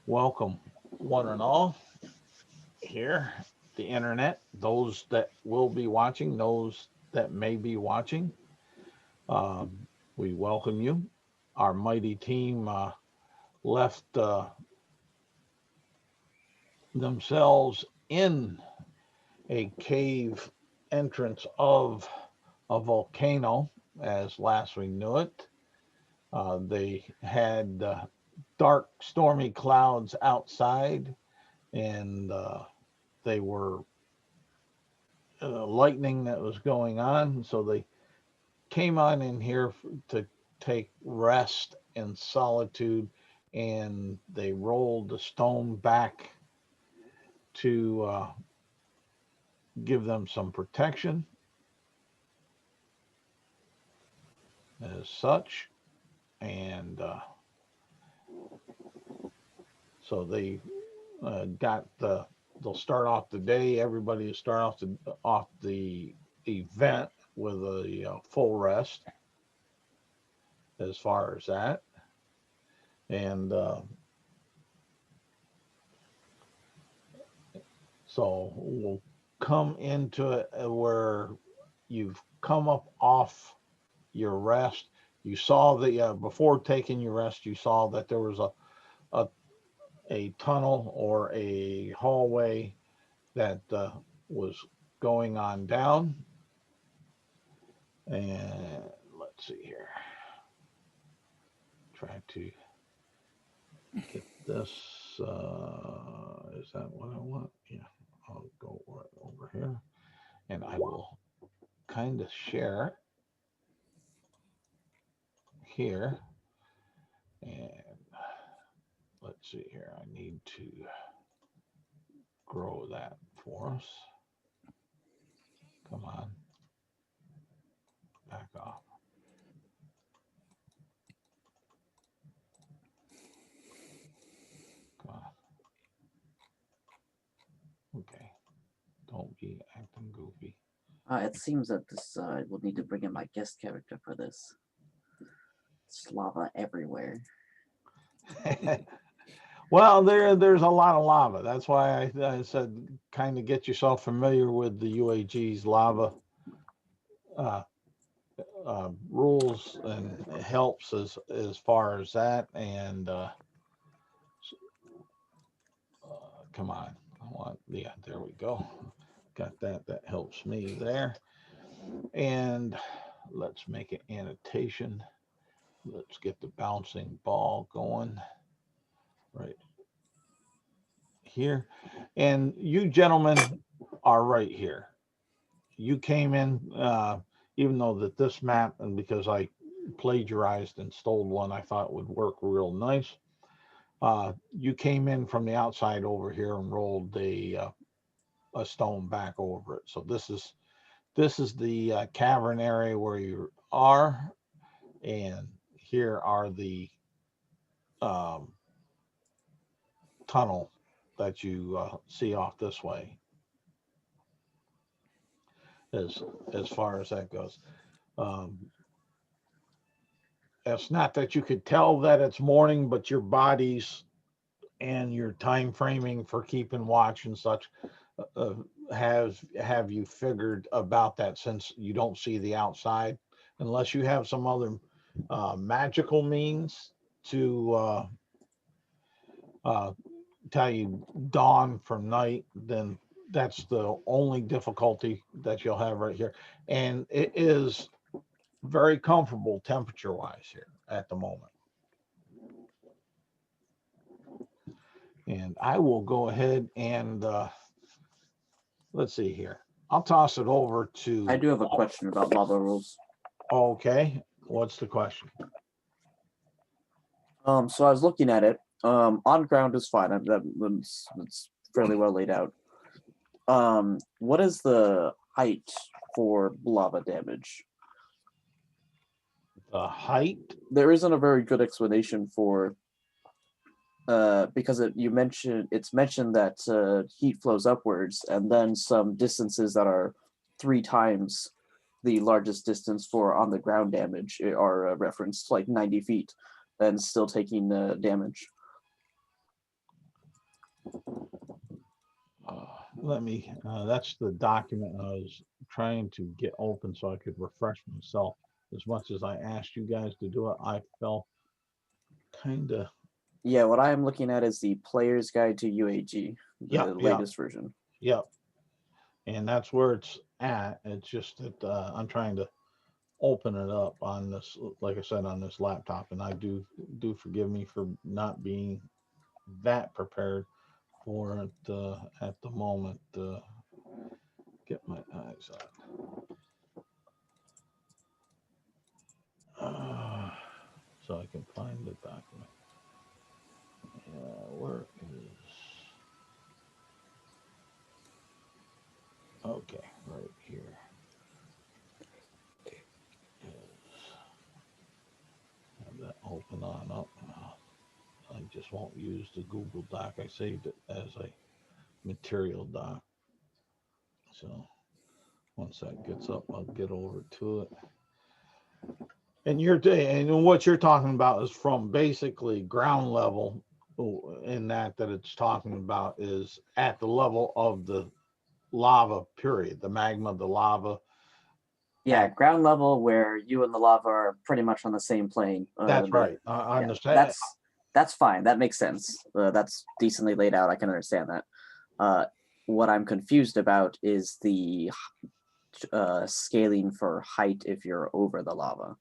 Welcome, one and all, here, the internet, those that will be watching, those that may be watching. We welcome you. Our mighty team left themselves in a cave entrance of a volcano, as last we knew it. They had dark, stormy clouds outside, and they were lightning that was going on. So they came on in here to take rest and solitude, and they rolled the stone back to give them some protection as such. And so they got the, they'll start off the day, everybody will start off the event with a full rest as far as that. And so we'll come into it where you've come up off your rest. You saw the before taking your rest, you saw that there was a, a tunnel or a hallway that was going on down. And let's see here. Try to get this. Is that what I want? Yeah, I'll go right over here, and I will kind of share here. And let's see here. I need to grow that for us. Come on, back off. Come on. Okay. Don't be acting goofy. It seems that this will need to bring in my guest character for this. It's lava everywhere. Well, there's a lot of lava. That's why I said kind of get yourself familiar with the UAG's lava rules, and it helps as far as that. And come on, I want, yeah, there we go. Got that. That helps me there. And let's make an annotation. Let's get the bouncing ball going right here. And you gentlemen are right here. You came in, even though that this map, and because I plagiarized and stole one I thought would work real nice, you came in from the outside over here and rolled a stone back over it. So this is the cavern area where you are, and here are the um, tunnel that you see off this way. As far as that goes, um, it's not that you could tell that it's morning, but your bodies and your time framing for keeping watch and such uh, have you figured about that, since you don't see the outside unless you have some other magical means to uh, tell you dawn from night. Then that's the only difficulty that you'll have right here. And it is very comfortable temperature wise here at the moment. And I will go ahead and let's see here. I'll toss it over to. I do have a question about lava rules. Okay, what's the question? So I was looking at it. On ground is fine. That's fairly well laid out. What is the height for lava damage? The height? There isn't a very good explanation for because it's mentioned that heat flows upwards, and then some distances that are 3 times the largest distance for on the ground damage are referenced, like 90 feet, and still taking damage. Let me, that's the document I was trying to get open so I could refresh myself. As much as I asked you guys to do it, I felt kind of. Yeah, what I am looking at is the Player's Guide to UAG, the latest version. Yep. And that's where it's at. It's just that I'm trying to open it up on this, like I said, on this laptop. And I do forgive me for not being that prepared for it at the moment. Get my eyes on. So I can find the document. Where is? Okay, right here. Have that open on up. I just won't use the Google Doc. I saved it as a material doc. So once that gets up, I'll get over to it. And what you're talking about is from basically ground level. In that it's talking about is at the level of the lava period, the magma, the lava. Yeah, ground level where you and the lava are pretty much on the same plane. That's right. I understand. That's fine. That makes sense. That's decently laid out. I can understand that. What I'm confused about is the scaling for height if you're over the lava.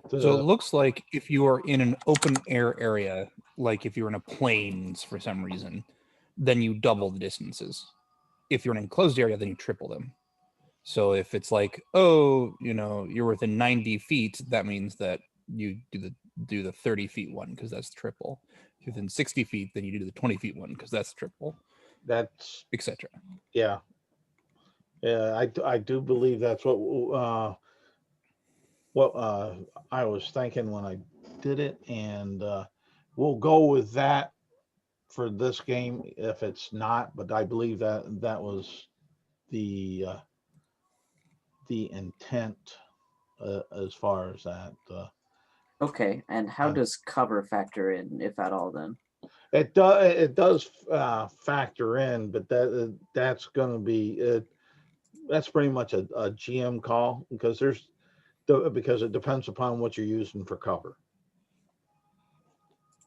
So it looks like if you are in an open air area, like if you're in a plains for some reason, then you double the distances. If you're in an enclosed area, then you triple them. So if it's like, oh, you're within 90 feet, that means that you do the 30 feet one because that's triple. If you're within 60 feet, then you do the 20 feet one because that's triple. That's etc. Yeah. Yeah, I do believe that's what I was thinking when I did it, and we'll go with that for this game if it's not, but I believe that was the intent as far as that. Okay, and how does cover factor in, if at all, then? It does factor in, but that's going to be that's pretty much a GM call because it depends upon what you're using for cover.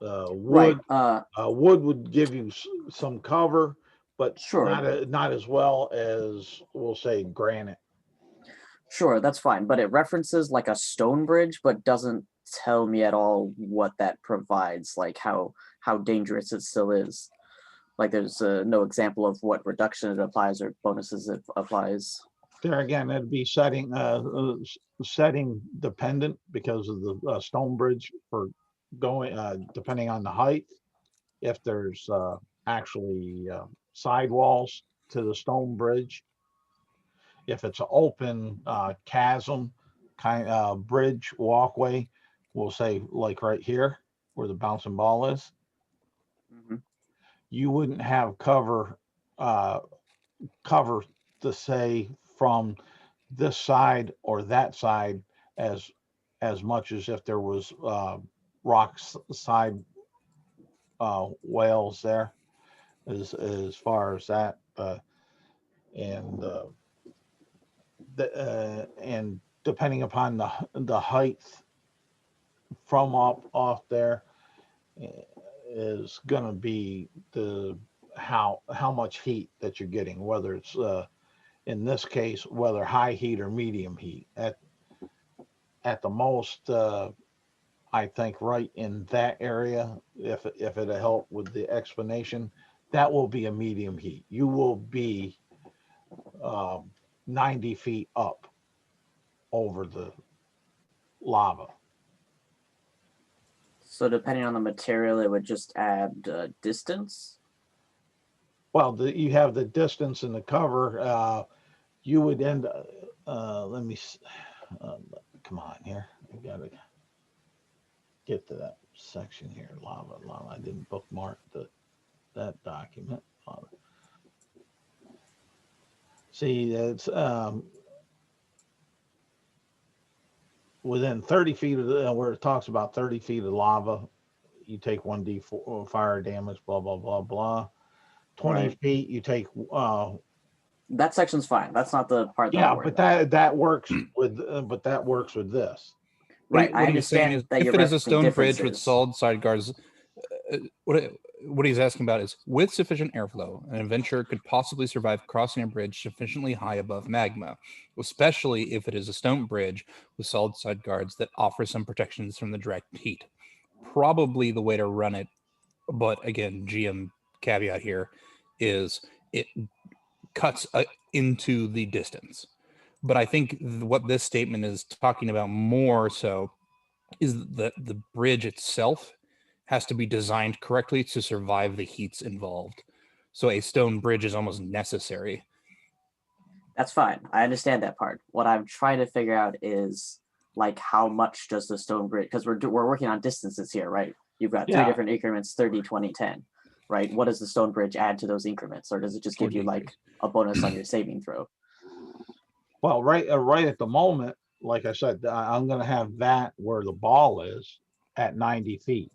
Wood would give you some cover, but not as well as, we'll say, granite. Sure, that's fine, but it references like a stone bridge, but doesn't tell me at all what that provides, like how dangerous it still is. Like there's no example of what reduction it applies or bonuses it applies. There again, it'd be setting dependent because of the stone bridge for going depending on the height. If there's actually sidewalls to the stone bridge, if it's an open chasm kind of bridge walkway, we'll say like right here where the bouncing ball is, you wouldn't have cover to say from this side or that side as much as if there was rock side whales there as far as that and depending upon the height from off there is going to be the how much heat that you're getting, whether it's in this case whether high heat or medium heat. at the most, I think right in that area, if it'll help with the explanation, that will be a medium heat. You will be 90 feet up over the lava. So depending on the material, it would just add distance. Well, you have the distance and the cover. You would end. Let me. Come on here. I gotta get to that section here. Lava. I didn't bookmark that document. See, it's within 30 feet of where it talks about 30 feet of lava, you take 1d4 fire damage, blah, blah, blah, blah. 20 Right. feet, you take That section's fine. That's not the part that yeah, I'm worried but about. that works with this. Right. I What he's saying is, understand that if you're it is a referencing stone bridge with differences. solid side guards, what he's asking about is, with sufficient airflow, an adventurer could possibly survive crossing a bridge sufficiently high above magma, especially if it is a stone bridge with solid side guards that offer some protections from the direct heat. Probably the way to run it, but again, GM caveat here is it cuts into the distance. But I think what this statement is talking about more so is that the bridge itself has to be designed correctly to survive the heats involved. So a stone bridge is almost necessary. That's fine. I understand that part. What I'm trying to figure out is like how much does the stone bridge, because we're working on distances here, right? You've got three Yeah. different increments, 30, 20, 10, right? What does the stone bridge add to those increments, or does it just give you like a bonus on your saving throw? Well, right at the moment, like I said, I'm going to have that where the ball is at 90 feet.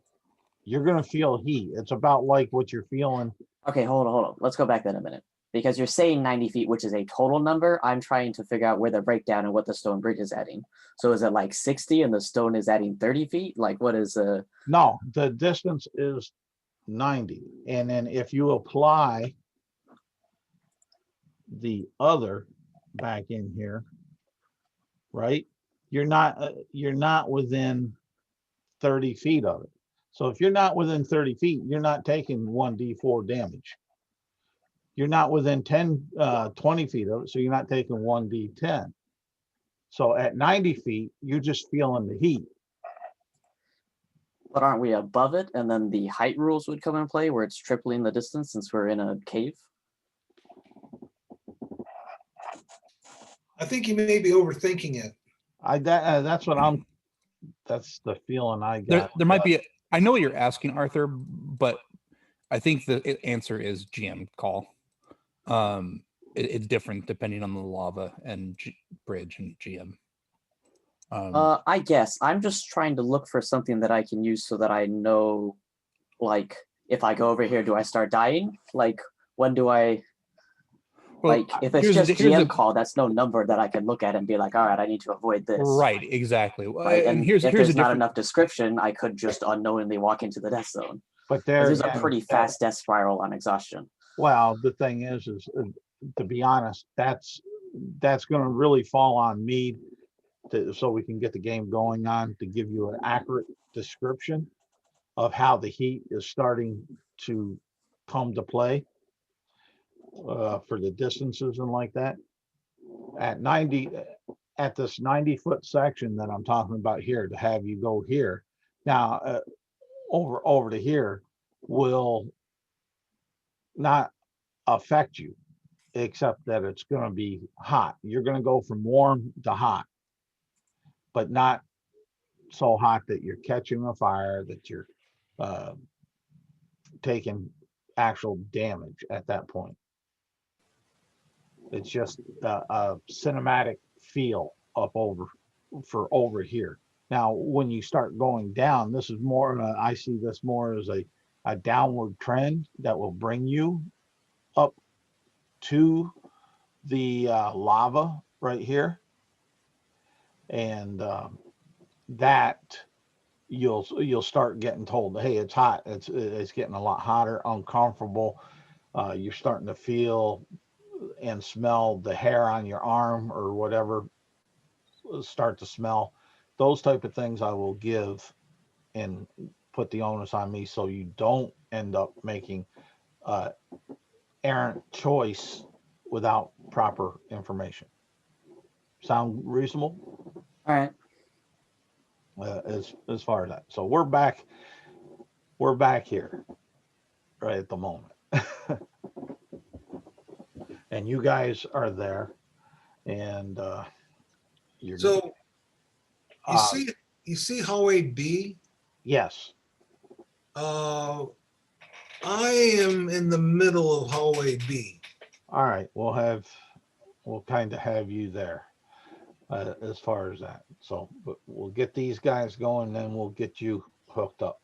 You're going to feel heat. It's about like what you're feeling. Okay, hold on. Let's go back then a minute. Because you're saying 90 feet, which is a total number. I'm trying to figure out where the breakdown and what the stone bridge is adding. So is it like 60 and the stone is adding 30 feet? Like what is No, the distance is 90. And then if you apply the other back in here, right? You're not within 30 feet of it. So if you're not within 30 feet, you're not taking 1d4 damage. You're not within 20 feet of it, so you're not taking 1d10. So at 90 feet, you're just feeling the heat. but aren't we above it? And then the height rules would come in play where it's tripling the distance since we're in a cave. I think you may be overthinking it. That's the feeling I There got. might be, I know what you're asking, Arthur, but I think the answer is GM call. It's different depending on the lava and bridge and GM. I guess I'm just trying to look for something that I can use so that I know, like, if I go over here, do I start dying? Like, when do I? Like, if it's just GM call, that's no number that I can look at and be like, all right, I need to avoid this. Right, exactly. Right, and if there's not enough description, I could just unknowingly walk into the death zone. But there's a pretty fast death spiral on exhaustion. Well, the thing is to be honest, that's going to really fall on me so we can get the game going on to give you an accurate description of how the heat is starting to come to play for the distances and like that. At this 90-foot section that I'm talking about here, to have you go here now over to here will not affect you, except that it's going to be hot. You're going to go from warm to hot, but not so hot that you're catching a fire, that you're taking actual damage at that point. It's just a cinematic feel up over here. Now, when you start going down, this is more, I see this more as a downward trend that will bring you up to the lava right here. And that you'll start getting told, hey, it's hot. It's getting a lot hotter, uncomfortable. You're starting to feel and smell the hair on your arm or whatever start to smell. those type of things I will give and put the onus on me so you don't end up making errant choice without proper information. Sound reasonable? All right. As far as that. So we're back here right at the moment. And you guys are there, and you're So you see hallway B? yes. I am in the middle of hallway B. All right, we'll kind of have you there as far as that. So, but we'll get these guys going, then we'll get you hooked up.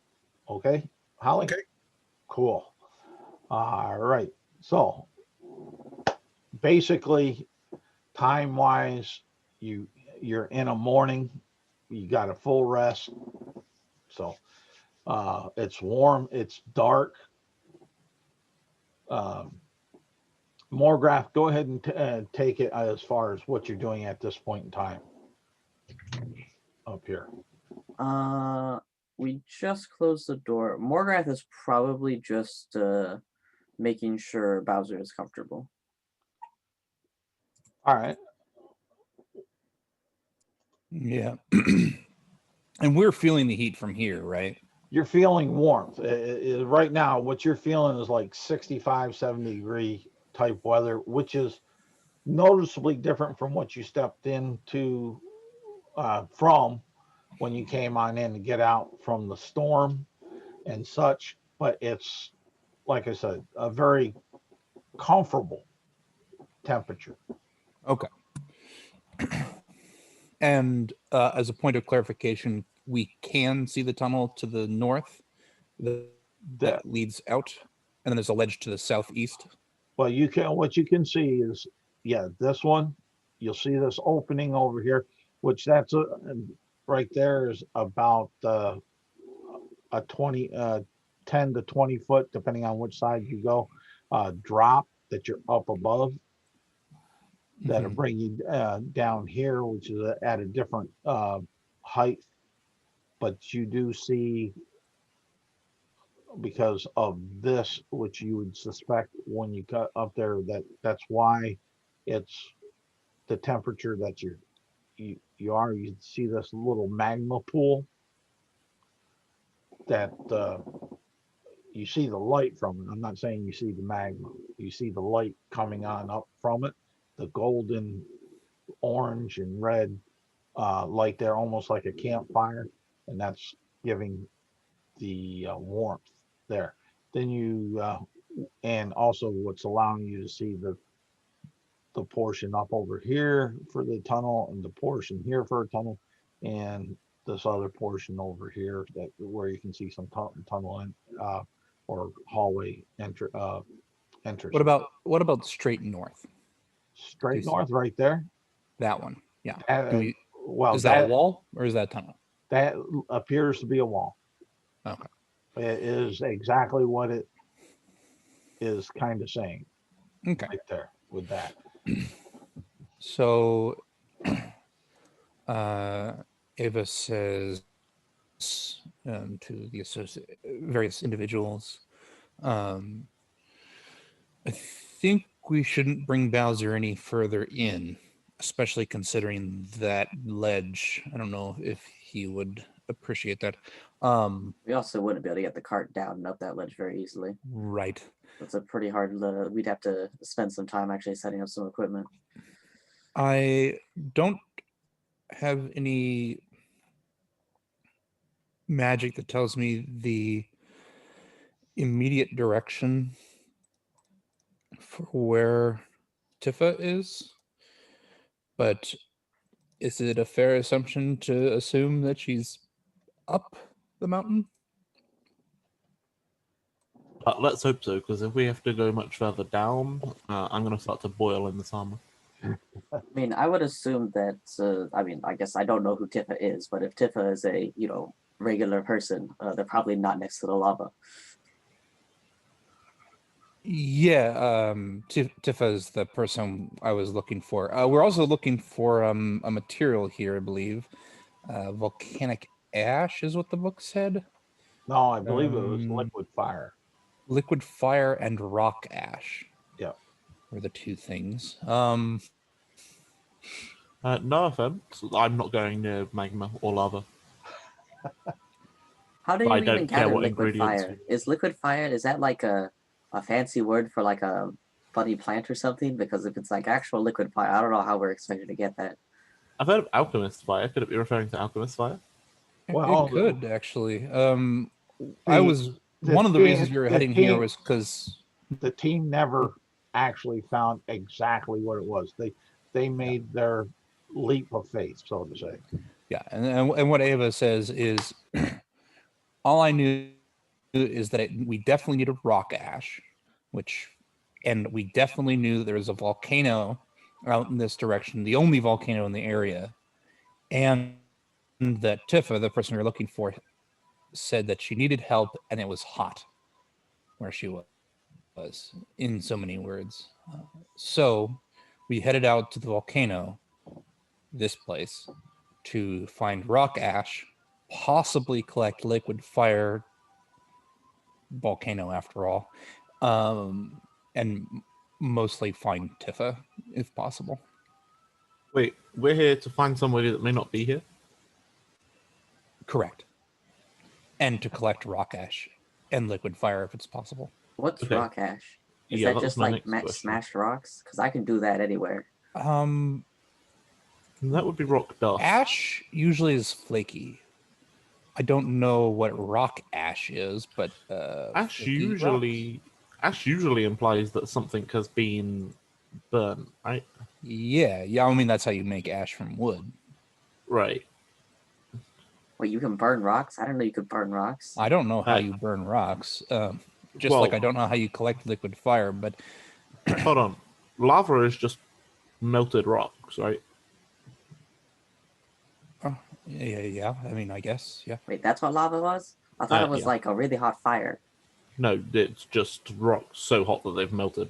Okay, Holly? Okay. Cool. All right. So basically, time-wise, you're in a morning, you got a full rest. So it's warm, it's dark. Morgraph, go ahead and take it as far as what you're doing at this point in time up here. We just closed the door. Morgrath is probably just making sure Bowser is comfortable. All right. Yeah. And we're feeling the heat from here, right? You're feeling warmth. Right now, what you're feeling is like 65, 70 degree type weather, which is noticeably different from what you stepped into from when you came on in to get out from the storm and such. But it's, like I said, a very comfortable temperature. Okay. And as a point of clarification, we can see the tunnel to the north that leads out, and then there's a ledge to the southeast. Well, what you can see is, yeah, this one, you'll see this opening over here, which that's right there is about a 10 to 20 foot, depending on which side you go, drop that you're up above. That'll bring you down here, which is at a different height. But you do see, because of this, which you would suspect when you got up there, that's why it's the temperature that you see this little magma pool that you see the light from it. I'm not saying you see the magma. You see the light coming on up from it, the golden, orange, and red light there, almost like a campfire, and that's giving the warmth there. Then you and also what's allowing you to see the portion up over here for the tunnel, and the portion here for a tunnel, and this other portion over here that where you can see some tunnel or hallway entrance. What about straight north? Straight north, right there. That one, yeah. Well, is that a wall or is that a tunnel? That appears to be a wall. Okay. It is exactly what it is kind of saying. Okay. Right there with that. So Ava says to the various individuals, I think we shouldn't bring Bowser any further in, especially considering that ledge. I don't know if he would appreciate that. We also wouldn't be able to get the cart down and up that ledge very easily. Right. That's a pretty hard. We'd have to spend some time actually setting up some equipment. I don't have any magic that tells me the immediate direction for where Tifa is, but is it a fair assumption to assume that she's up the mountain? Let's hope so, because if we have to go much further down, I'm going to start to boil in the summer. I mean, I would assume that, I mean, I guess I don't know who Tifa is, but if Tifa is a, regular person, they're probably not next to the lava. Yeah, Tifa is the person I was looking for. We're also looking for a material here, I believe. volcanic ash is what the book said. No, I believe it was Um, liquid fire. Liquid fire and rock ash. Yeah. Were the two things. No offense, I'm not going near magma or lava. How do But you I don't even care gather what liquid ingredients fire? Is liquid fire, is that like a fancy word for like a funny plant or something? Because if it's like actual liquid fire, I don't know how we're expected to get that. I've heard of alchemist fire. Could it be referring to alchemist fire? Well, It could actually. I the- was the one of the reasons team- we were the heading here team- was because the team never actually found exactly what it was. They made their leap of faith, so to say. yeah, and what Ava says is all I knew is that we definitely needed rock ash, and we definitely knew that there was a volcano out in this direction, the only volcano in the area, and that Tifa, the person we were looking for, said that she needed help and it was hot where she was, in so many words. So we headed out to the volcano, this place, to find rock ash, possibly collect liquid fire, volcano after all, and mostly find Tifa if possible. Wait, we're here to find somebody that may not be here? Correct. And to collect rock ash and liquid fire if it's possible. What's Okay. rock ash? Is Yeah, that that was just my like next question. smashed rocks? Because I can do that anywhere. That would be rock dust. Ash usually is flaky. I don't know what rock ash is, but Ash flaky usually implies that something has been burnt, right? yeah. I mean that's how you make ash from wood. Right. Wait, you can burn rocks? I didn't know you could burn rocks. I don't know how Uh, you burn rocks. Just well- like I don't know how you collect liquid fire, but Hold on. Lava is just melted rocks, right? yeah. I mean, I guess, yeah. Wait, that's what lava was? I thought it was Yeah. like a really hot fire. No, it's just rocks so hot that they've melted.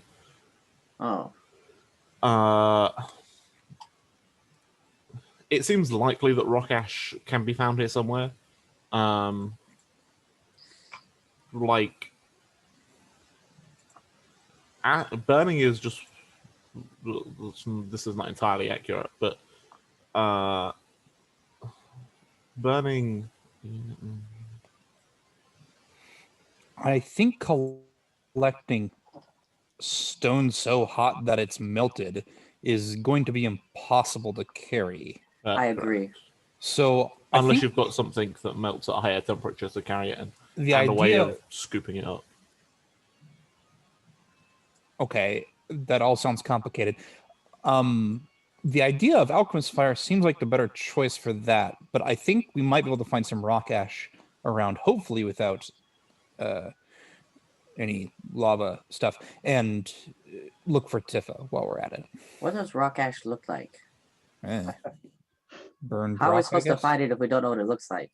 Oh. It seems likely that rock ash can be found here somewhere. Like burning is just, this is not entirely accurate, but burning, I think collecting stone so hot that it's melted is going to be impossible to carry. I agree. So unless think you've got something that melts at a higher temperature to carry it in, the and a way idea, of scooping it up. okay, that all sounds complicated. The idea of alchemist fire seems like the better choice for that, but I think we might be able to find some rock ash around, hopefully without any lava stuff, and look for Tifa while we're at it. What does rock ash look like? Burned How are we rock, I supposed to guess? find it if we don't know what it looks like?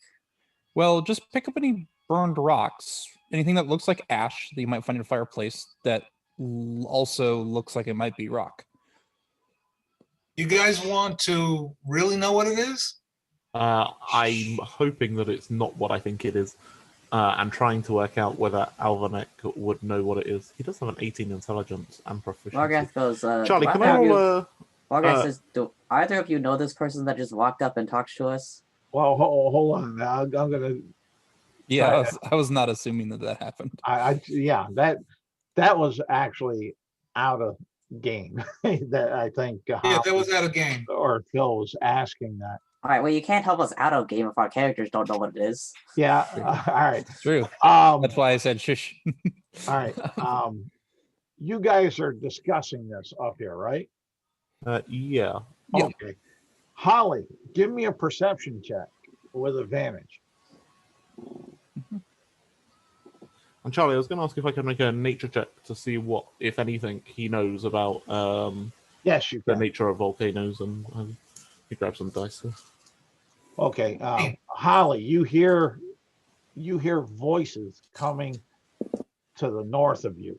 Well, just pick up any burned rocks, anything that looks like ash that you might find in a fireplace that also looks like it might be rock. You guys want to really know what it is? I'm hoping that it's not what I think it is, and trying to work out whether Alvanek would know what it is. He does have an 18 intelligence and proficiency. Morgath goes, Charlie, do can either I of you- roll Morgath says, do either of you know this person that just walked up and talked to us? Well, hold on. I'm gonna. Yeah, Right. I was not assuming that happened. Yeah, that was actually out of game. That I think. Yeah, that was out of game. Or Phil was asking that. All right, well, you can't help us out of game if our characters don't know what it is. Yeah. All right. It's true. Um. That's why I said shush. All right. You guys are discussing this up here, right? Yeah. Yeah. Okay. Holly, give me a perception check with advantage. And Charlie, I was going to ask if I could make a nature check to see what, if anything, he knows about Yes, you the can. nature of volcanoes, and he grab some dice. Okay. Holly, you hear voices coming to the north of you.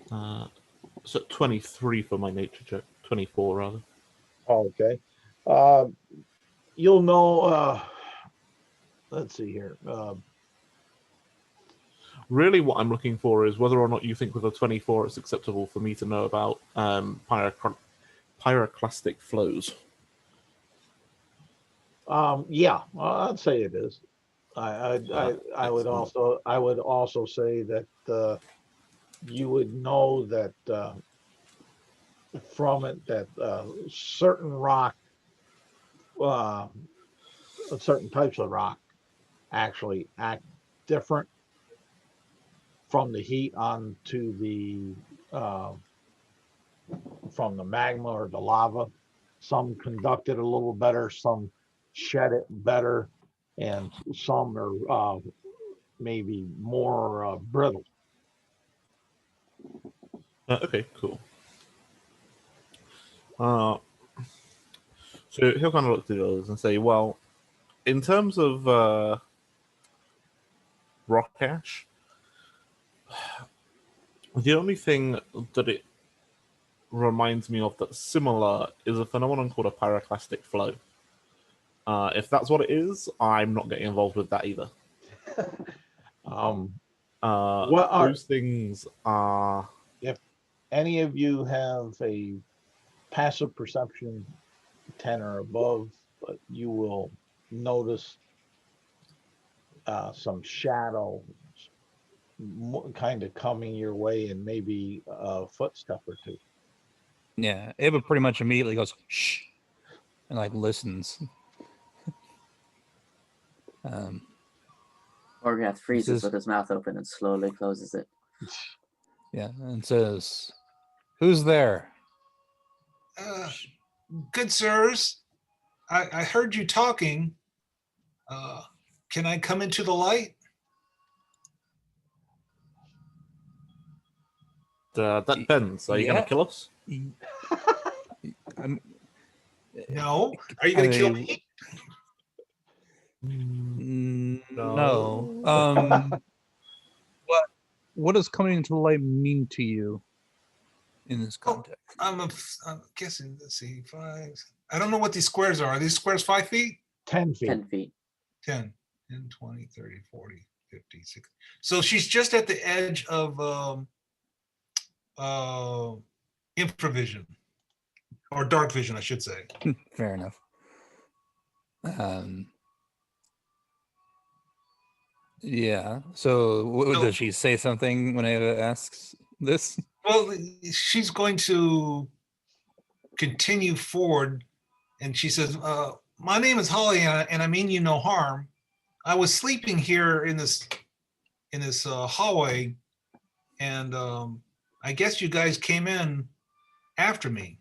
So 23 for my nature check, 24 rather. Okay. You'll know. Let's see here. Really, what I'm looking for is whether or not you think with a 24 it's acceptable for me to know about pyroclastic flows. Yeah, I'd say it is. I would also say that you would know that from it that certain rock, certain types of rock, actually act different from the heat onto the from the magma or the lava. Some conduct it a little better, some shed it better, and some are maybe more brittle. Okay, cool. So he'll kind of look through those and say, well, in terms of rock ash, the only thing that it reminds me of that's similar is a phenomenon called a pyroclastic flow. If that's what it is, I'm not getting involved with that either. Those things are... If any of you have a passive perception 10 or above, but you will notice some shadow kind of coming your way and maybe a footstep or two. Yeah, Ava pretty much immediately goes, shh, and like listens. Orgath freezes Says- with his mouth open and slowly closes it. Yeah, and says, who's there? Good sirs, I heard you talking. Can I come into the light? That depends. Are you going Yeah. to kill us? No. Are you going to kill me? No. What does coming into the light mean to you in this context? I'm guessing, let's see, 5. I don't know what these squares are. Are these squares 5 feet? 10 feet. 10 feet. 10, 10, 20, 30, 40, 50, 60. So she's just at the edge of infravision, or dark vision, I should say. Fair enough. Yeah. So does she say something when Ava asks this? Well, she's going to continue forward, and she says, my name is Holly, and I mean you no harm. I was sleeping here in this hallway, and I guess you guys came in after me.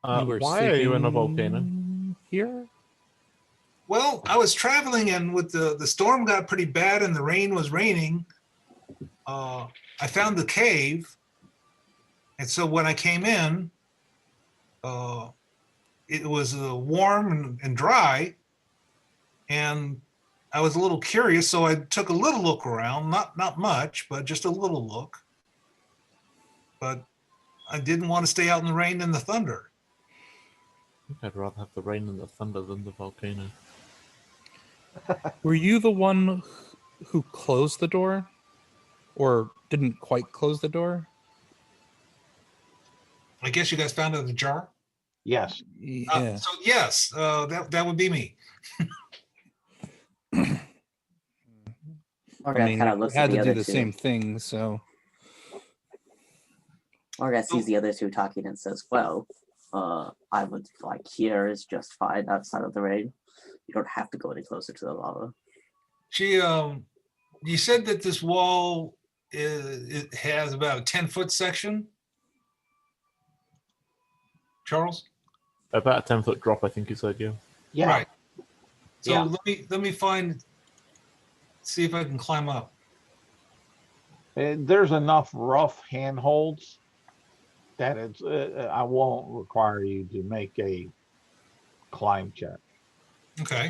Why are you in a volcano? Here? Well, I was traveling, and with the storm got pretty bad and the rain was raining, I found the cave. And so when I came in, it was warm and dry, and I was a little curious, so I took a little look around, not much, but just a little look. But I didn't want to stay out in the rain and the thunder. I think I'd rather have the rain and the thunder than the volcano. Were you the one who closed the door? Or didn't quite close the door? I guess you guys found it in the jar? Yes. Yeah. So yes, that would be me. Orgath I mean, kind of we looks had at the to other do the two. same thing, so... Orgath sees the other two talking and says, well, I would like here is just fine outside of the rain. You don't have to go any closer to the lava. She, you said that this wall it has about a 10-foot section, Charles? About a 10-foot drop, I think you said, yeah. Yeah. Right. So Yeah. let me see if I can climb up. And there's enough rough handholds that it's. I won't require you to make a climb check. Okay.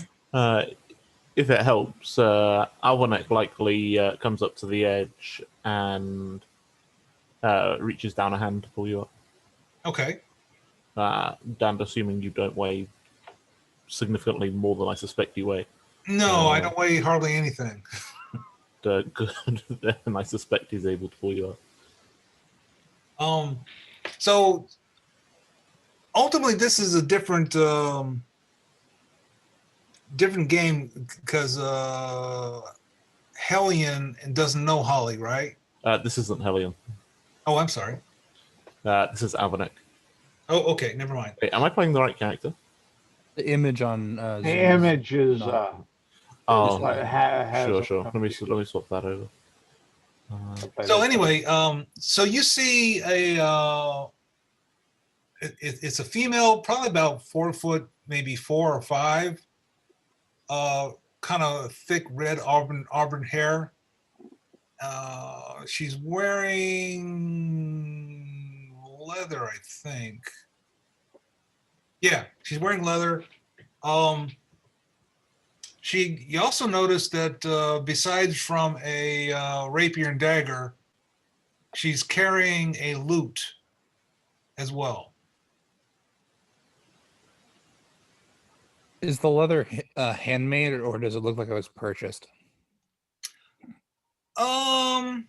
If it helps, Alvanek likely comes up to the edge and reaches down a hand to pull you up. Okay. Dan, assuming you don't weigh significantly more than I suspect you weigh. No, I don't weigh hardly anything. Good. Then I suspect he's able to pull you up. So ultimately, this is a different different game because Hellion doesn't know Holly, right? This isn't Hellion. Oh, I'm sorry. This is Avanek. Oh, okay, never mind. Wait, am I playing the right character? The image on The Zoom image is not- Oh, has sure. Let me swap that over. So anyway, so you see it's a female, probably about 4 foot, maybe 4 or 5, kind of thick red auburn hair. She's wearing leather, I think. Yeah, she's wearing leather. You also notice that besides from a rapier and dagger, she's carrying a lute as well. Is the leather handmade, or does it look like it was purchased? I'm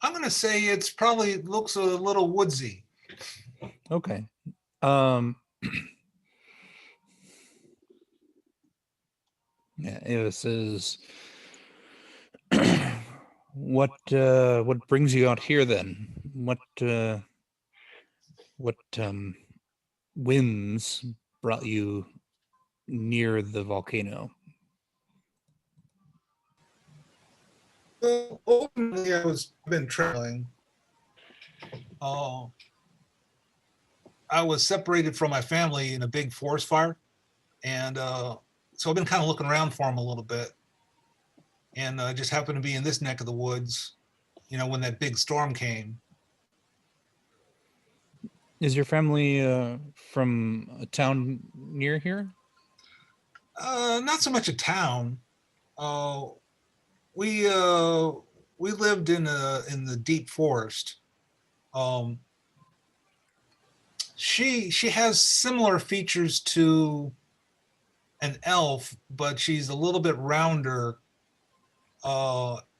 gonna say it's probably looks a little woodsy. Okay. Yeah, this is what brings you out here then? What winds brought you near the volcano? Well, ultimately, I've been traveling. I was separated from my family in a big forest fire, and so I've been kind of looking around for them a little bit, and just happened to be in this neck of the woods, when that big storm came. Is your family from a town near here? Not so much a town. We lived in the deep forest. She has similar features to an elf, but she's a little bit rounder than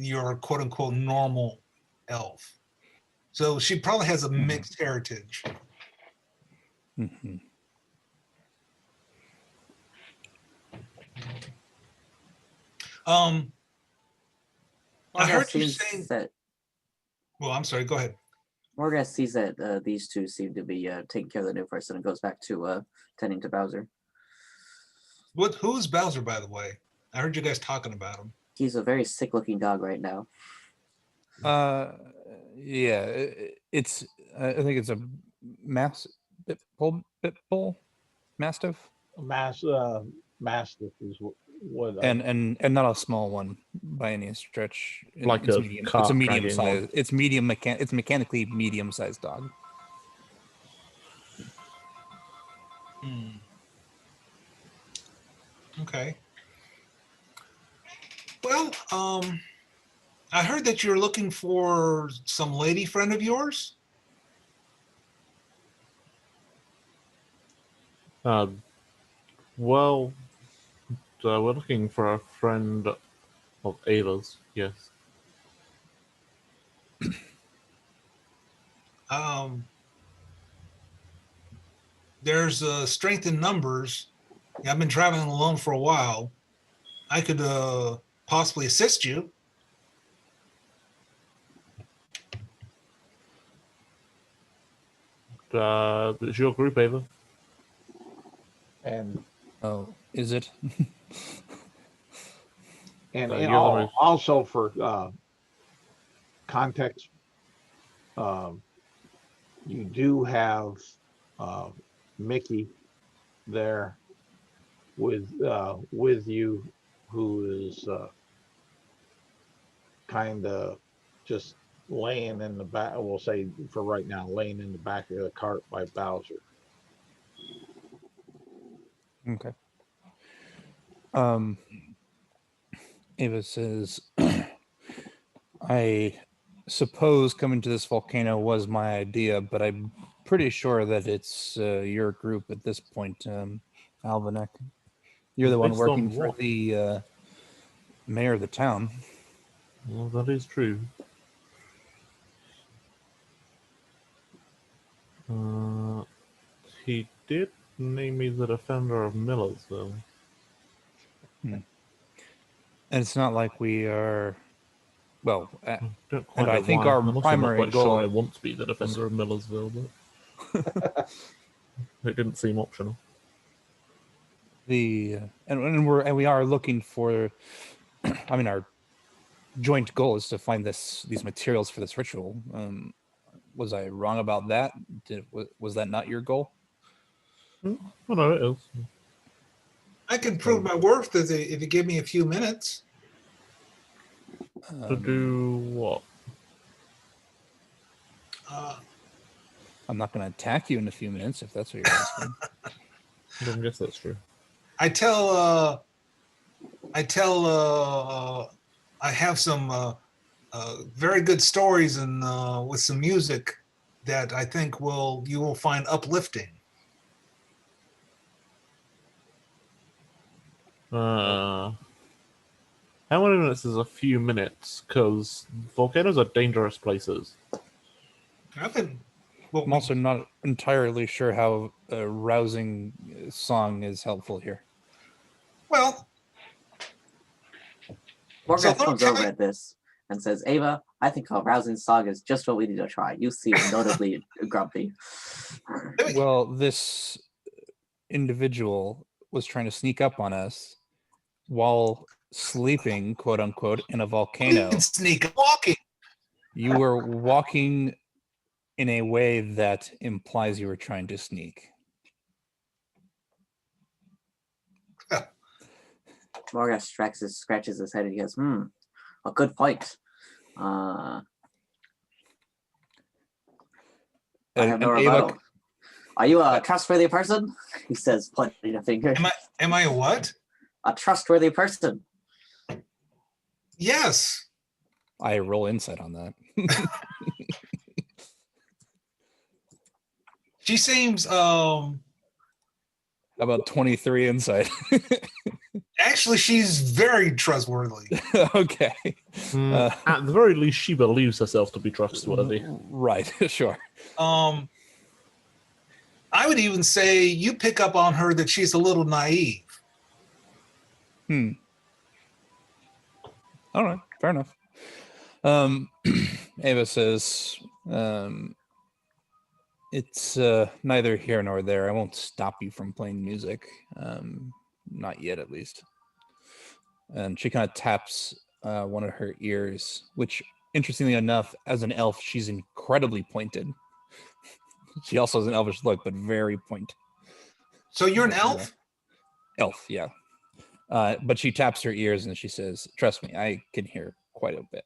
your quote unquote normal elf. So she probably has a mixed heritage. Mm-hmm. I heard you saying that. Well, I'm sorry, go ahead. Morgan sees that these two seem to be taking care of the new person and goes back to tending to Bowser. Who's Bowser, by the way? I heard you guys talking about him. He's a very sick-looking dog right now. Yeah, it's. I think it's a pitbull, mastiff, mastiff is what. and not a small one by any stretch. Like it's a medium. It's cart a medium dragging size. one. It's It's mechanically medium-sized dog. Okay. Well, I heard that you're looking for some lady friend of yours. Well, we're looking for a friend of Ava's, yes. There's strength in numbers. I've been traveling alone for a while. I could possibly assist you. It's your group, Ava. And Oh, is it? and you're the most- also for context, you do have Micky there with you, who is kind of just laying in the back. We'll say for right now, laying in the back of the cart by Bowser. Okay. Ava says, I suppose coming to this volcano was my idea, but I'm pretty sure that it's your group at this point, Alvanek. You're the one Based on working for what? the mayor of the town. Well, that is true. He did name me the defender of Millersville. And it's not like we are, well, Don't quite and I know think why. our I'm also primary not quite goal. sure I want to be the defender of Millersville, but it didn't seem optional. And we are looking for. I mean, our joint goal is to find these materials for this ritual. Was I wrong about that? Was that not your goal? Oh no, it is. I can prove my worth if you give me a few minutes. To do what? I'm not going to attack you in a few minutes if that's what you're asking. I don't guess that's true. I have some very good stories and with some music that I think you will find uplifting. How many minutes is a few minutes? Because volcanoes are dangerous places. I'm also not entirely sure how a rousing song is helpful here. Well, Morgan So comes over at this and says, Ava, I think a rousing song is just what we need to try. You seem notably grumpy. Well, this individual was trying to sneak up on us while sleeping, quote unquote, in a volcano. sneak walking. You were walking in a way that implies you were trying to sneak. Morgan scratches his head and he goes, a good point. I have no rebuttal. Are you a trustworthy person? He says, pointing a finger. Am I a what? A trustworthy person. Yes. I roll insight on that. She seems About 23 insight. actually she's very trustworthy. Okay. At the very least, she believes herself to be trustworthy. Right, sure. I would even say you pick up on her that she's a little naive. All right, fair enough. Ava says, it's neither here nor there. I won't stop you from playing music. Not yet, at least. And she kind of taps one of her ears, which, interestingly enough, as an elf, she's incredibly pointed. She also has an elvish look, but very point. So you're an elf? Elf, yeah. But she taps her ears and she says, trust me, I can hear quite a bit.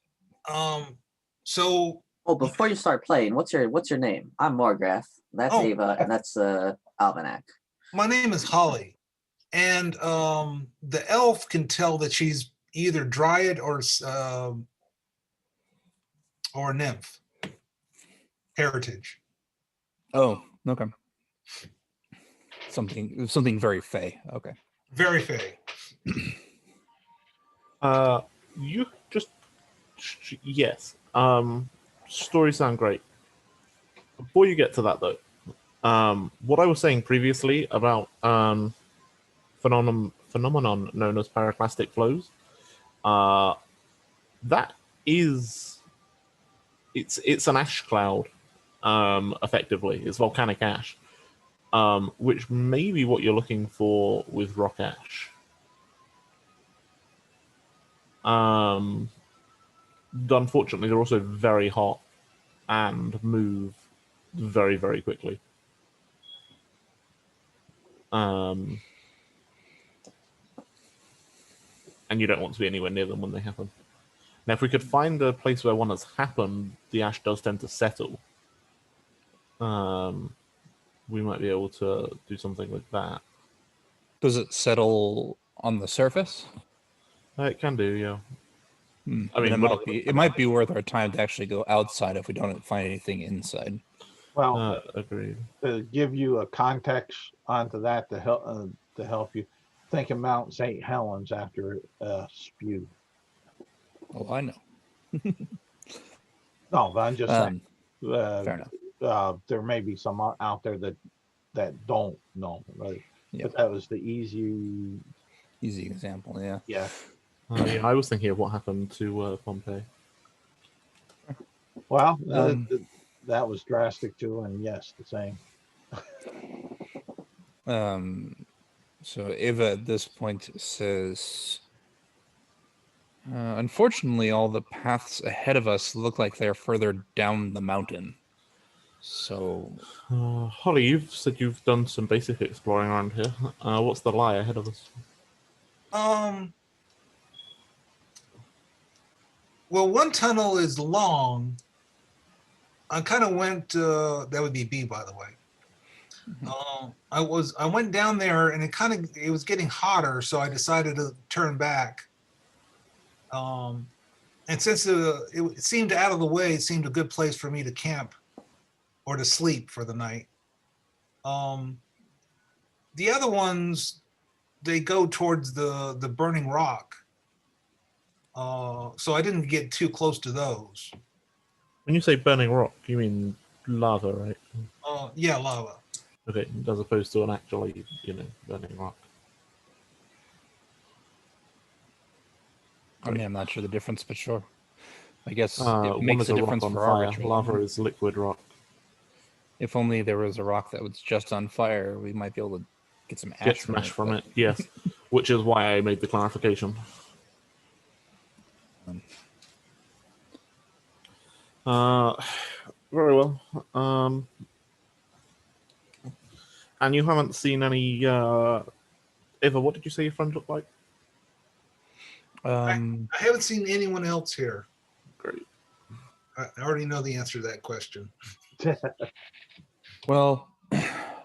So Well, before you start playing, what's your name? I'm Morgrath. That's Ava, and that's Alvanek. My name is Holly, and the elf can tell that she's either dryad or nymph heritage. Oh, okay. Something very fey. Okay. Very fey. You just yes. Stories sound great. Before you get to that, though, what I was saying previously about phenomenon known as pyroclastic flows, that is it's an ash cloud. Effectively, it's volcanic ash, which may be what you're looking for with rock ash. Unfortunately, they're also very hot and move very, very quickly. And you don't want to be anywhere near them when they happen. Now, if we could find a place where one has happened, the ash does tend to settle. We might be able to do something with that. Does it settle on the surface? It can do, yeah. I mean, it might be worth our time to actually go outside if we don't find anything inside. Well, agreed. to give you a context onto that to help you, think of Mount St. Helens after spew. Oh, I know. No, but I'm just saying. Fair enough. There may be some out there that don't know, right? Yeah. But that was the easy example. Yeah. Yeah. Yeah, I was thinking of what happened to Pompeii. Well, that was drastic too, and yes, the same. So Ava at this point says, unfortunately, all the paths ahead of us look like they're further down the mountain. So, Holly, you've said you've done some basic exploring around here. What's the lie ahead of us? Well, one tunnel is long. I kind of went. That would be B, by the way. I went down there, and it was getting hotter, so I decided to turn back. And since it seemed out of the way, it seemed a good place for me to camp or to sleep for the night. The other ones, they go towards the burning rock. So I didn't get too close to those. When you say burning rock, you mean lava, right? Yeah, lava. Okay, as opposed to an actually, burning rock. I mean, I'm not sure the difference, but sure. I guess it one makes is a rock difference on for our fire. ritual. Lava is liquid rock. If only there was a rock that was just on fire, we might be able to get some ash Get smashed from it, yes. Which is why I made the clarification. Very well. And you haven't seen any... Eva, what did you say your friend looked like? I haven't seen anyone else here. Great. I already know the answer to that question. Well,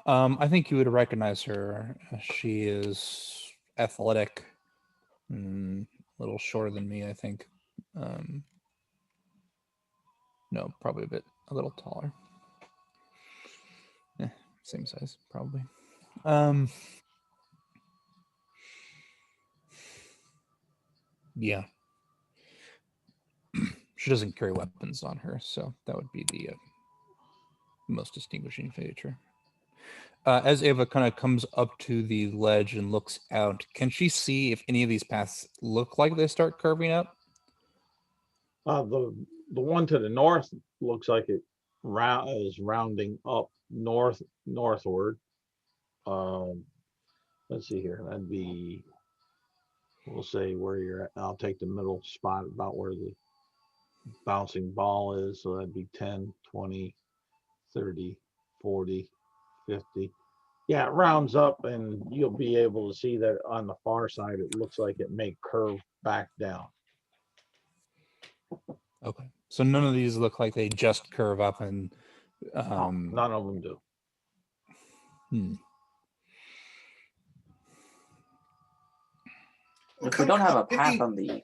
I think you would recognize her. She is athletic, a little shorter than me, I think. No, probably a little taller. Same size, probably. Yeah. She doesn't carry weapons on her, so that would be the most distinguishing feature. As Ava kind of comes up to the ledge and looks out, can she see if any of these paths look like they start curving up? The one to the north looks like it is rounding up northward. Let's see here. That'd be, we'll say where you're at. I'll take the middle spot about where the bouncing ball is. So that'd be 10, 20, 30, 40, 50. Yeah, it rounds up, and you'll be able to see that on the far side, it looks like it may curve back down. Okay. So none of these look like they just curve up and... none of them do. If we don't have a path on the...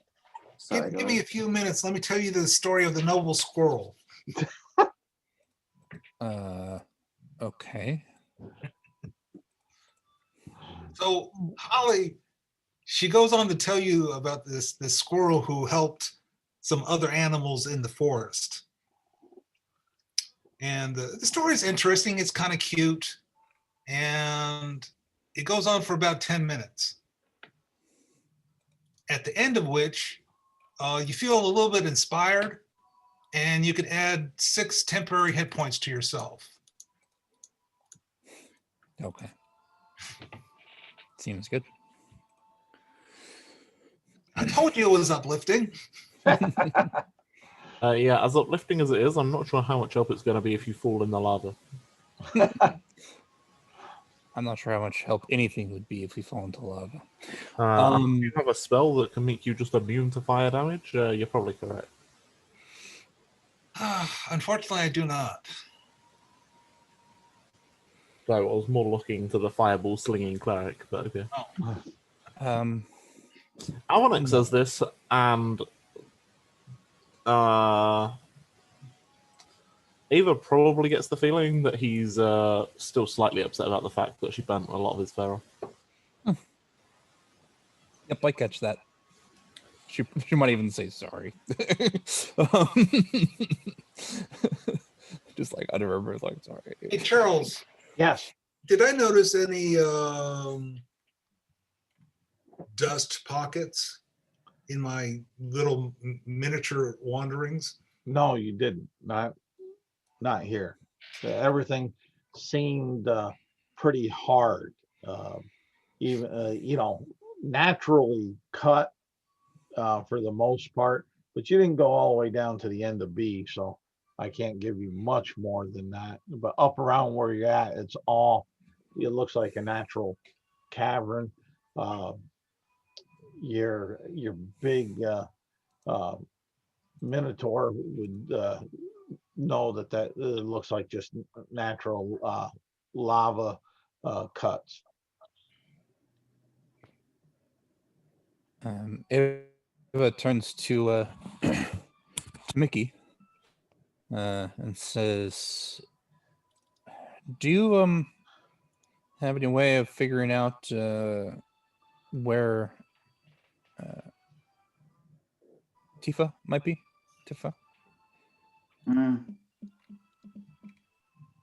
Sorry, give me a few minutes. Let me tell you the story of the noble squirrel. Okay. So Holly, she goes on to tell you about this squirrel who helped some other animals in the forest. And the story is interesting. It's kind of cute. And it goes on for about 10 minutes. At the end of which, you feel a little bit inspired, and you can add 6 temporary hit points to yourself. Okay. Seems good. I told you it was uplifting. Yeah, as uplifting as it is, I'm not sure how much help it's going to be if you fall in the lava. I'm not sure how much help anything would be if we fall into lava. If you have a spell that can make you just immune to fire damage, you're probably correct. Unfortunately, I do not. So I was more looking to the fireball slinging cleric, but okay. Oh. Alvinic says this, and Ava probably gets the feeling that he's still slightly upset about the fact that she burnt a lot of his fur off. Yep, I catch that. She might even say sorry. Um, just like under her breath, like sorry. Hey, Charles, Yes. did I notice any dust pockets in my little miniature wanderings? No, you didn't. Not here. Everything seemed pretty hard. Even naturally cut for the most part, but you didn't go all the way down to the end of B, so I can't give you much more than that. But up around where you're at, it looks like a natural cavern. Your big Minotaur would know that it looks like just natural lava cuts. Eva turns to Micky and says, "Do you have any way of figuring out where Tifa might be? Tifa?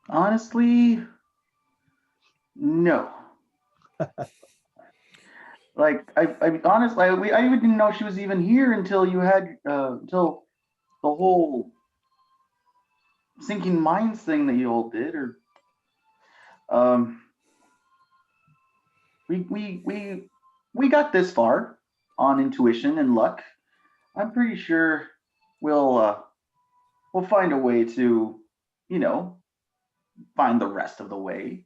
Honestly, no. Like I honestly, I didn't know she was even here until you had until the whole sinking mines thing that you all did, or we got this far on intuition and luck. I'm pretty sure we'll find a way to, find the rest of the way.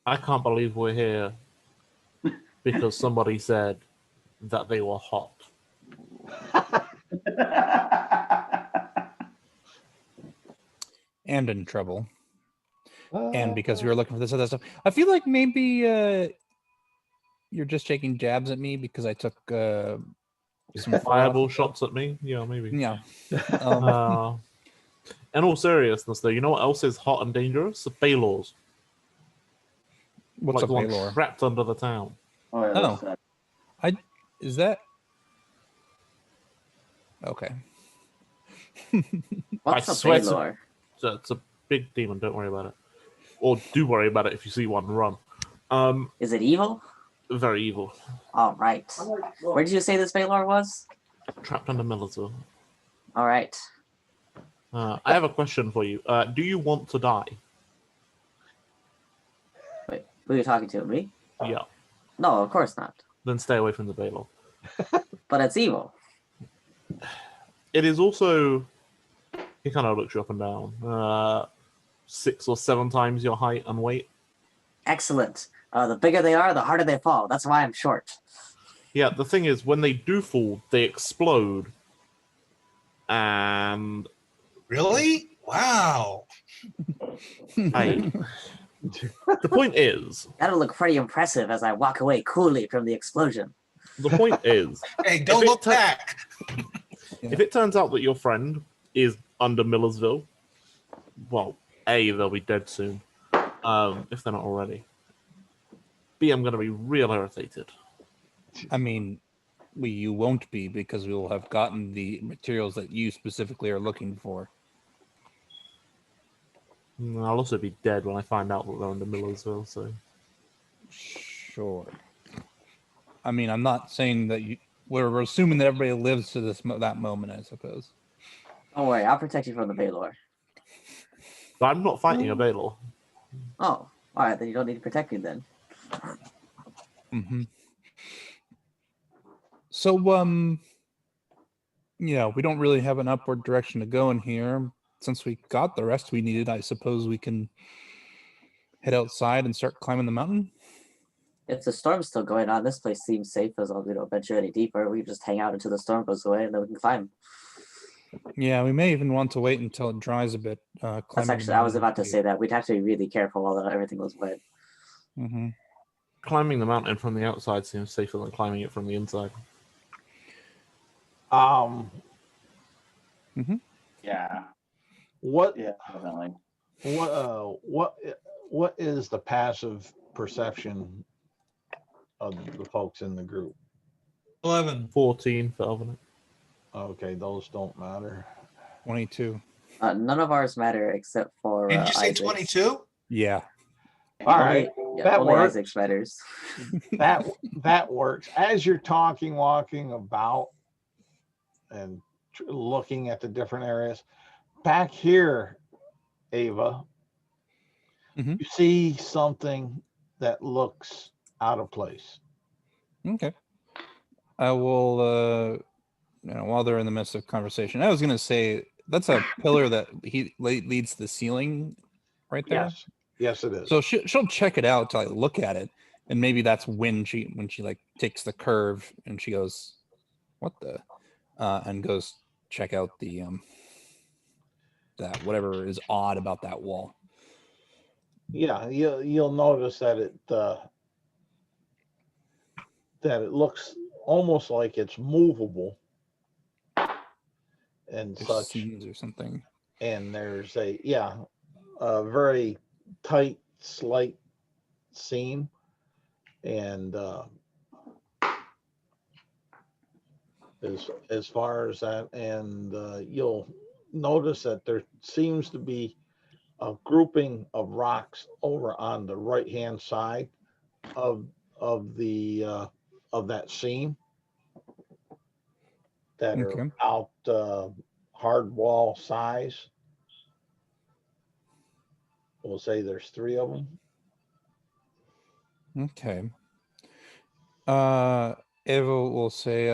I can't believe we're here because somebody said that they were hot. And in trouble. And because we were looking for this other stuff. I feel like maybe you're just taking jabs at me because I took some Fireball shots at me? Yeah, maybe. Yeah. In all seriousness, though, you know what else is hot and dangerous? The Baylors. What's like a the one Baylor? trapped under the town. Oh, yeah, that's sad. Is that okay? What's I a swear Baylor? it's a big demon. Don't worry about it. Or do worry about it if you see one. Run. Is it evil? Very evil. All right. Where did you say this Baylor was? Trapped under Millersville. All right. I have a question for you. Do you want to die? Wait, who are you talking to? Me? Yeah. No, of course not. Then stay away from the Baylor. But it's evil. It is also. He kind of looks you up and down. 6 or 7 times your height and weight. Excellent. The bigger they are, the harder they fall. That's why I'm short. Yeah, the thing is, when they do fall, they explode. And Really? Wow. the point is... That'll look pretty impressive as I walk away coolly from the explosion. The point is... Hey, don't look back. If it turns out that your friend is under Millersville, well, A, they'll be dead soon. If they're not already. B, I'm going to be real irritated. I mean, you won't be because we will have gotten the materials that you specifically are looking for. I'll also be dead when I find out that they're under Millersville, so... Sure. I mean, I'm not saying that we're assuming that everybody lives to that moment, I suppose. Don't worry, I'll protect you from the Baylor. But I'm not fighting a Baylor. Oh, all right, then you don't need to protect me then. Mm-hmm. So, yeah, we don't really have an upward direction to go in here. Since we got the rest we needed, I suppose we can head outside and start climbing the mountain. If the storm's still going on, this place seems safe as long as we don't venture any deeper. We can just hang out until the storm goes away and then we can climb. Yeah, we may even want to wait until it dries a bit. That's actually, I was about to say that. We'd have to be really careful while everything was wet. Mm-hmm. Climbing the mountain from the outside seems safer than climbing it from the inside. Um, Yeah. what Yeah, definitely. what is the passive perception of the folks in the group? 11. 14 for Alvin. Okay, those don't matter. 22. None of ours matter except for Did you say Isaac's. 22? Yeah. All right, Yeah, that only works. Isaac's matters. That works. As you're walking about and looking at the different areas, back here, Ava, Mhm. you see something that looks out of place. Okay. I will, while they're in the midst of conversation, I was going to say that's a pillar that leads to the ceiling right there. Yes, it is. So she'll check it out to like look at it, and maybe that's when she like takes the curve and she goes, "What the?" And goes check out the that whatever is odd about that wall. Yeah, you'll notice that it looks almost like it's movable and There's such. seams or something. And there's a very tight, slight seam, and as far as that, and you'll notice that there seems to be a grouping of rocks over on the right hand side of the of that seam that Okay. are out hard wall size. We'll say there's 3 of them. Okay. Eva will say,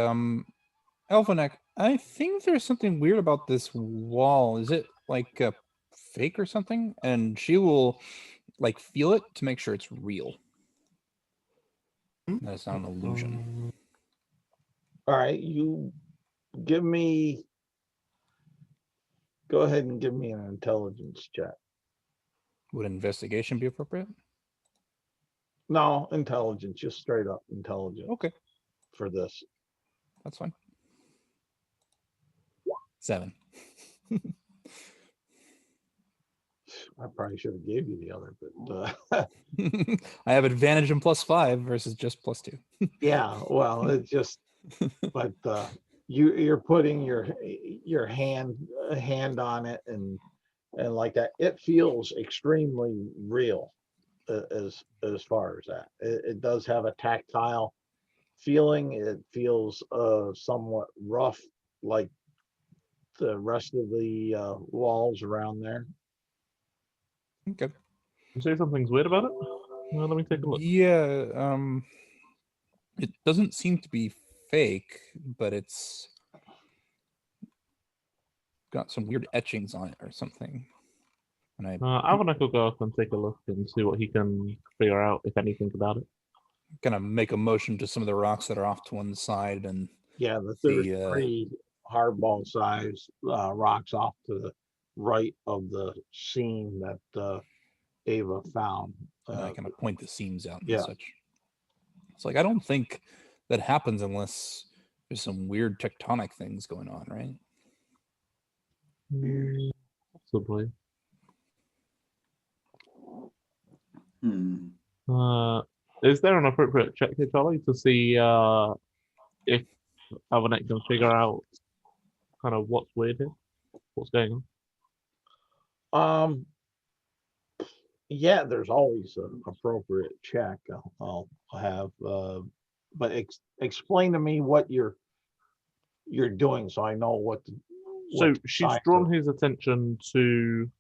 Elvinek, I think there's something weird about this wall. Is it like a fake or something? And she will like feel it to make sure it's real. That it's not an illusion. All right, you go ahead and give me an intelligence check. Would investigation be appropriate? No, intelligence, just straight up intelligence. Okay, For this. that's fine. 7. I probably should have gave you the other, but I have advantage in +5 versus just +2. yeah, well, it's just, but you're putting your hand on it and like that. It feels extremely real as far as that. It does have a tactile feeling. It feels somewhat rough, like the rest of the walls around there. Okay. You say something's weird about it? Well, let me take a look. Yeah, it doesn't seem to be fake, but it's got some weird etchings on it or something. And Alvin will go up and take a look and see what he can figure out, if anything, about it. kind of make a motion to some of the rocks that are off to one side, and Yeah, there's the 3 hardball size rocks off to the right of the seam that Ava found. I kind of point the seams out and yeah. such. It's like I don't think that happens unless there's some weird tectonic things going on, right? Possibly. Is there an appropriate check here, Charlie, to see if Alvin can figure out kind of what's weird here? What's going on? Yeah, there's always an appropriate check I'll have, but explain to me what you're doing so I know what to, So she's drawn his attention to.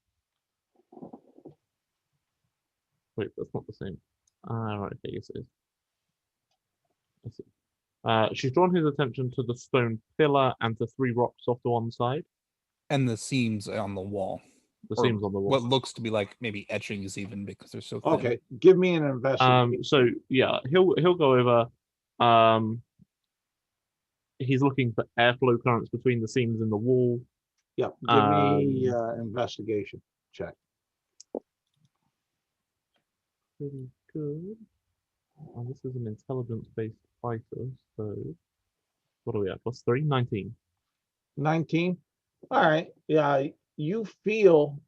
Wait, that's not the same. Right, okay, yes, it is. I see. She's drawn his attention to the stone pillar and to 3 rocks off to one side. And the seams on the wall. The seams on the wall. What looks to be like maybe etchings, even because they're so thin. Okay, give me an investigation. So yeah, he'll go over. He's looking for airflow currents between the seams in the wall. Yeah, give me investigation check. Pretty good. And this is an intelligence-based fighter, so what are we at? +3? 19. 19. All right. Yeah, you feel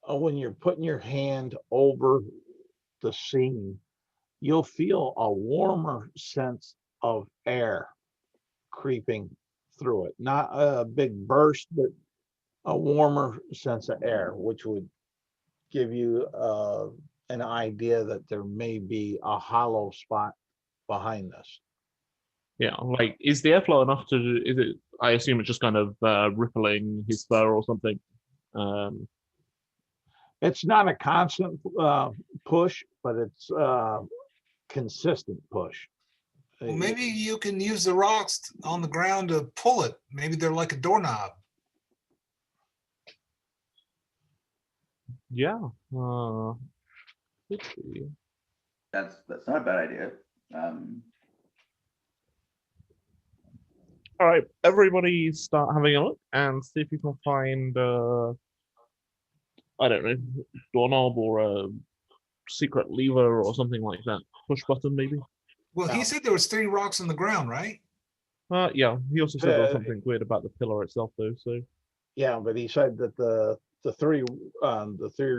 when you're putting your hand over the seam, you'll feel a warmer sense of air creeping through it. Not a big burst, but a warmer sense of air, which would give you an idea that there may be a hollow spot behind this. Yeah, like is the airflow enough to? Is it? I assume it's just kind of rippling his fur or something. It's not a constant push, but it's consistent push. Well, maybe you can use the rocks on the ground to pull it. Maybe they're like a doorknob. Yeah. Let's see. That's not a bad idea. All right, everybody, start having a look and see if you can find. I don't know, doorknob or a secret lever or something like that. Push button, maybe. Well, he said there was 3 rocks on the ground, right? Yeah. He also said there was something weird about the pillar itself, though. So. Yeah, but he said that the three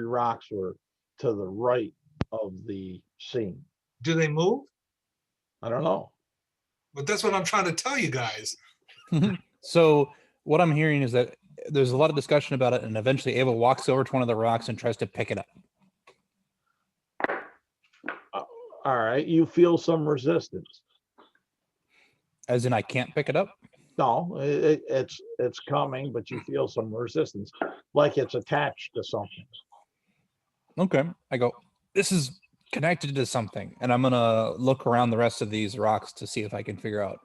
rocks were to the right of the seam. Do they move? I don't know. But that's what I'm trying to tell you guys. So what I'm hearing is that there's a lot of discussion about it, and eventually Ava walks over to one of the rocks and tries to pick it up. All right, you feel some resistance. As in, I can't pick it up? No, it's coming, but you feel some resistance, like it's attached to something. Okay. I go, this is connected to something, and I'm gonna look around the rest of these rocks to see if I can figure out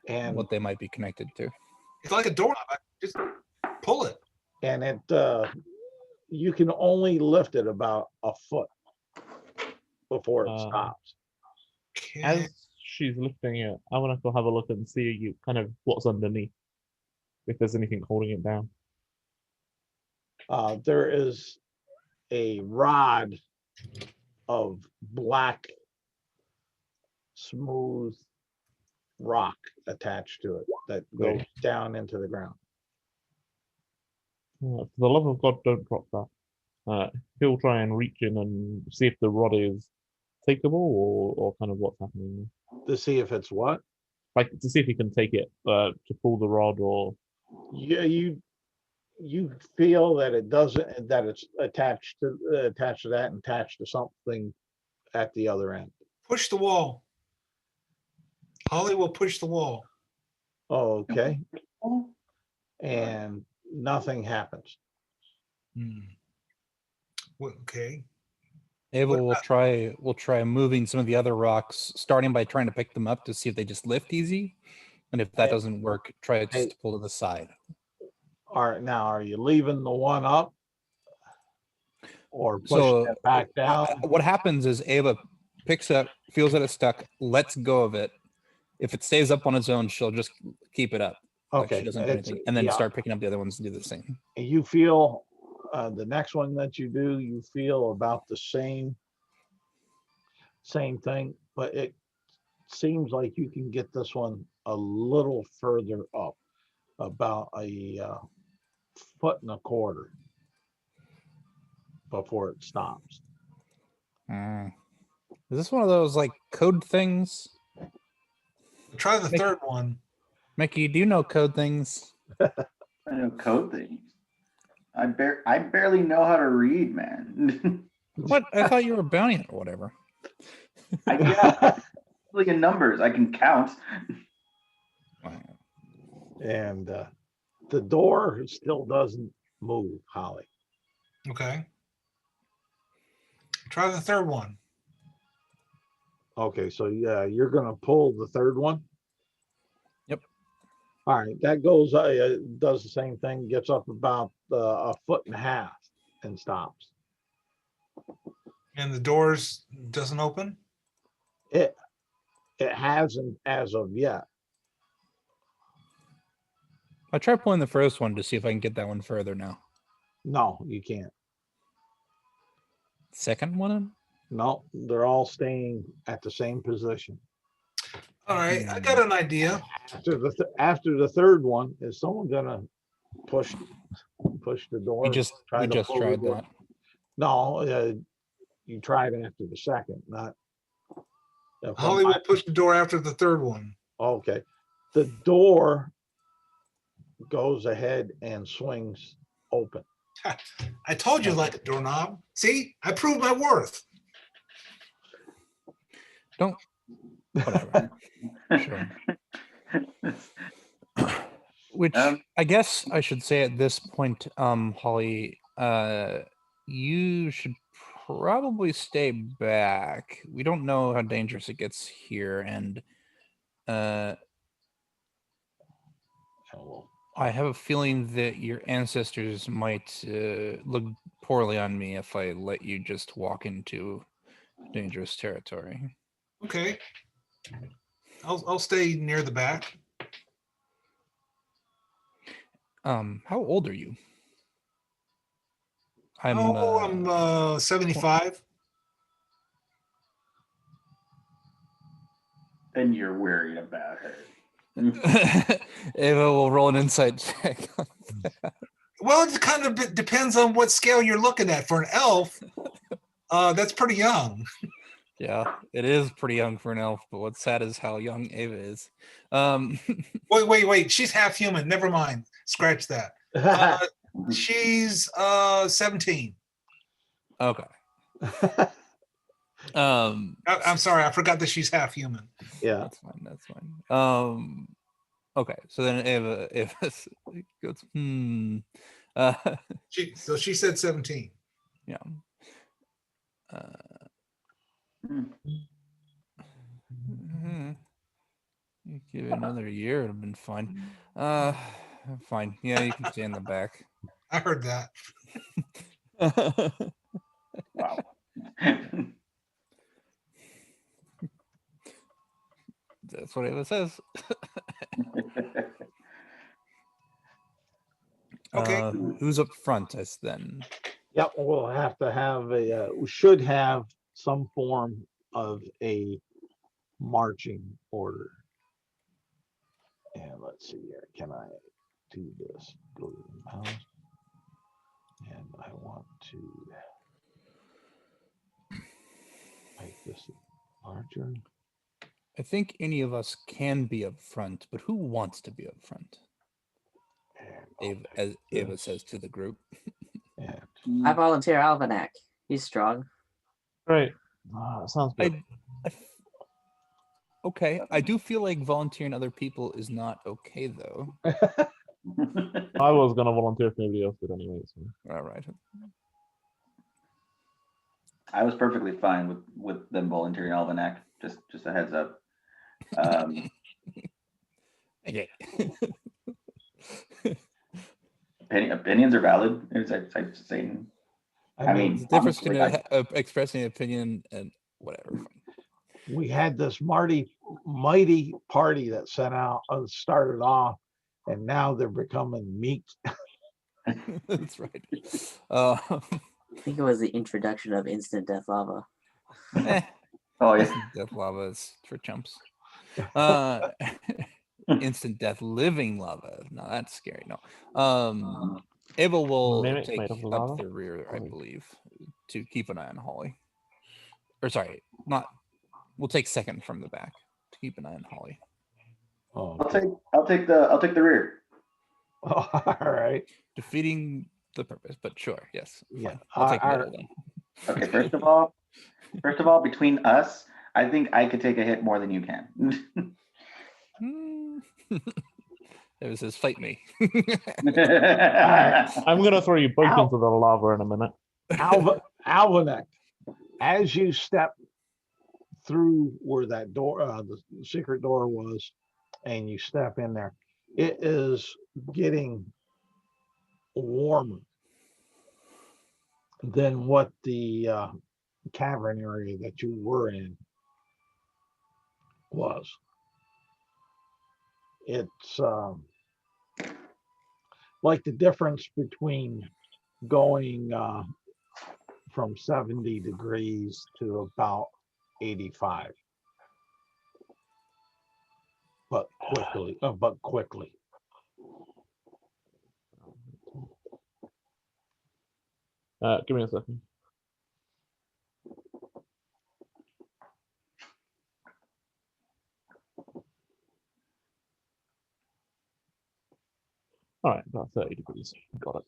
And what they might be connected to. It's like a doorknob. Just pull it. and it you can only lift it about a foot before it stops. As she's lifting it, I want to go have a look and see kind of what's underneath, if there's anything holding it down. There is a rod of black, smooth rock attached to it that goes down into the ground. For the love of God, don't drop that. He'll try and reach in and see if the rod is takeable or kind of what's happening. To see if it's what? Like to see if he can take it to pull the rod or. Yeah, you feel that it doesn't, that it's attached to that and attached to something at the other end. Push the wall. Holly will push the wall. Okay. And nothing happens. Okay. Ava will try moving some of the other rocks, starting by trying to pick them up to see if they just lift easy. And if that doesn't work, try it just to pull to the side. All right, now are you leaving the one up or pushing it back down? What happens is Ava picks up, feels that it's stuck, lets go of it. If it stays up on its own, she'll just keep it up. Okay. She doesn't do anything, and then start picking up the other ones and do the same. You feel the next one that you do, you feel about the same thing, but it seems like you can get this one a little further up, about a foot and a quarter before it stops. Is this one of those like code things? Try the third one. Micky, do you know code things? I know code things. I barely know how to read, man. What? I thought you were a bounty or whatever. Yeah, like in numbers, I can count. And the door still doesn't move, Holly. Okay. Try the third one. Okay, so yeah, you're gonna pull the third one. Yep. All right, that goes. Does the same thing. Gets up about a foot and a half and stops. And the doors doesn't open? It hasn't as of yet. I try pulling the first one to see if I can get that one further now. No, you can't. Second one? No, they're all staying at the same position. All right, I got an idea. After the third one, is someone gonna push the door? We just try to pull the tried door? that. No, you tried after the second, not. Holly will push the door after the third one. Okay, the door goes ahead and swings open. I told you like a doorknob. See, I proved my worth. Don't. Whatever. Sure. Which I guess I should say at this point, Holly, you should probably stay back. We don't know how dangerous it gets here, and I have a feeling that your ancestors might look poorly on me if I let you just walk into dangerous territory. Okay. I'll stay near the back. How old are you? I'm 75. And you're worried about her. Ava will roll an insight check. Well, it kind of depends on what scale you're looking at. For an elf, that's pretty young. Yeah, it is pretty young for an elf, but what's sad is how young Ava is. Wait. She's half human. Never mind. Scratch that. She's 17. Okay. I'm sorry. I forgot that she's half human. Yeah, that's fine. Okay, so then Ava goes, So she said 17. Yeah. You give it another year, it'd have been fine. Fine. Yeah, you can stay in the back. I heard that. Wow. That's what Ava says. Okay. Who's up front as then? Yep, we'll have to have we should have some form of a marching order. And let's see here, can I do this? Go to the mouse. And I want to make this larger. I think any of us can be up front, but who wants to be up front? As Ava says to the group. I volunteer Alvanac. He's strong. Great. Sounds good. Okay, I do feel like volunteering other people is not okay, though. I was going to volunteer if nobody else did anyway. So. All right. I was perfectly fine with them volunteering Alvanac. Just a heads up. Okay. Opinions are valid. It's like saying. I mean, the difference between expressing an opinion and whatever. We had this mighty party that started off, and now they're becoming meek. That's right. I think it was the introduction of instant death lava. Oh yeah, death lava is for chumps. Instant death living lava. No, that's scary. No. Ava will take up the rear, I believe, to keep an eye on Holly. Or sorry, not. We'll take second from the back to keep an eye on Holly. Oh, I'll take the rear. all right. Defeating the purpose, but sure, yes. Yeah. Fine. I'll take middle then. Okay, first of all, between us, I think I could take a hit more than you can. It says, fight me. I'm going to throw you both into the lava in a minute. Alvanac, as you step through where that door, the secret door was, and you step in there, it is getting warmer than what the cavern area that you were in was. It's like the difference between going from 70 degrees to about 85. but quickly. But quickly. Give me a second. All right, about 30 degrees. Got it.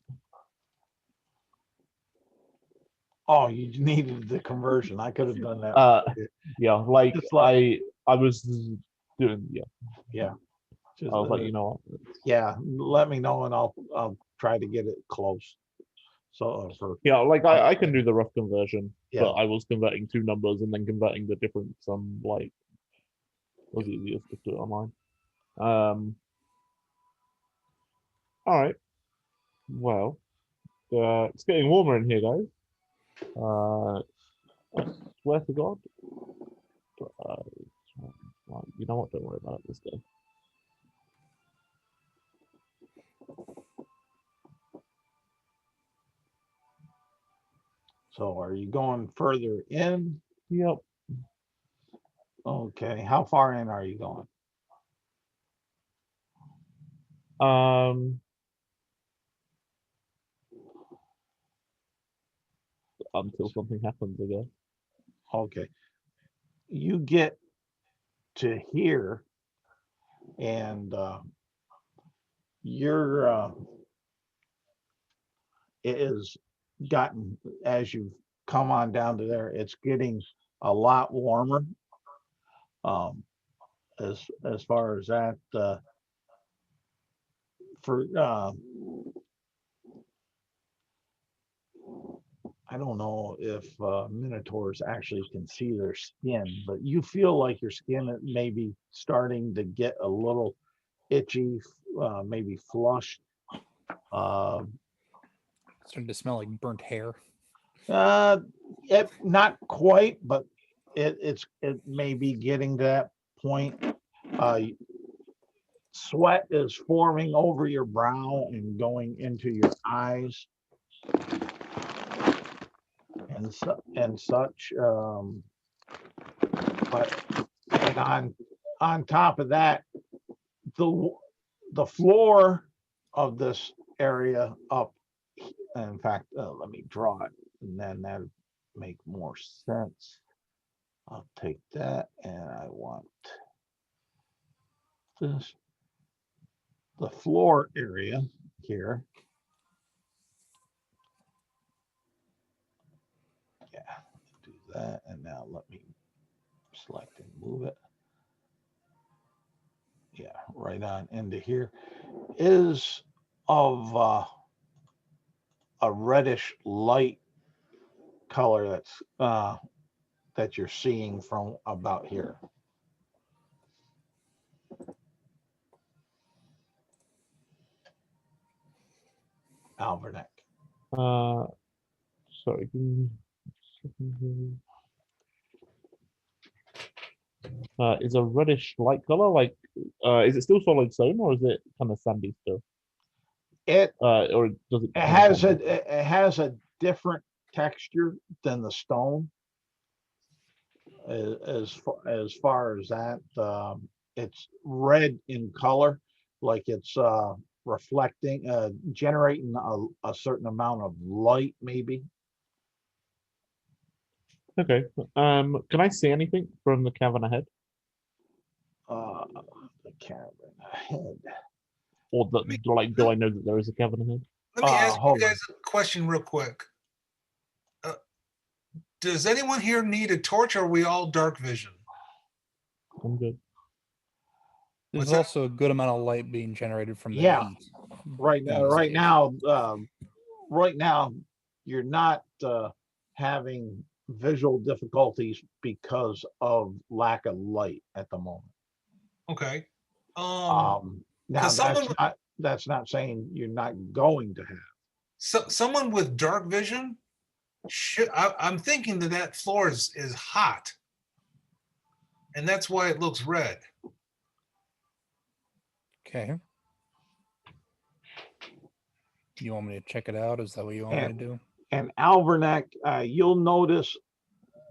Oh, you needed the conversion. I could have done that. Yeah, like Just like- I was doing, yeah. Yeah. Just, I was like, you know what? yeah, let me know and I'll try to get it close. So for Yeah, like I can do the rough conversion, Yeah. but I was converting two numbers and then converting the difference. Like, it was easiest to do it online. All right. Well, it's getting warmer in here, guys. I swear to God. Well, you know what? Don't worry about it this day. So are you going further in? Yep. Okay. How far in are you going? Until something happens, I guess. Okay. You get to here and you're it has gotten, as you've come on down to there, it's getting a lot warmer. As far as that, for I don't know if minotaurs actually can see their skin, but you feel like your skin may be starting to get a little itchy, maybe flushed. Starting to smell like burnt hair. Not quite, but it may be getting to that point. Sweat is forming over your brow and going into your eyes and such. But and on top of that, the floor of this area up. In fact, let me draw it, and then that'll make more sense. I'll take that, and I want this. The floor area here. Yeah, do that, and now let me select and move it. Yeah, right on into here is of a reddish light color that's that you're seeing from about here. Albernac. Sorry. Give me a second here. Is a reddish light color like? Is it still solid stone or is it kind of sandy still? Or does it? It has a different texture than the stone. As far as that, it's red in color, like it's reflecting, generating a certain amount of light, maybe. Okay. Can I see anything from the cavern ahead? The cavern ahead. Or do I know that there is a cavern ahead? Let me ask you hold guys a question real quick. Does anyone here need a torch, or are we all dark vision? I'm good. There's What's that? also a good amount of light being generated from the Yeah. heat. Right now, you're not having visual difficulties because of lack of light at the moment. Okay. Now someone that's not saying you're not going to have. So someone with dark vision I'm thinking that floor is hot, and that's why it looks red. Okay. You want me to check it out? Is that what you want me to do? And Albernac, you'll notice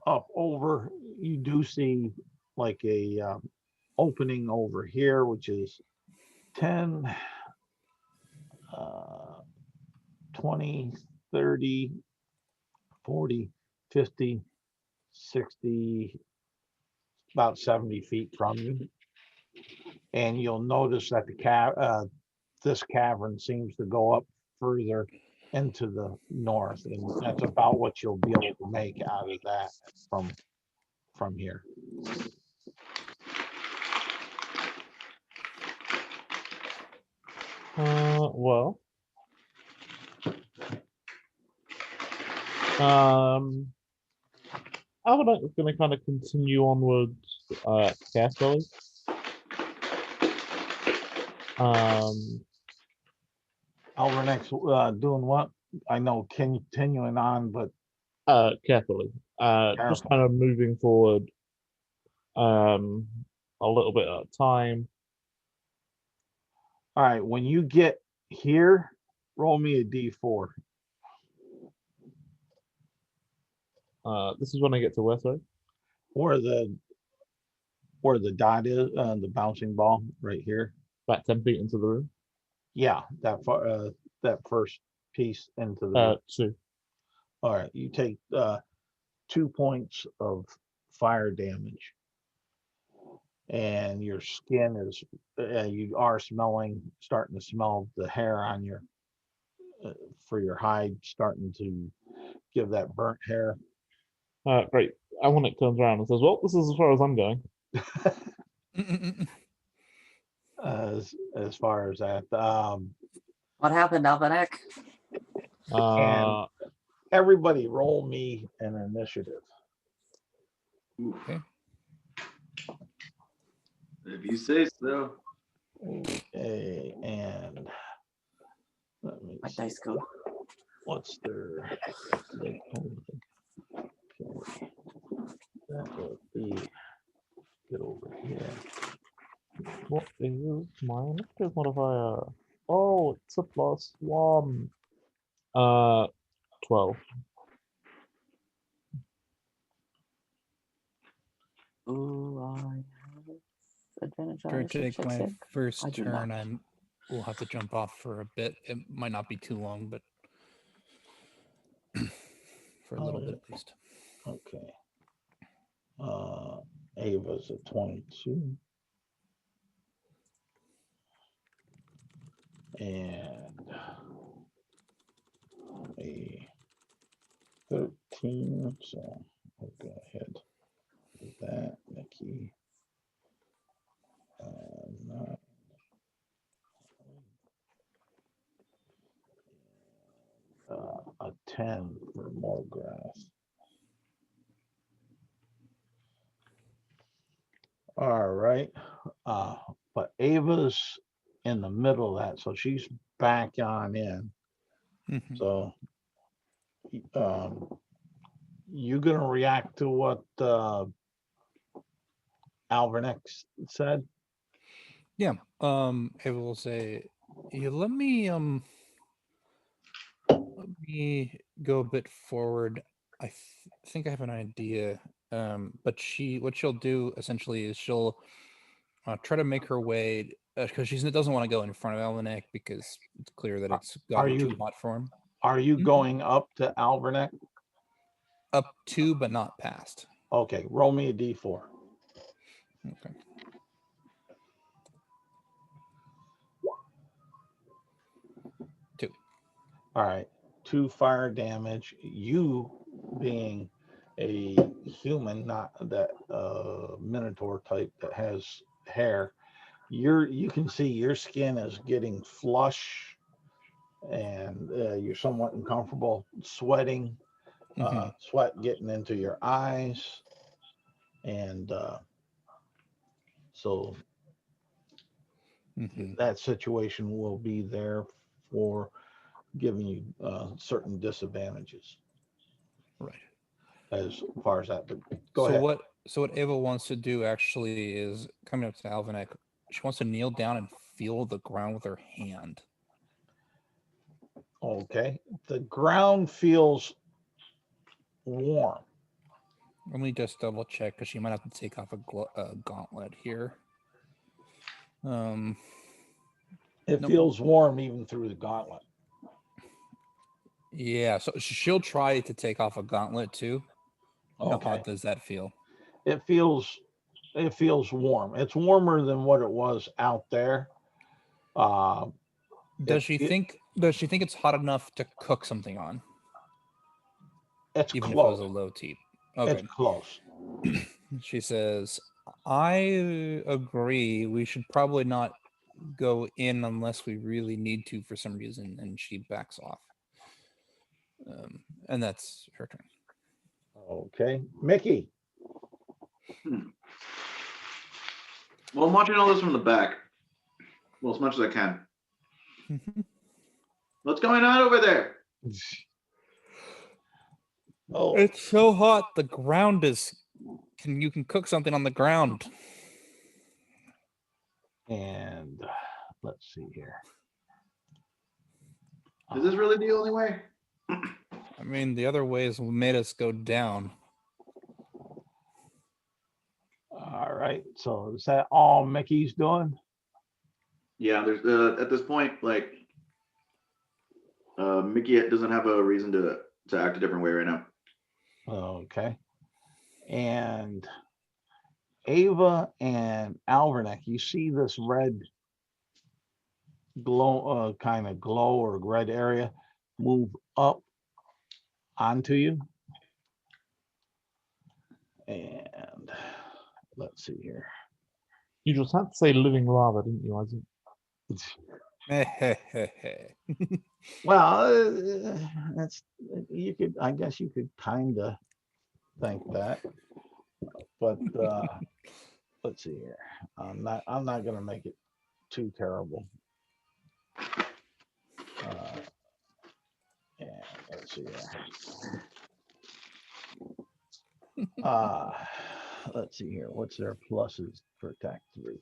up over, you do see like a opening over here, which is 10, 20, 30, 40, 50, 60, about 70 feet from you. And you'll notice that this cavern seems to go up further into the north, and that's about what you'll be able to make out of that from here. Well, Alvin is going to kind of continue onwards carefully. Alvernek's doing what? I know continuing on, but Carefully. Just Careful. kind of moving forward a little bit at a time. all right, when you get here, roll me a d4. This is when I get to where, sorry? Where the dot is, the bouncing ball right here. About 10 feet into the room. Yeah, that first piece into the 2. all right, you take 2 points of fire damage, and your skin is you are starting to smell the hair on your for your hide, starting to give that burnt hair. Great. Alvin turns around and says, well, this is as far as I'm going. As far as that, What happened, Alvanek? Uh, everybody roll me an initiative. Okay. If you say so. Okay, and let me My see, dice go. what's their okay, that would be get over here. what is my initiative modifier? Oh, it's a +1. 12. Ooh, I have advantage on After I initiative take checks my yet? first I do turn, not. we'll have to jump off for a bit. It might not be too long, but for a little bit at least. Okay. Ava's a 22. And a 13. So I'll go ahead with that, Mickey. 9. A 10 for more grass. All right. But Ava's in the middle of that, so she's back on in. Mhm. So you gonna react to what Alvernex said? Yeah. I will say, yeah, let me go a bit forward. I think I have an idea. But what she'll do essentially is she'll try to make her way because she doesn't want to go in front of Alvanek because it's clear that it's Are gotten too you- hot for him. Are you Mhm. going up to Alverneck? Up to, but not past. Okay, roll me a d4. Okay. All right, 2 fire damage. You being a human, not that minotaur type that has hair, you can see your skin is getting flush, and you're somewhat uncomfortable, sweating, Mhm. sweat getting into your eyes, and so Mhm. that situation will be there for giving you certain disadvantages Right. as far as that. But go so ahead. what Ava wants to do actually is coming up to Alvanek. She wants to kneel down and feel the ground with her hand. Okay, the ground feels warm. Let me just double check because she might have to take off a gauntlet here. It Nope. feels warm even through the gauntlet. Yeah, so she'll try to take off a gauntlet too. How Okay. hot does that feel? It feels warm. It's warmer than what it was out there. Does she think it's hot enough to cook something on, It's even if it was close? a low temp? Okay. It's close. She says, I agree. We should probably not go in unless we really need to for some reason. And she backs off. And that's her turn. Okay. Mickey. Well, I'm watching all this from the back. Well, as much as I can. What's going on over there? Oh, It's so hot. The ground is. You can cook something on the ground. and let's see here. Is this really the only way? I mean, the other ways made us go down. All right. So is that all Mickey's doing? Yeah, there's at this point, like Mickey doesn't have a reason to act a different way right now. Okay. And Ava and Alverneck, you see this red glow, kind of glow or red area move up onto you. And let's see here. You just had to say living lava, didn't you, Isaac? Well, that's you could. I guess you could kind of think that, but let's see here. I'm not going to make it too terrible. And let's see here. Let's see here. What's their pluses for attack 3?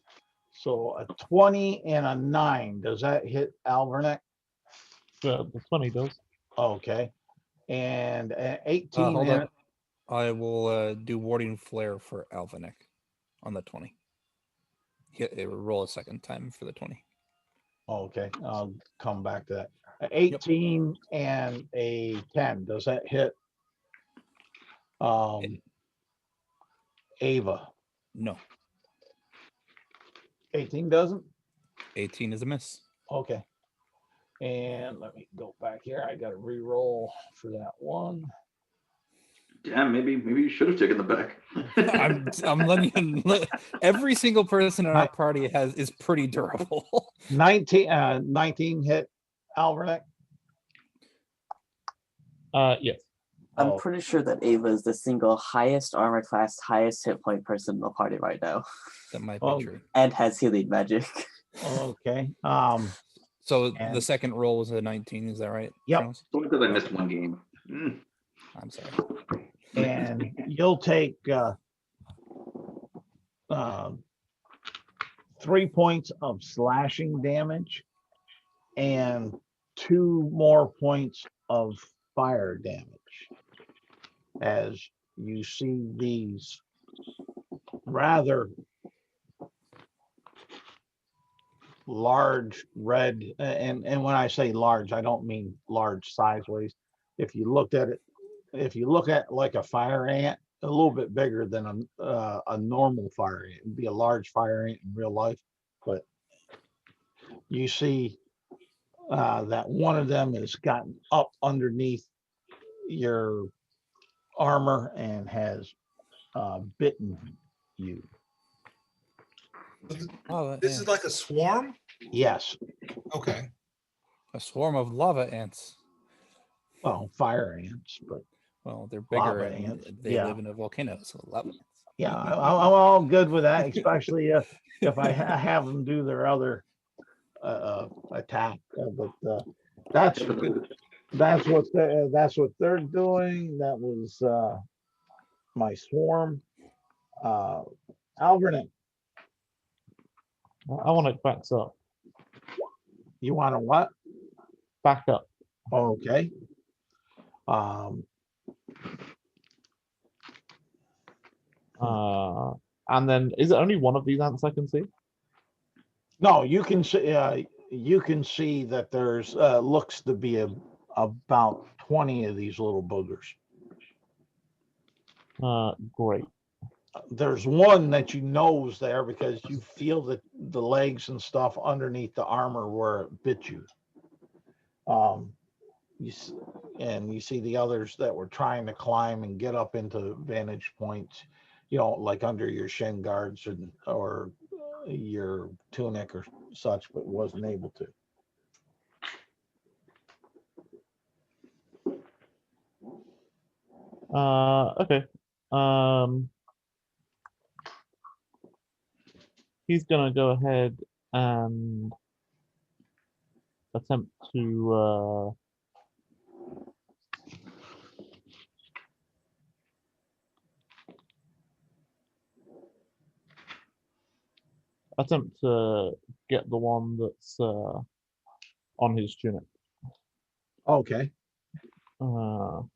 So a 20 and a 9. Does that hit Alverneck? The 20 does. Okay. And 18. Hold and on. I will do warding flare for Alvanek on the 20. It will roll a second time for the 20. Okay, I'll come back to that. 18 and a 10. Does that hit Ava? No. 18 doesn't? 18 is a miss. Okay. And let me go back here. I got to re-roll for that one. Damn, maybe you should have taken the back. I'm letting you. Every single person in our party is pretty durable. 19 hit Alverneck. Yes. I'm pretty sure that Ava is the single highest armor class, highest hit point person in the party right now. That might be true. And has healing magic. Okay. So the second roll was a 19, is that right? Yep. Charles? Only because I missed one game. I'm sorry. And you'll take 3 points of slashing damage and 2 more points of fire damage as you see these rather large red, and when I say large, I don't mean large size-wise. If you look at like a fire ant, a little bit bigger than a normal fire ant. It'd be a large fire ant in real life, but you see that one of them has gotten up underneath your armor and has bitten you. This is like a swarm? Yes. Okay. A swarm of lava ants. Well, fire ants, but well, they're bigger lava and ants. they live in a volcano, so lava ants. Yeah, I'm all good with that, especially if I have them do their other attack. But that's what they're doing. That was my swarm. Alverneck. I want it backed up. You want to what? Back up. Okay. And then is it only one of these ants I can see? No, you can see. You can see that there's looks to be about 20 of these little boogers. Great. There's one that you know is there because you feel the legs and stuff underneath the armor where it bit you. And you see the others that were trying to climb and get up into vantage points, like under your shin guards or your tunic or such, but wasn't able to. Okay. He's gonna go ahead and attempt to get the one that's on his tunic. Okay. He'll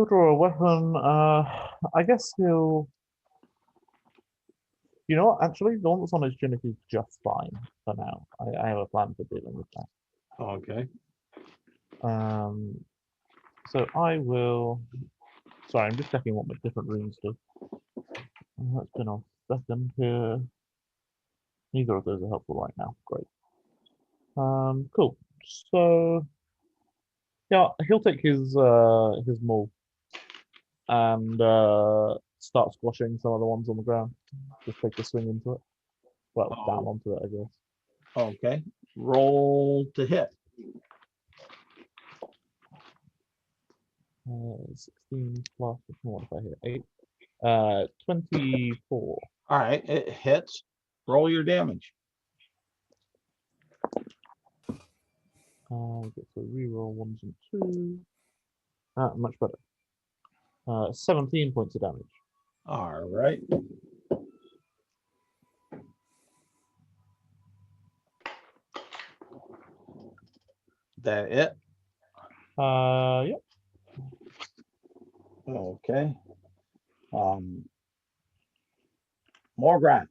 draw a weapon. I guess he'll. You know what? Actually, the one that's on his tunic is just fine for now. I have a plan for dealing with that. Okay. So I will. Sorry, I'm just checking what my different runes do. That's been a second here. Neither of those are helpful right now. Great. Cool. So yeah, he'll take his maul and start squashing some of the ones on the ground. Just take a swing into it. Well, down onto it, I guess. Okay. Roll to hit. 16 plus, what if I hit 8? 24. All right, it hits. Roll your damage. Get to reroll 1s and 2s. Much better. 17 points of damage. All right. That it? Yep. Okay. More grass.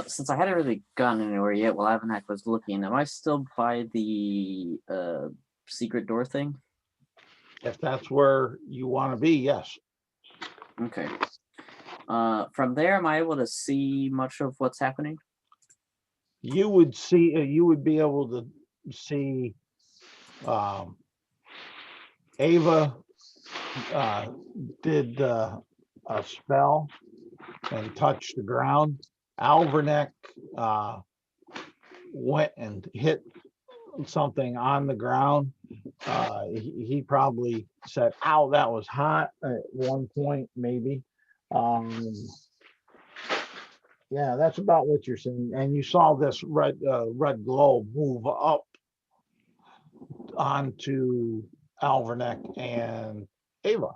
Since I hadn't really gone anywhere yet while Avanak was looking, am I still by the secret door thing? If that's where you want to be, yes. Okay. From there, am I able to see much of what's happening? You would see. You would be able to see. Ava did a spell and touched the ground. Alverneck went and hit something on the ground. He probably said, "Ow, that was hot," at one point, maybe. Yeah, that's about what you're seeing. And you saw this red glow move up onto Alverneck and Ava.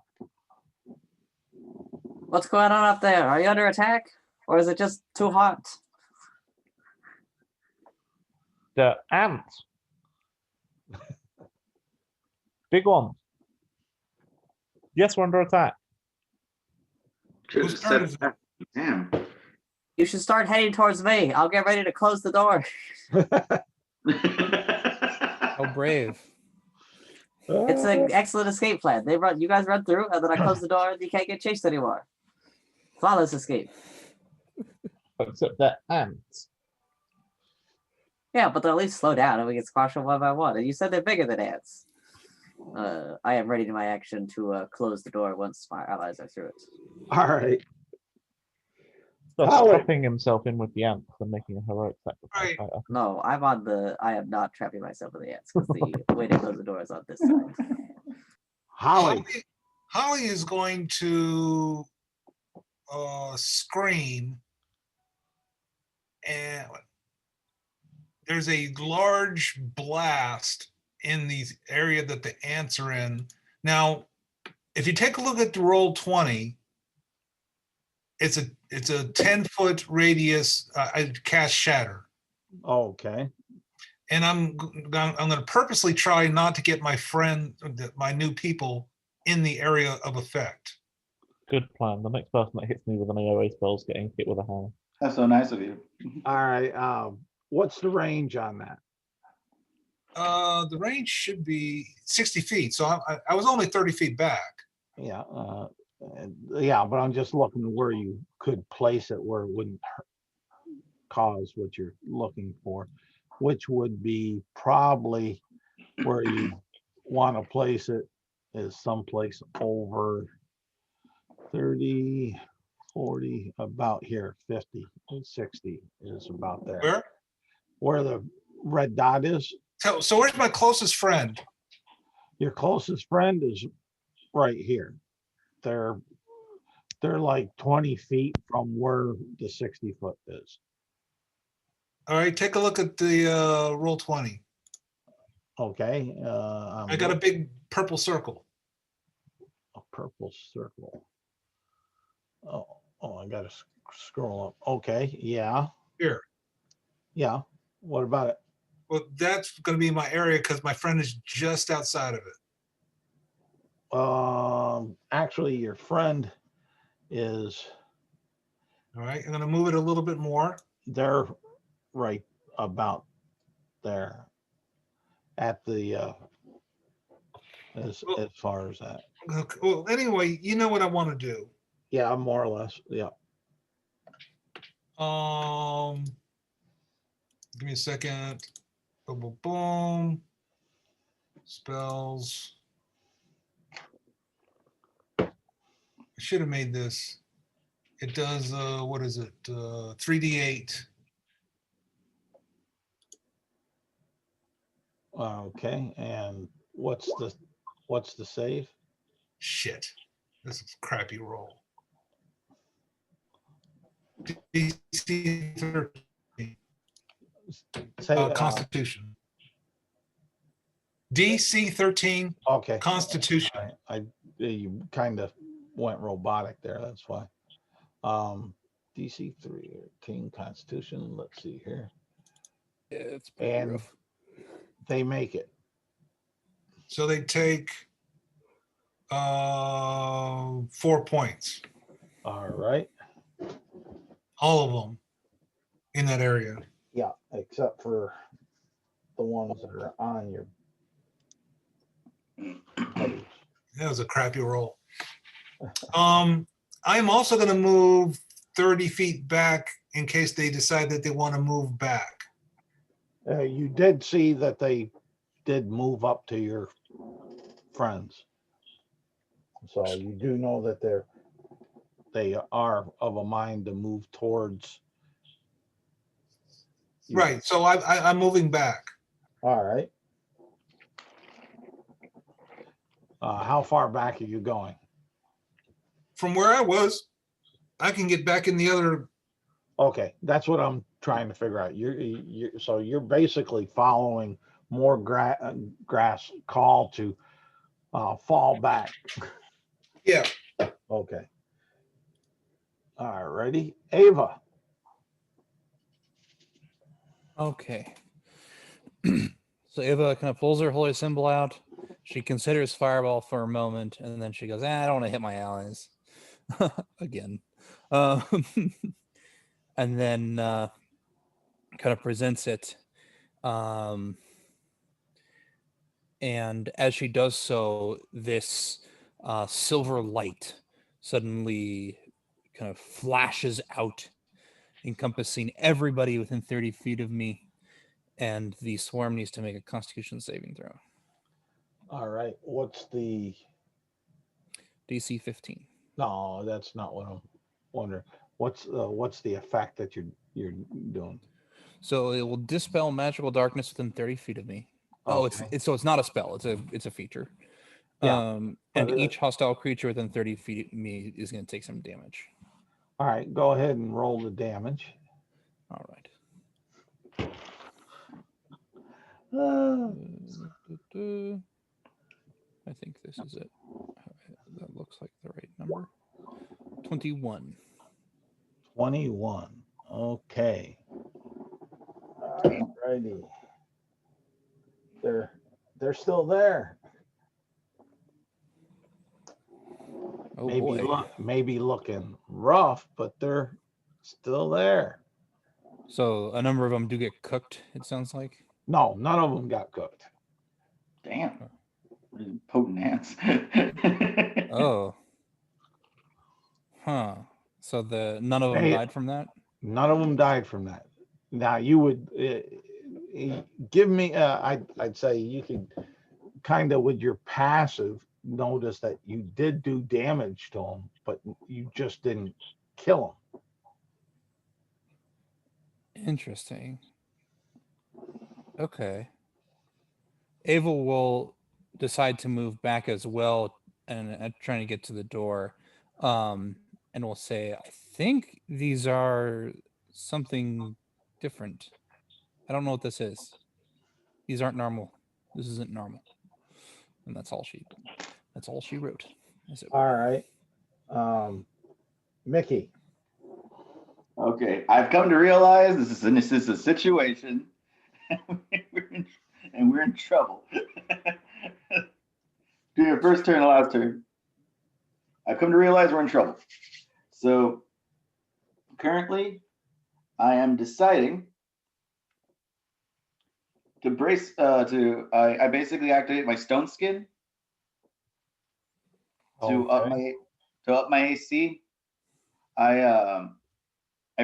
What's going on up there? Are you under attack? Or is it just too hot? The ants. Big ones. Yes, we're under attack. Whose turn is it? Damn. You should start heading towards me. I'll get ready to close the door. How brave. It's an excellent escape plan. You guys run through, and then I close the door, and you can't get chased anymore. Flawless escape. Except they're ants. Yeah, but they'll at least slow down, and we can squash them one by one. And you said they're bigger than ants. I am ready to my action to close the door once my allies are through it. All right. So trapping himself in with the ants and making a heroic sacrifice. Right. No, I am not trapping myself with the ants because the way to close the door is on this side. Holly is going to scream, and there's a large blast in the area that the ants are in. Now, if you take a look at the roll 20, it's a 10-foot radius. I cast shatter. Okay. And I'm going to purposely try not to get my new people in the area of effect. Good plan. The next person that hits me with an AOA spell is getting hit with a hammer. That's so nice of you. All right. What's the range on that? The range should be 60 feet. So I was only 30 feet back. Yeah. Yeah, but I'm just looking to where you could place it where it wouldn't cause what you're looking for, which would be probably where you want to place it is someplace over 30, 40, about here, 50, 60 is about there. Where the red dot is. So where's my closest friend? Your closest friend is right here. They're like 20 feet from where the 60 foot is. All right, take a look at the roll 20. Okay. I got a big purple circle. A purple circle. Oh, I gotta scroll up. Okay, yeah. Here. Yeah. What about it? Well, that's going to be my area because my friend is just outside of it. Actually, your friend is. All right, I'm going to move it a little bit more. They're right about there at the as far as that. Okay, well, anyway, you know what I want to do. Yeah, more or less. Yeah. Give me a second. Boom, boom, boom. Spells. I should have made this. It does, what is it? 3d8. Okay, and what's the save? Shit. This is a crappy roll. DC 13. Say, Constitution. DC 13. Okay. Constitution. You kind of went robotic there. That's why. DC 13 Constitution. Let's see here. Yeah, it's pretty And rough. they make it. So they take 4 points. All right. All of them in that area. Yeah, except for the ones that are on your page. That was a crappy roll. I'm also going to move 30 feet back in case they decide that they want to move back. You did see that they did move up to your friends. So you do know that they are of a mind to move towards you. Right. So I'm moving back. All right. How far back are you going? From where I was, I can get back in the other. Okay, that's what I'm trying to figure out. So you're basically following more grass call to fall back. Yeah. Okay. All righty, Ava. Okay. So Ava kind of pulls her holy symbol out. She considers fireball for a moment, and then she goes, I don't want to hit my allies. Again. And then kind of presents it. And as she does so, this silver light suddenly kind of flashes out, encompassing everybody within 30 feet of me. And the swarm needs to make a Constitution saving throw. All right. What's the DC 15. No, that's not what I'm wondering. What's the effect that you're doing? So it will dispel magical darkness within 30 feet of me. Oh, Okay. it's not a spell. It's a feature. Yeah. And each hostile creature within 30 feet of me is going to take some damage. All right. Go ahead and roll the damage. All right. I think this is it. That looks like the right number. 21. 21. Okay. All righty. They're still there. Oh boy. Maybe looking rough, but they're still there. So a number of them do get cooked, it sounds like. No, none of them got cooked. Damn. Potent ants. Oh. Huh. So none of them Hey. died from that? None of them died from that. Now you would give me. I'd say you could kind of with your passive notice that you did do damage to them, but you just didn't kill them. Interesting. Okay. Ava will decide to move back as well and trying to get to the door. And will say, I think these are something different. I don't know what this is. These aren't normal. This isn't normal. And that's all she wrote. All right. Micky. Okay, I've come to realize this is a situation, and we're in trouble. Do your first turn, last turn. I've come to realize we're in trouble. So currently, I am deciding to brace. I basically activate my stone skin to up my AC. I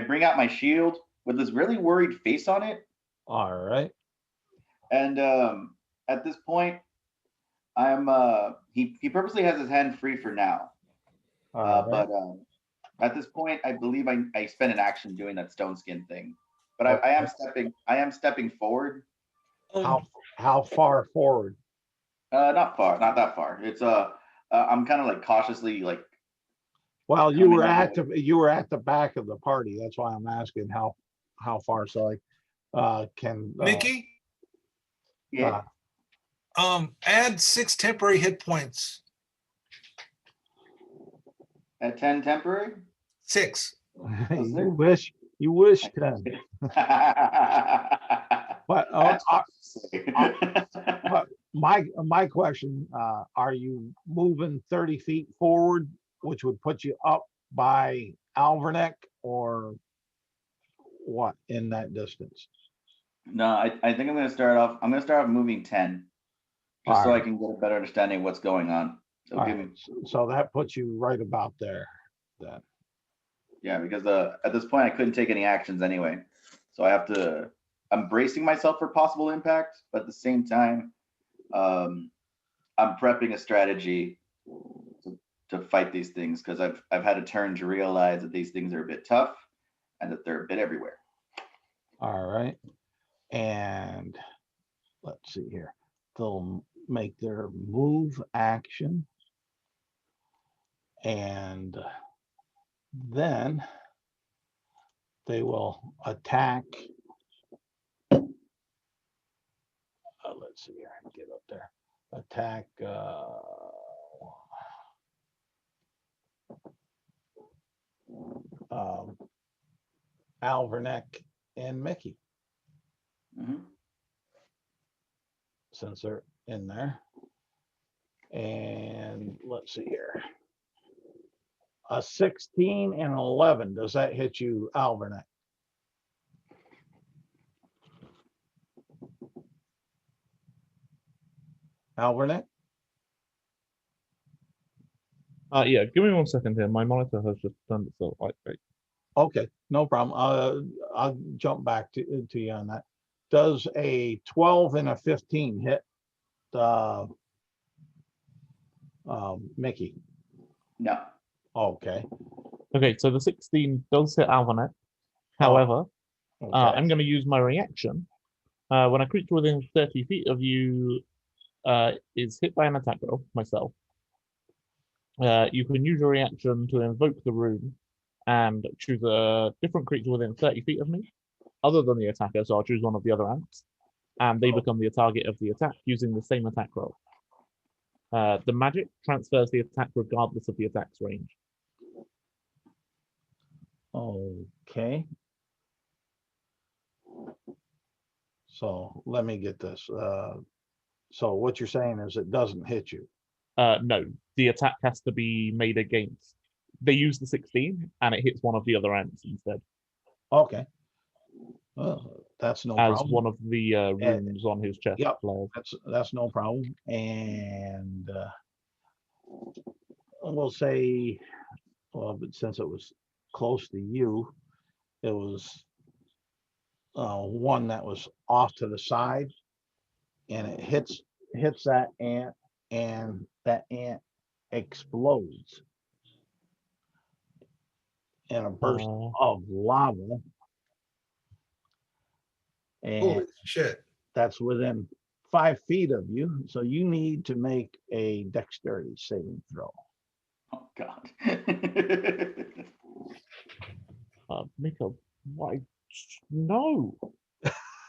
bring out my shield with this really worried face on it. All right. And at this point, I'm he purposely has his hand free for now. But at this point, I believe I spent an action doing that stone skin thing. But I am stepping forward. How far forward? Not far, not that far. It's I'm kind of like cautiously like. Well, you were at the back of the party. That's why I'm asking how far. So like, can Micky? Yeah. Add 6 temporary hit points. At 10 temporary? 6. you wish 10. But my question, are you moving 30 feet forward, which would put you up by Alverneck, or what in that distance? No, I think I'm going to start off. I'm going to start off moving 10, just All so right. I can get a better understanding of what's going on. So All give right. me. So that puts you right about there. Then. Yeah, because at this point I couldn't take any actions anyway, so I have to. I'm bracing myself for possible impact, but at the same time, I'm prepping a strategy to fight these things, because I've had a turn to realize that these things are a bit tough and that they're a bit everywhere. All right. And let's see here. They'll make their move action. And then they will attack. Let's see here. Get up there. Attack. Alverneck and Micky. Mm-hmm. Since they're in there. And let's see here. A 16 and 11. Does that hit you, Alverneck? Alverneck? Yeah, give me 1 second here. My monitor has just turned itself white. Okay, no problem. I'll jump back to you on that. Does a 12 and a 15 hit Micky? No. Okay. Okay, so the 16 does hit Alvanet. However, Okay. I'm going to use my reaction. When a creature within 30 feet of you is hit by an attack roll, myself, you can use your reaction to invoke the rune and choose a different creature within 30 feet of me, other than the attacker, so I'll choose one of the other ants, and they become the target of the attack using the same attack roll. The magic transfers the attack regardless of the attack's range. Okay. So let me get this. So what you're saying is it doesn't hit you. No, the attack has to be made against. They use the 16, and it hits one of the other ants instead, Okay. Well, that's no as problem. one of the runes on his chest. Yep. flares. That's no problem. And we'll say, well, but since it was close to you, it was one that was off to the side, and it hits that ant, and that ant explodes in a burst of lava. And Holy shit. that's within 5 feet of you. So you need to make a dexterity saving throw. Oh God. Mika, why? No.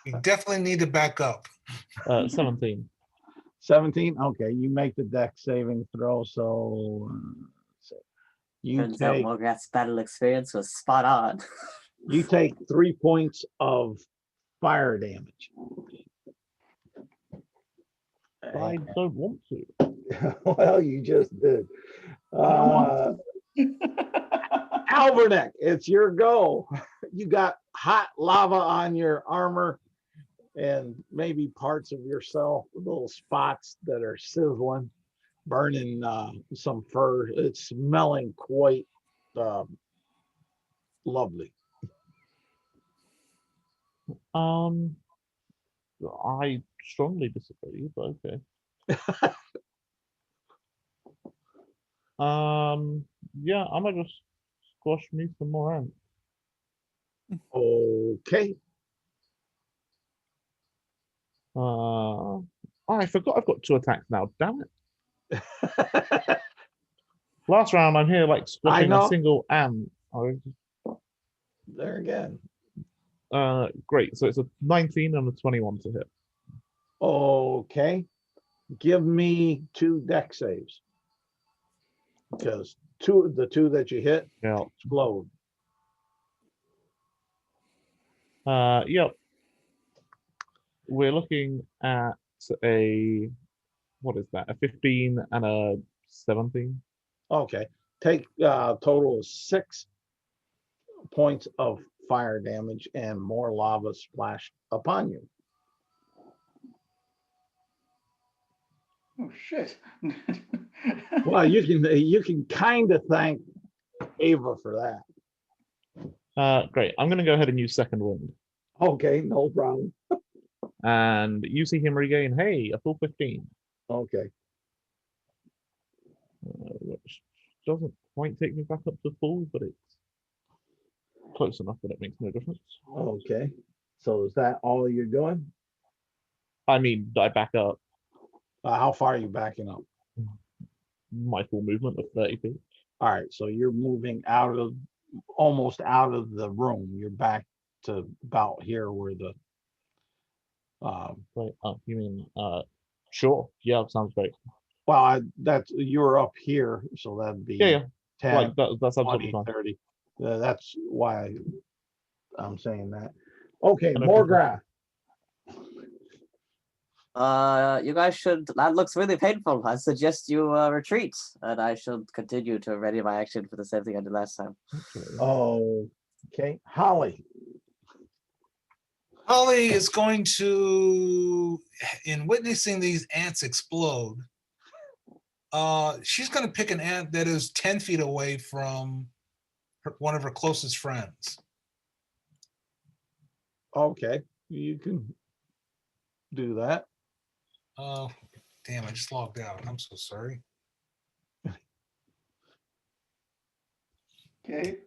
You definitely need to back up. 17. 17. Okay, you make the dex saving throw. So you Turns out take Mograth's battle experience was spot on. you take 3 points of fire damage. I don't want to. Well, you just did. Albernick, it's your go. You got hot lava on your armor and maybe parts of yourself, little spots that are sizzling, burning some fur. It's smelling quite lovely. I strongly disagree, but okay. Yeah, I'm gonna just squash me some more ants. Okay. I forgot I've got 2 attacks now. Damn it! Last round, I'm here like squashing know. a single ant. There again. Great. So it's a 19 and a 21 to hit. Okay. Give me 2 dex saves. Because the two that you hit Yeah. explode. Yep. We're looking at a, what is that? A 15 and a 17. Okay. Take a total of 6 points of fire damage and more lava splashed upon you. Oh shit. Well, you can kind of thank Ava for that. Great. I'm going to go ahead and use second wind. Okay, no problem. And you see him regain, hey, a full 15. Okay. Which doesn't quite take me back up to full, but it's close enough that it makes no difference. Okay. So is that all you're doing? I mean, I back up How far are you backing up? my full movement of 30 feet. All right. So you're moving almost out of the room. You're back to about here where the Wait, oh, you mean, sure. Yeah, sounds great. well, you're up here, so that'd be Yeah. 10, Like, that's 20, absolutely fine. 30. That's why I'm saying that. Okay, And Morgrath. You guys should. That looks really painful. I suggest you retreat, and I should continue to ready my action for the same thing I did last time. Okay, Holly. Holly is going to, in witnessing these ants explode, she's going to pick an ant that is 10 feet away from one of her closest friends. Okay, you can do that. Oh, damn, I just logged out. I'm so sorry. Okay.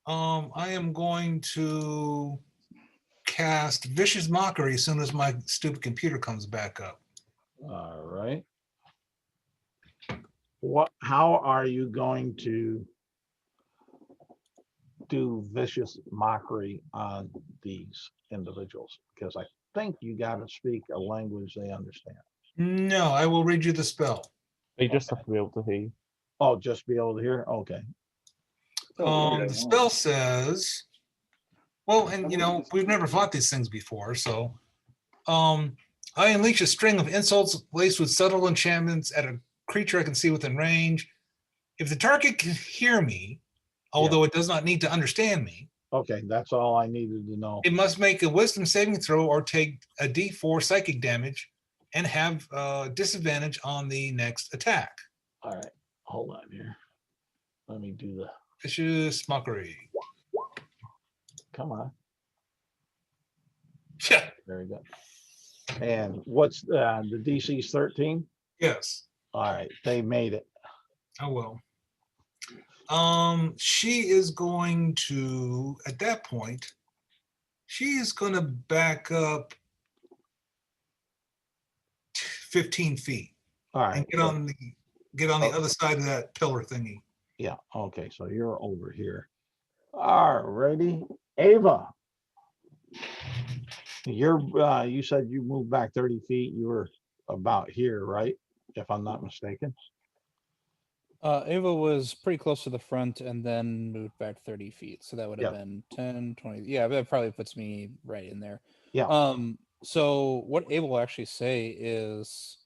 I am going to cast Vicious Mockery as soon as my stupid computer comes back up. All right. How are you going to do vicious mockery on these individuals? Because I think you got to speak a language they understand. No, I will read you the spell. They just have to be able to hear you. Oh, just be able to hear? Okay. The spell says, well, and you know, we've never fought these things before, so I unleash a string of insults laced with subtle enchantments at a creature I can see within range. If the target can hear me, although it does not need to understand me, Okay, that's all I needed to know. it must make a wisdom saving throw or take a d4 psychic damage and have disadvantage on the next attack. All right, hold on here. Let me do the. Vicious mockery. Come on. Yeah. Very good. And what's the DC's 13? Yes. All right, they made it. Oh well. She is going to, at that point, she is going to back up 15 feet All right. and get on the other side of that pillar thingy. Yeah. Okay. So you're over here. All righty, Ava. You said you moved back 30 feet. You were about here, right? If I'm not mistaken. Ava was pretty close to the front and then moved back 30 feet. So that would have Yeah. been 10, 20. Yeah, that probably puts me right in there. Yeah. So what Ava will actually say is,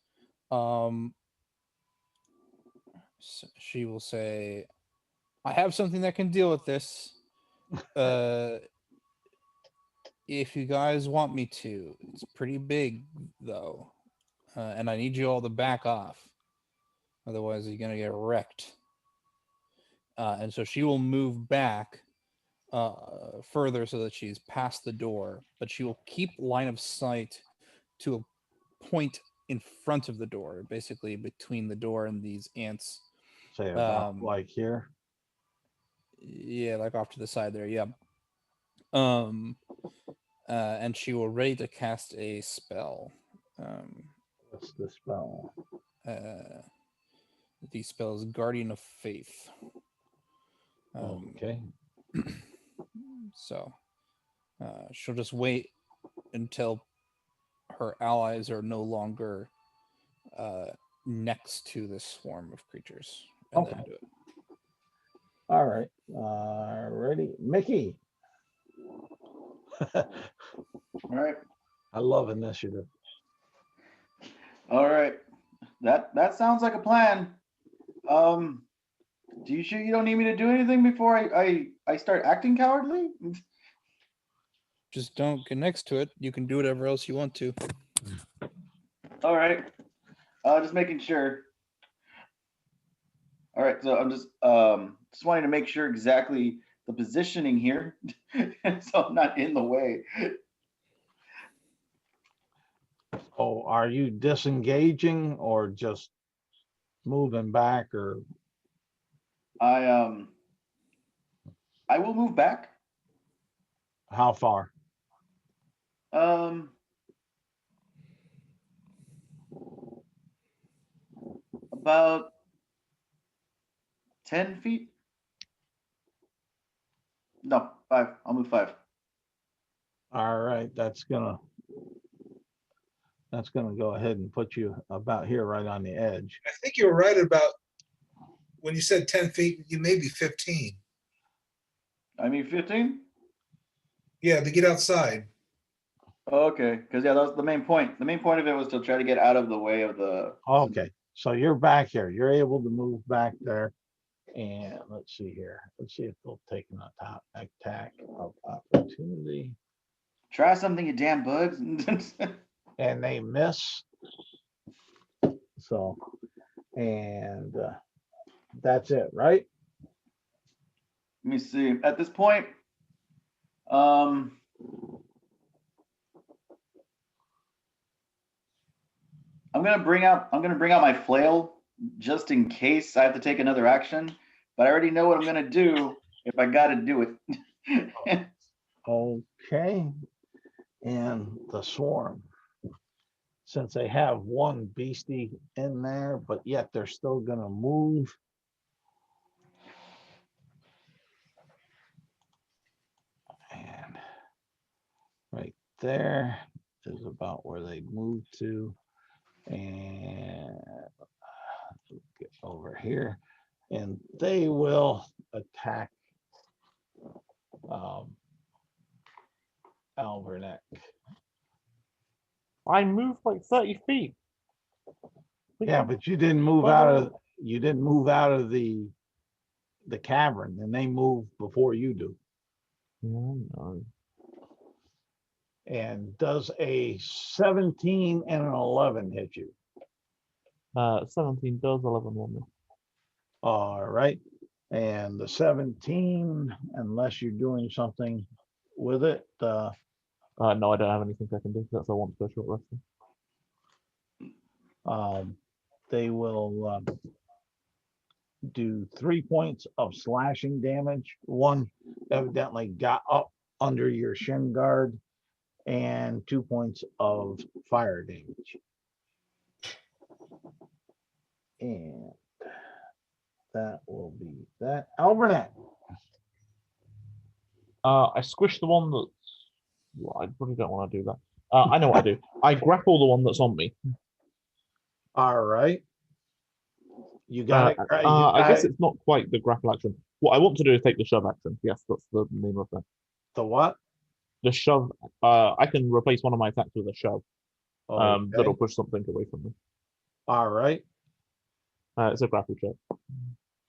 she will say, I have something that can deal with this. If you guys want me to. It's pretty big, though. And I need you all to back off. Otherwise, you're going to get wrecked. And so she will move back further so that she's past the door, but she will keep line of sight to a point in front of the door, basically between the door and these ants. Say about like here. Yeah, like off to the side there. Yeah. And she will ready to cast a spell. What's the spell? The spell is Guardian of Faith. Okay. So she'll just wait until her allies are no longer next to this swarm of creatures, and then do it. All right. Ready, Micky. All right. I love initiative. All right. That sounds like a plan. Do you sure you don't need me to do anything before I start acting cowardly? Just don't get next to it. You can do whatever else you want to. All right. Just making sure. All right, so I'm just wanting to make sure exactly the positioning here, so I'm not in the way. Oh, are you disengaging or just moving back, or? I will move back. How far? About 10 feet. No, 5. I'll move 5. All right, that's gonna go ahead and put you about here, right on the edge. I think you were right about when you said 10 feet, you may be 15. I mean 15? Yeah, to get outside. Okay, because yeah, that was the main point. The main point of it was to try to get out of the way of the. Okay, so you're back here. You're able to move back there. And let's see here. Let's see if they'll take an attack of opportunity. Try something, you damn bugs. And they miss. So, and that's it, right? Let me see. At this point, I'm gonna bring out my flail just in case I have to take another action. But I already know what I'm gonna do if I gotta do it. Okay. And the swarm. Since they have one beastie in there, but yet they're still gonna move. And right there is about where they move to. And get over here. And they will attack Alverneck. I moved like 30 feet. Yeah, but you didn't move out of the cavern, and they move before you do. Yeah, I know. And does a 17 and an 11 hit you? 17 does, 11 1 me. All right. And the 17, unless you're doing something with it, No, I don't have anything I can do. That's why I want to go short resting. they will do 3 points of slashing damage. One evidently got up under your shin guard, and 2 points of fire damage. And that will be that. Albernet. I squish the one that's. Well, I probably don't want to do that. I know what I do. I grapple the one that's on me. All right. You got it. I guess it's not quite the grapple action. What I want to do is take the shove action. Yes, that's the name of that. The what? The shove. I can replace one of my attacks with a shove. Okay. That'll push something away from me. All right. It's a grapple check.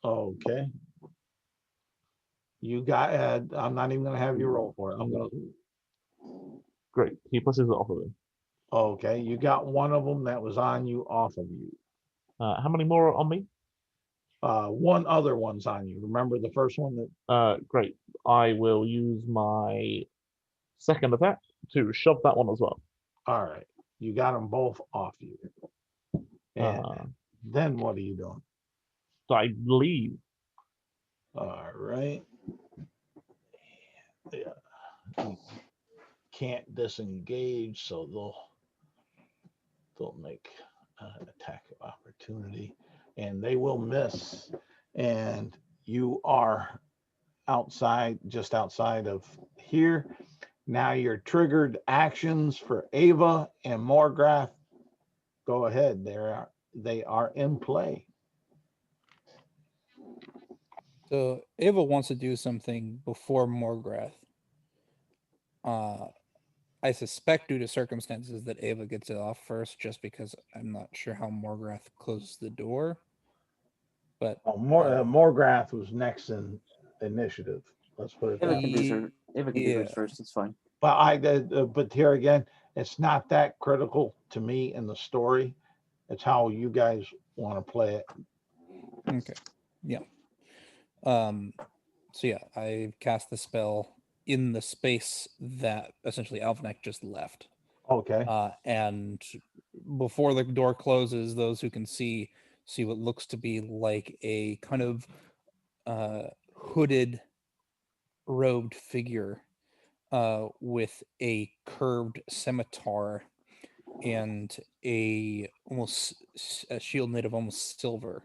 Okay. You got. I'm not even going to have you roll for it. I'm going to. Great. He pushes it off of him. Okay. You got one of them that was on you off of you. How many more are on me? One other one's on you. Remember the first one that. Great. I will use my second attack to shove that one as well. All right. You got them both off you. And then what are you doing? So I leave. All right. Yeah. You can't disengage, so they'll make an attack of opportunity, and they will miss. And you are just outside of here. Now your triggered actions for Ava and Morgrath. Go ahead. They are in play. So Ava wants to do something before Morgrath. I suspect due to circumstances that Ava gets it off first, just because I'm not sure how Morgrath closes the door. But Morgrath was next in initiative. Let's put it that way. Ava can do hers first. It's fine. But here again, it's not that critical to me in the story. It's how you guys want to play it. Okay. Yeah. So yeah, I cast the spell in the space that essentially Alvinac just left. Okay. And before the door closes, those who can see what looks to be like a kind of hooded, robed figure with a curved scimitar and a shield made of almost silver,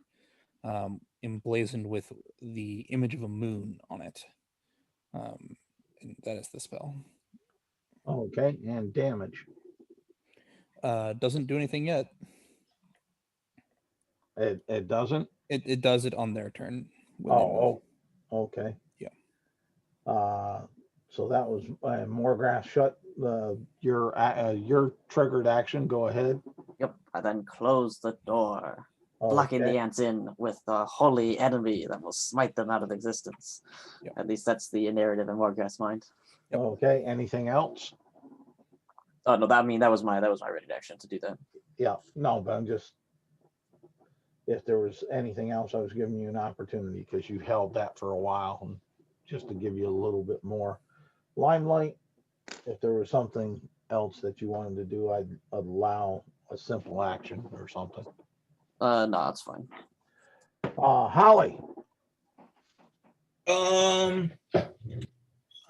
emblazoned with the image of a moon on it. And that is the spell. Okay, and damage. Doesn't do anything yet. It doesn't? It does it on their turn. Okay. Yeah. So that was Morgrath shut your triggered action. Go ahead. Yep. I then close the door, blocking the ants in with the holy enemy that will smite them out of existence. Yep. At least that's the narrative in Morgrath's mind. Yep. Okay. Anything else? Oh no, that was my ready action to do that. Yeah. No, but I'm just, if there was anything else, I was giving you an opportunity because you held that for a while, and just to give you a little bit more limelight. If there was something else that you wanted to do, I'd allow a simple action or something. No, it's fine. Holly.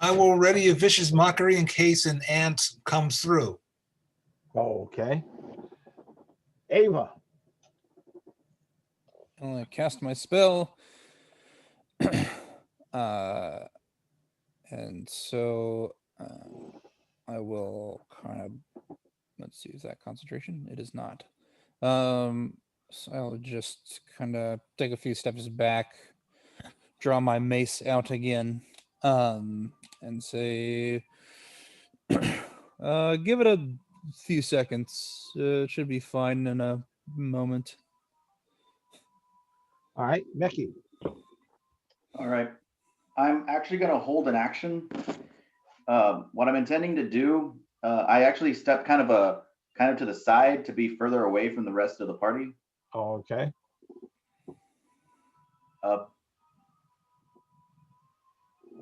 I will ready a vicious mockery in case an ant comes through. Okay. Ava. I'll cast my spell. And so I will kind of, let's see, is that concentration? It is not. So I'll just kind of take a few steps back, draw my mace out again, and say, give it a few seconds. It should be fine in a moment. All right, Micky. All right. I'm actually going to hold an action. What I'm intending to do, I actually step kind of to the side to be further away from the rest of the party. Okay.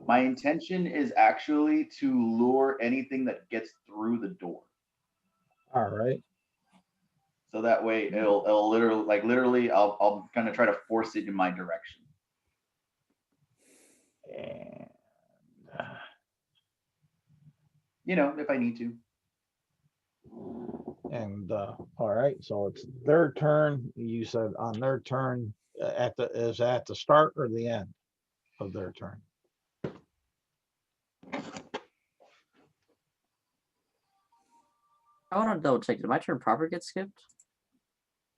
My intention is actually to lure anything that gets through the door. All right. So that way it'll literally I'll kind of try to force it in my direction. And If I need to. all right, so it's their turn. You said on their turn at the start or the end of their turn? I want to double check. Did my turn proper get skipped?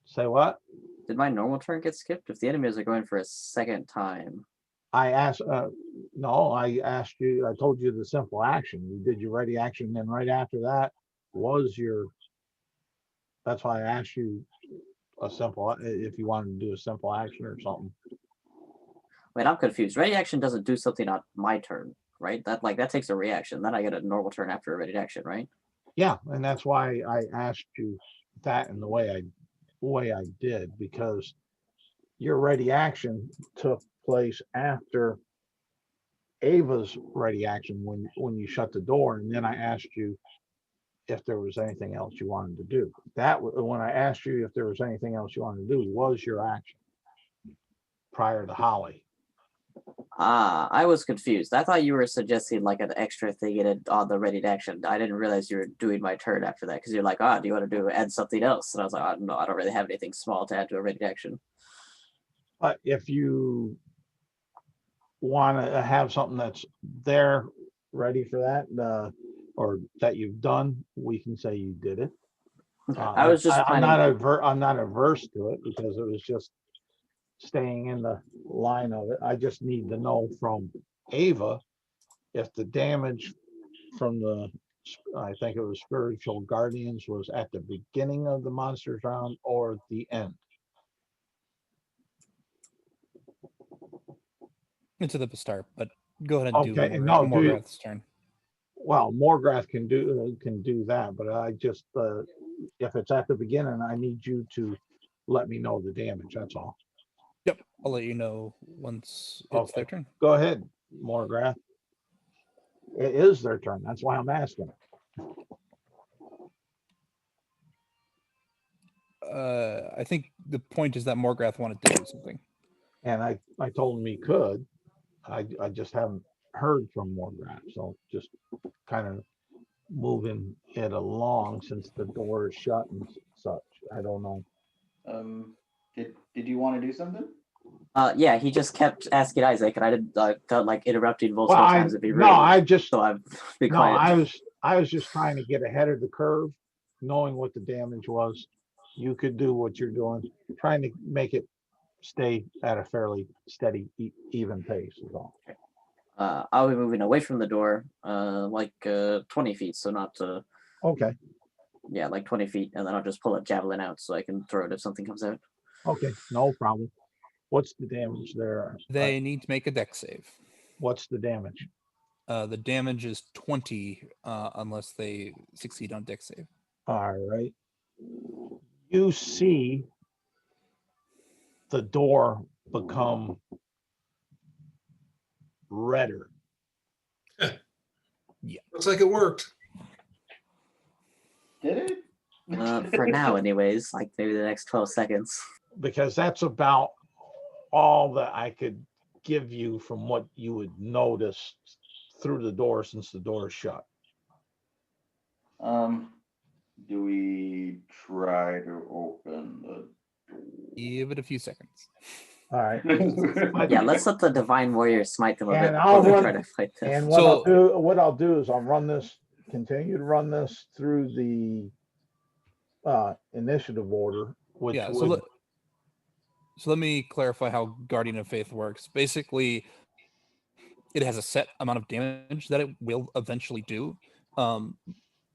Say what? Did my normal turn get skipped? If the enemies are going for a second time. I asked, no, I asked you, I told you the simple action. You did your ready action, then right after that was that's why I asked you a simple, if you wanted to do a simple action or something. Wait, I'm confused. Ready action doesn't do something on my turn, right? That takes a reaction. Then I get a normal turn after a ready action, right? Yeah, and that's why I asked you that in the way I did, because your ready action took place after Ava's ready action when you shut the door, and then I asked you if there was anything else you wanted to do. That when I asked you if there was anything else you wanted to do was your action prior to Holly. Ah, I was confused. I thought you were suggesting like an extra thing in it on the ready to action. I didn't realize you were doing my turn after that because you're like, do you want to add something else? And I was like, no, I don't really have anything small to add to a ready to action. But if you want to have something that's there ready for that, or that you've done, we can say you did it. I was just I'm not averse to it because it was just staying in the line of it. I just need to know from Ava if the damage from I think it was spiritual guardians was at the beginning of the monsters round or the end. It's at the start, but go ahead and Okay, do no, Morgoth's turn. Well, Morgoth can do that, but I just if it's at the beginning, I need you to let me know the damage. That's all. Yep, I'll let you know once it's their turn. Go ahead, Morgoth. It is their turn. That's why I'm asking. I think the point is that Morgoth wanted to do something. And I told him he could. I just haven't heard from Morgoth, so just kind of moving it along since the door is shut and such. I don't know. Did you want to do something? Yeah, he just kept asking Isaac, and I didn't felt like interrupting multiple times would be rude. No, I just so I've been quiet. I was just trying to get ahead of the curve, knowing what the damage was. You could do what you're doing, trying to make it stay at a fairly steady, even pace is all. I'll be moving away from the door, like 20 feet, so not okay. Yeah, like 20 feet, and then I'll just pull a javelin out so I can throw it if something comes out. Okay, no problem. What's the damage there? They need to make a dex save. What's the damage? The damage is 20 unless they succeed on dex save. All right. You see the door become redder. Yeah. Looks like it worked. Did it? For now, anyways, like maybe the next 12 seconds. Because that's about all that I could give you from what you would notice through the door since the door is shut. Do we try to open the door? Give it a few seconds. All right. Yeah, let's let the divine warrior smite them a bit And I'll before they run- try to fight them. And So- what I'll do is I'll continue to run this through the initiative order, which Yeah, would, so let me clarify how Guardian of Faith works. Basically, it has a set amount of damage that it will eventually do.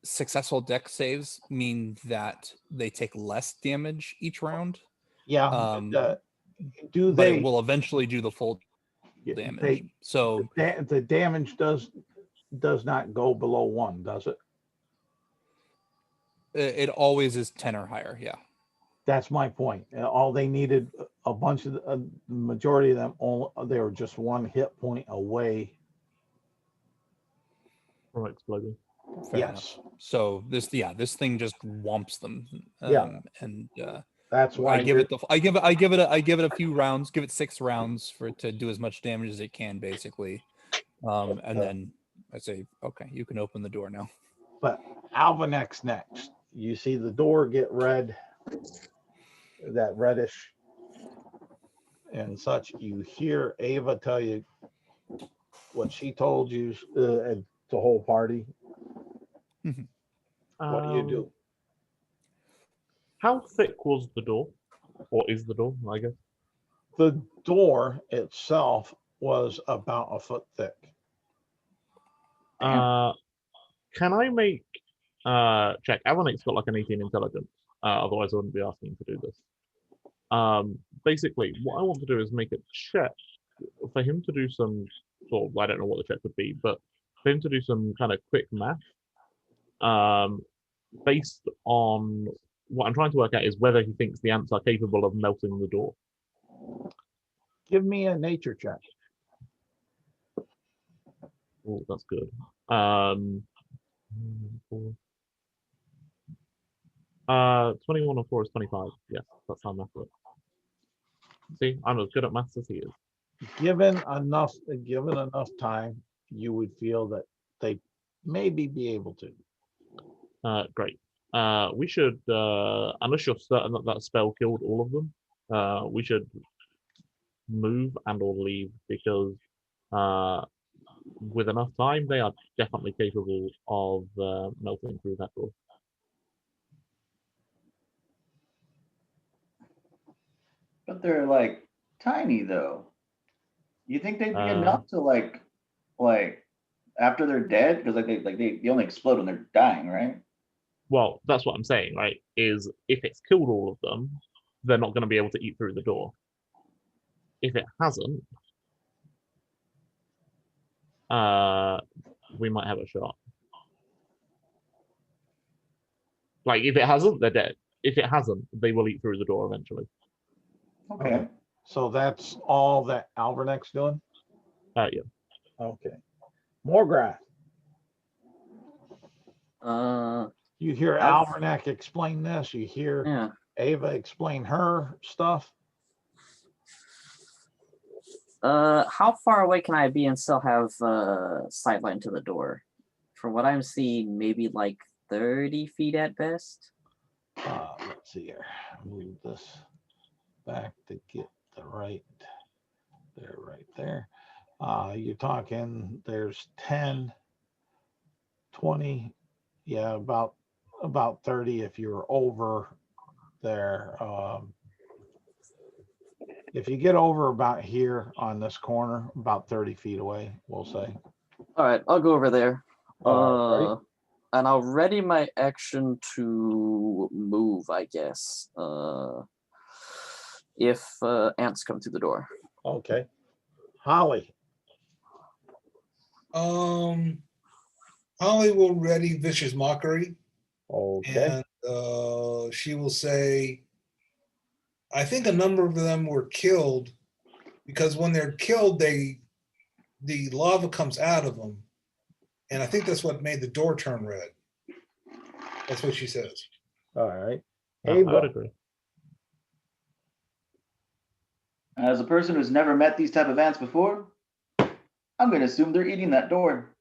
Successful dex saves mean that they take less damage each round. yeah, Do but they? it will eventually do the full damage. So The damage does not go below 1, does it? it always is 10 or higher. Yeah. That's my point. All they needed, a bunch of the majority of them, they were just 1 hit point away. From exploding. Fair Yes. enough. So this thing just whomps them. Yeah. And That's why I give it a few rounds, give it 6 rounds for it to do as much damage as it can, basically. And then I say, okay, you can open the door now. But Alvinek's next. You see the door get red, that reddish and such. You hear Ava tell you what she told you, the whole party. What do you do? How thick was the door? Or is the door, I guess? The door itself was about a foot thick. Can I make check? Avonite's got like an 18 intelligence. Otherwise I wouldn't be asking to do this. Basically, what I want to do is make a check for him to do some sort of, I don't know what the check would be, but for him to do some kind of quick math. Based on what I'm trying to work out is whether he thinks the ants are capable of melting the door. Give me a nature check. Oh, that's good. 21 on 4 is 25. Yes, that's how math works. See, I'm as good at maths as he is. Given enough time, you would feel that they maybe be able to. Great. We should, unless you're certain that that spell killed all of them, we should move and or leave, because with enough time, they are definitely capable of melting through that door. But they're like tiny though. You think they'd be enough to like after they're dead? Because they only explode when they're dying, right? Well, that's what I'm saying, right? Is if it's killed all of them, they're not going to be able to eat through the door. If it hasn't, we might have a shot. Like, if it hasn't, they're dead. If it hasn't, they will eat through the door eventually. Okay. So that's all that Alvernek's doing? Yeah. Okay. Morgrath. You hear Alvernek explain this. You hear Ava explain her stuff. How far away can I be and still have sightline to the door? From what I'm seeing, maybe like 30 feet at best. Let's see here. Move this back to get the right there, right there. You're talking there's 10, 20, yeah, about 30 if you're over there. If you get over about here on this corner, about 30 feet away, we'll say. All right, I'll go over there. Right. And I'll ready my action to move, I guess. If ants come through the door. Okay. Holly. Holly will ready Vicious Mockery. Okay. And she will say, I think a number of them were killed because when they're killed, the lava comes out of them. And I think that's what made the door turn red. That's what she says. All right. I would agree. As a person who's never met these type of ants before, I'm going to assume they're eating that door.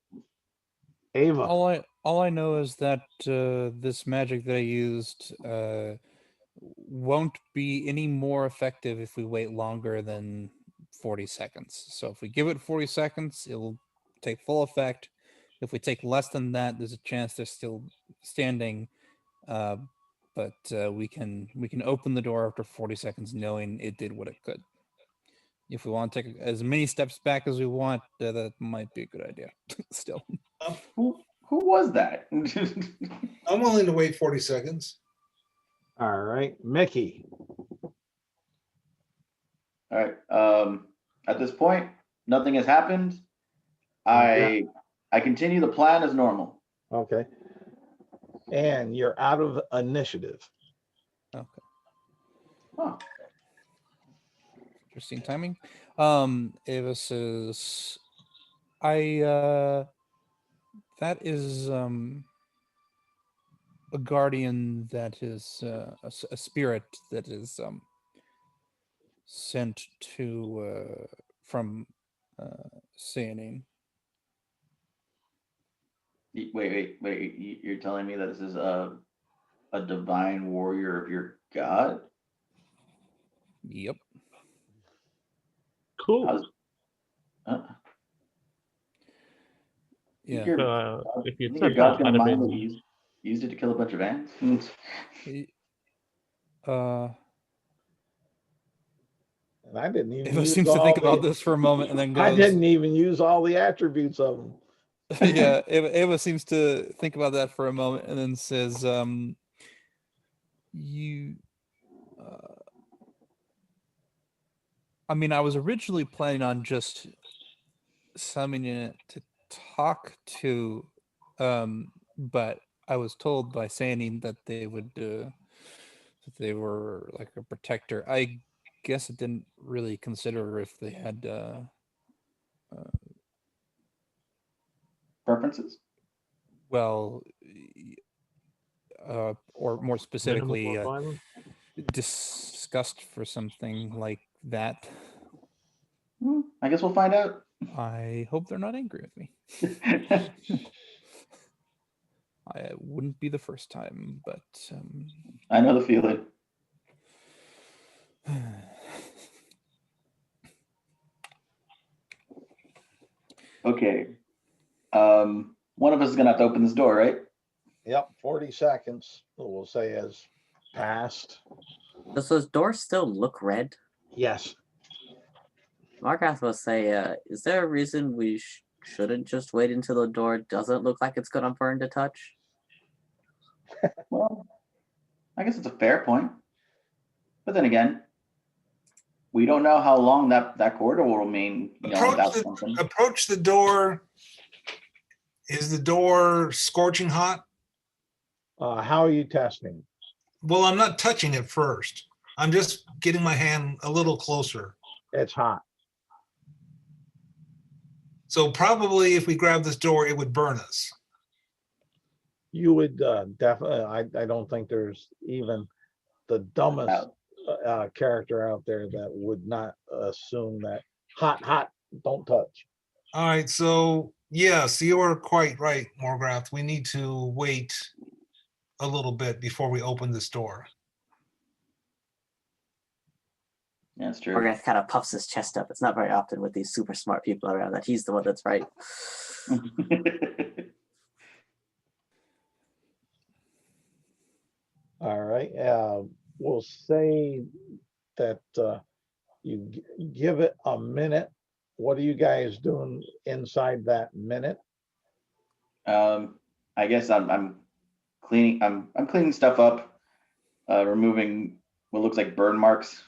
Ava. All I know is that this magic that I used won't be any more effective if we wait longer than 40 seconds. So if we give it 40 seconds, it'll take full effect. If we take less than that, there's a chance they're still standing. But we can open the door after 40 seconds, knowing it did what it could. If we want to take as many steps back as we want, that might be a good idea. Still. Who was that? I'm willing to wait 40 seconds. All right. Micky. All right. At this point, nothing has happened. Yeah. I continue the plan as normal. Okay. And you're out of initiative. Okay. Huh. Interesting timing. Ava says, that is a guardian that is a spirit that is sent to from Seanin. Wait. You're telling me that this is a divine warrior of your god? Yep. Cool. How's, Yeah. If you think said your god's that, gonna I'd have mind that been. you used it to kill a bunch of ants? And I didn't even Ava use seems to all think about the, this for a moment and then I goes, didn't even use all the attributes of them. yeah, Ava seems to think about that for a moment and then says, you I mean, I was originally planning on just summoning it to talk to, but I was told by Sandy that they would that they were like a protector. I guess I didn't really consider if they had Preferences? well, or more specifically, Minimal violence. discussed for something like that. I guess we'll find out. I hope they're not angry with me. It wouldn't be the first time, but I know the feeling. Okay. One of us is gonna have to open this door, right? Yep, 40 seconds, we'll say, has passed. Does those doors still look red? Yes. Margaret will say, is there a reason we shouldn't just wait until the door doesn't look like it's gonna burn to touch? Well, I guess it's a fair point. But then again, we don't know how long that corridor will remain, without something. Approach the door. Is the door scorching hot? How are you testing? Well, I'm not touching it first. I'm just getting my hand a little closer. It's hot. So probably if we grab this door, it would burn us. You would definitely, I don't think there's even the dumbest character out there that would not assume that hot, don't touch. All right, so yes, you are quite right, Morgrath. We need to wait a little bit before we open this door. Yeah, that's true. Margaret kind of puffs his chest up. It's not very often with these super smart people around that he's the one that's right. All right. We'll say that you give it a minute. What are you guys doing inside that minute? I guess I'm cleaning. I'm cleaning stuff up, removing what looks like burn marks.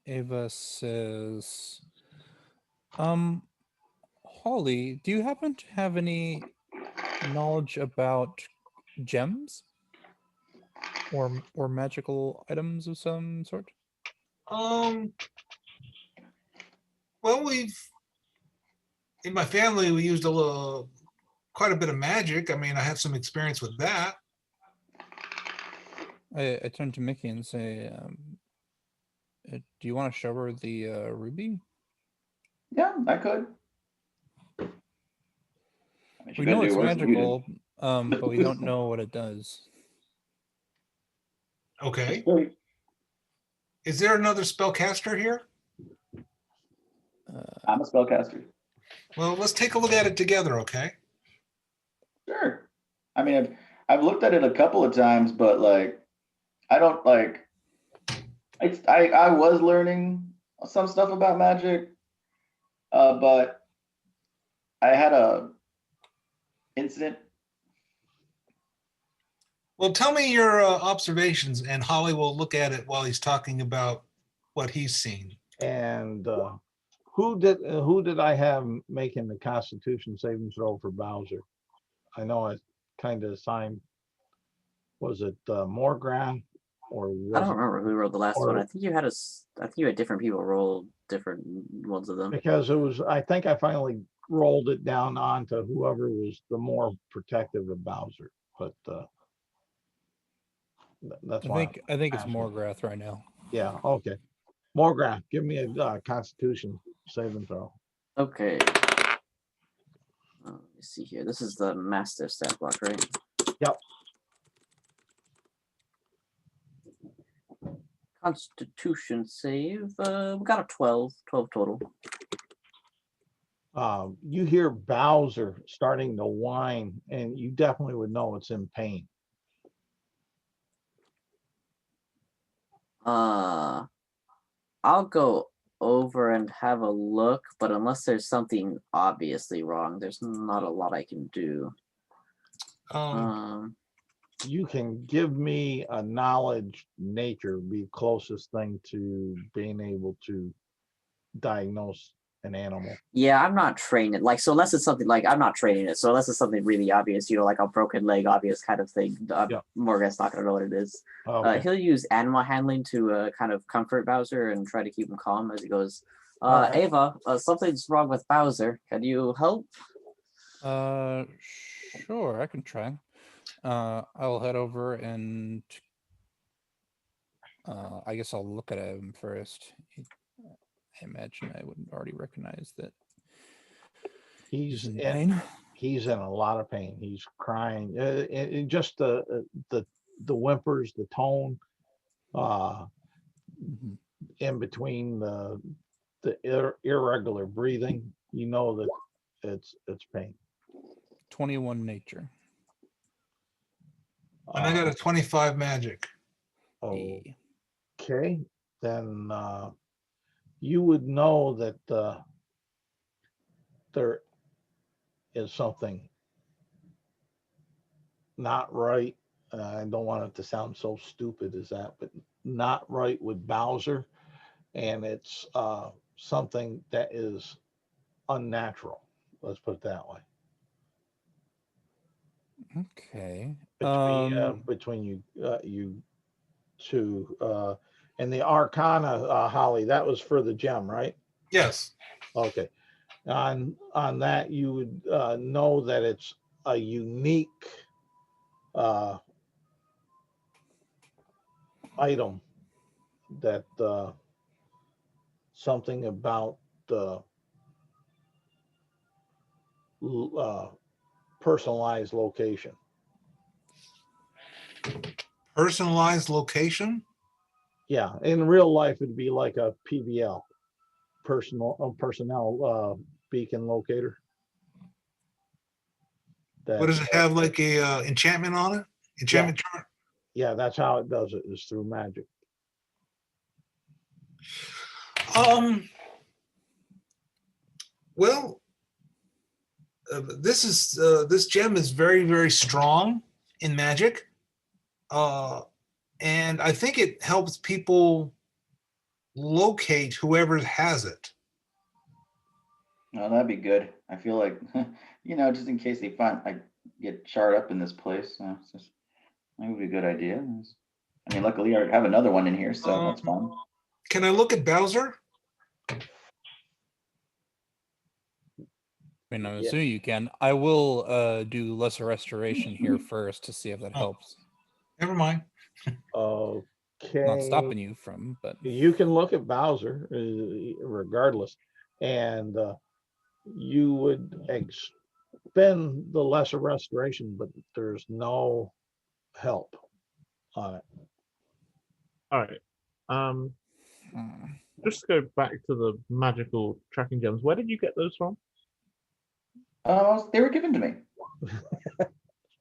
Ava says, Holly, do you happen to have any knowledge about gems or magical items of some sort? Well, in my family, we used quite a bit of magic. I mean, I have some experience with that. I turn to Micky and say, do you want to show her the ruby? Yeah, I could. We know it's magical, but we don't know what it does. Okay. Is there another spellcaster here? I'm a spellcaster. Well, let's take a look at it together, okay? Sure. I mean, I've looked at it a couple of times, but like, I don't like. I was learning some stuff about magic, but I had a incident. Well, tell me your observations, and Holly will look at it while he's talking about what he's seen. And who did I have making the Constitution saving throw for Bowser? I know I kind of assigned. Was it Morgrath or I was don't it? remember who rolled the last one. or- I think you had I think you had different people roll different ones of them. Because it was. I think I finally rolled it down onto whoever was the more protective of Bowser. But that's why. I think it's asking. Morgrath right now. Yeah. Okay. Morgrath, give me a Constitution saving throw. Okay. Let me see here. This is the master stat block, right? Yep. Constitution save. We got a 12 total. You hear Bowser starting to whine, and you definitely would know it's in pain. I'll go over and have a look, but unless there's something obviously wrong, there's not a lot I can do. You can give me a knowledge nature, be closest thing to being able to diagnose an animal. Yeah, I'm not trained it. Like, so unless it's something like I'm not training it, so unless it's something really obvious, like a broken leg, obvious kind of thing, Morgan's not gonna know what it is. Okay. He'll use animal handling to kind of comfort Bowser and try to keep him calm as he goes. Alright. Ava, something's wrong with Bowser. Can you help? Sure, I can try. I'll head over and I guess I'll look at him first. I imagine I would already recognize that He's in in pain. he's in a lot of pain. He's crying. Just the whimpers, the tone, Mhm. in between the irregular breathing. You know that it's pain. 21 nature. And I got a 25 magic. Hey. Okay, then you would know that there is something not right. I don't want it to sound so stupid as that, but not right with Bowser, and it's something that is unnatural. Let's put it that way. Okay. Between you two, and the Arcana, Holly, that was for the gem, right? Yes. Okay. On that, you would know that it's a unique item, that something about the personalized location. Personalized location? Yeah, in real life, it'd be like a PBL, personnel beacon locator. What does it have, like a enchantment on it? Enchantment chart? Yeah, that's how it does it, is through magic. Well, this gem is very, very strong in magic. And I think it helps people locate whoever has it. No, that'd be good. I feel like, just in case they get charred up in this place, that would be a good idea. I mean, luckily I have another one in here, so that's fine. Can I look at Bowser? I mean, I'm assuming you can. I will do lesser restoration here first to see if that helps. Never mind. Okay. Not stopping you from, but You can look at Bowser regardless, and you would expend the lesser restoration, but there's no help on it. All right. Just to go back to the magical tracking gems. Where did you get those from? They were given to me.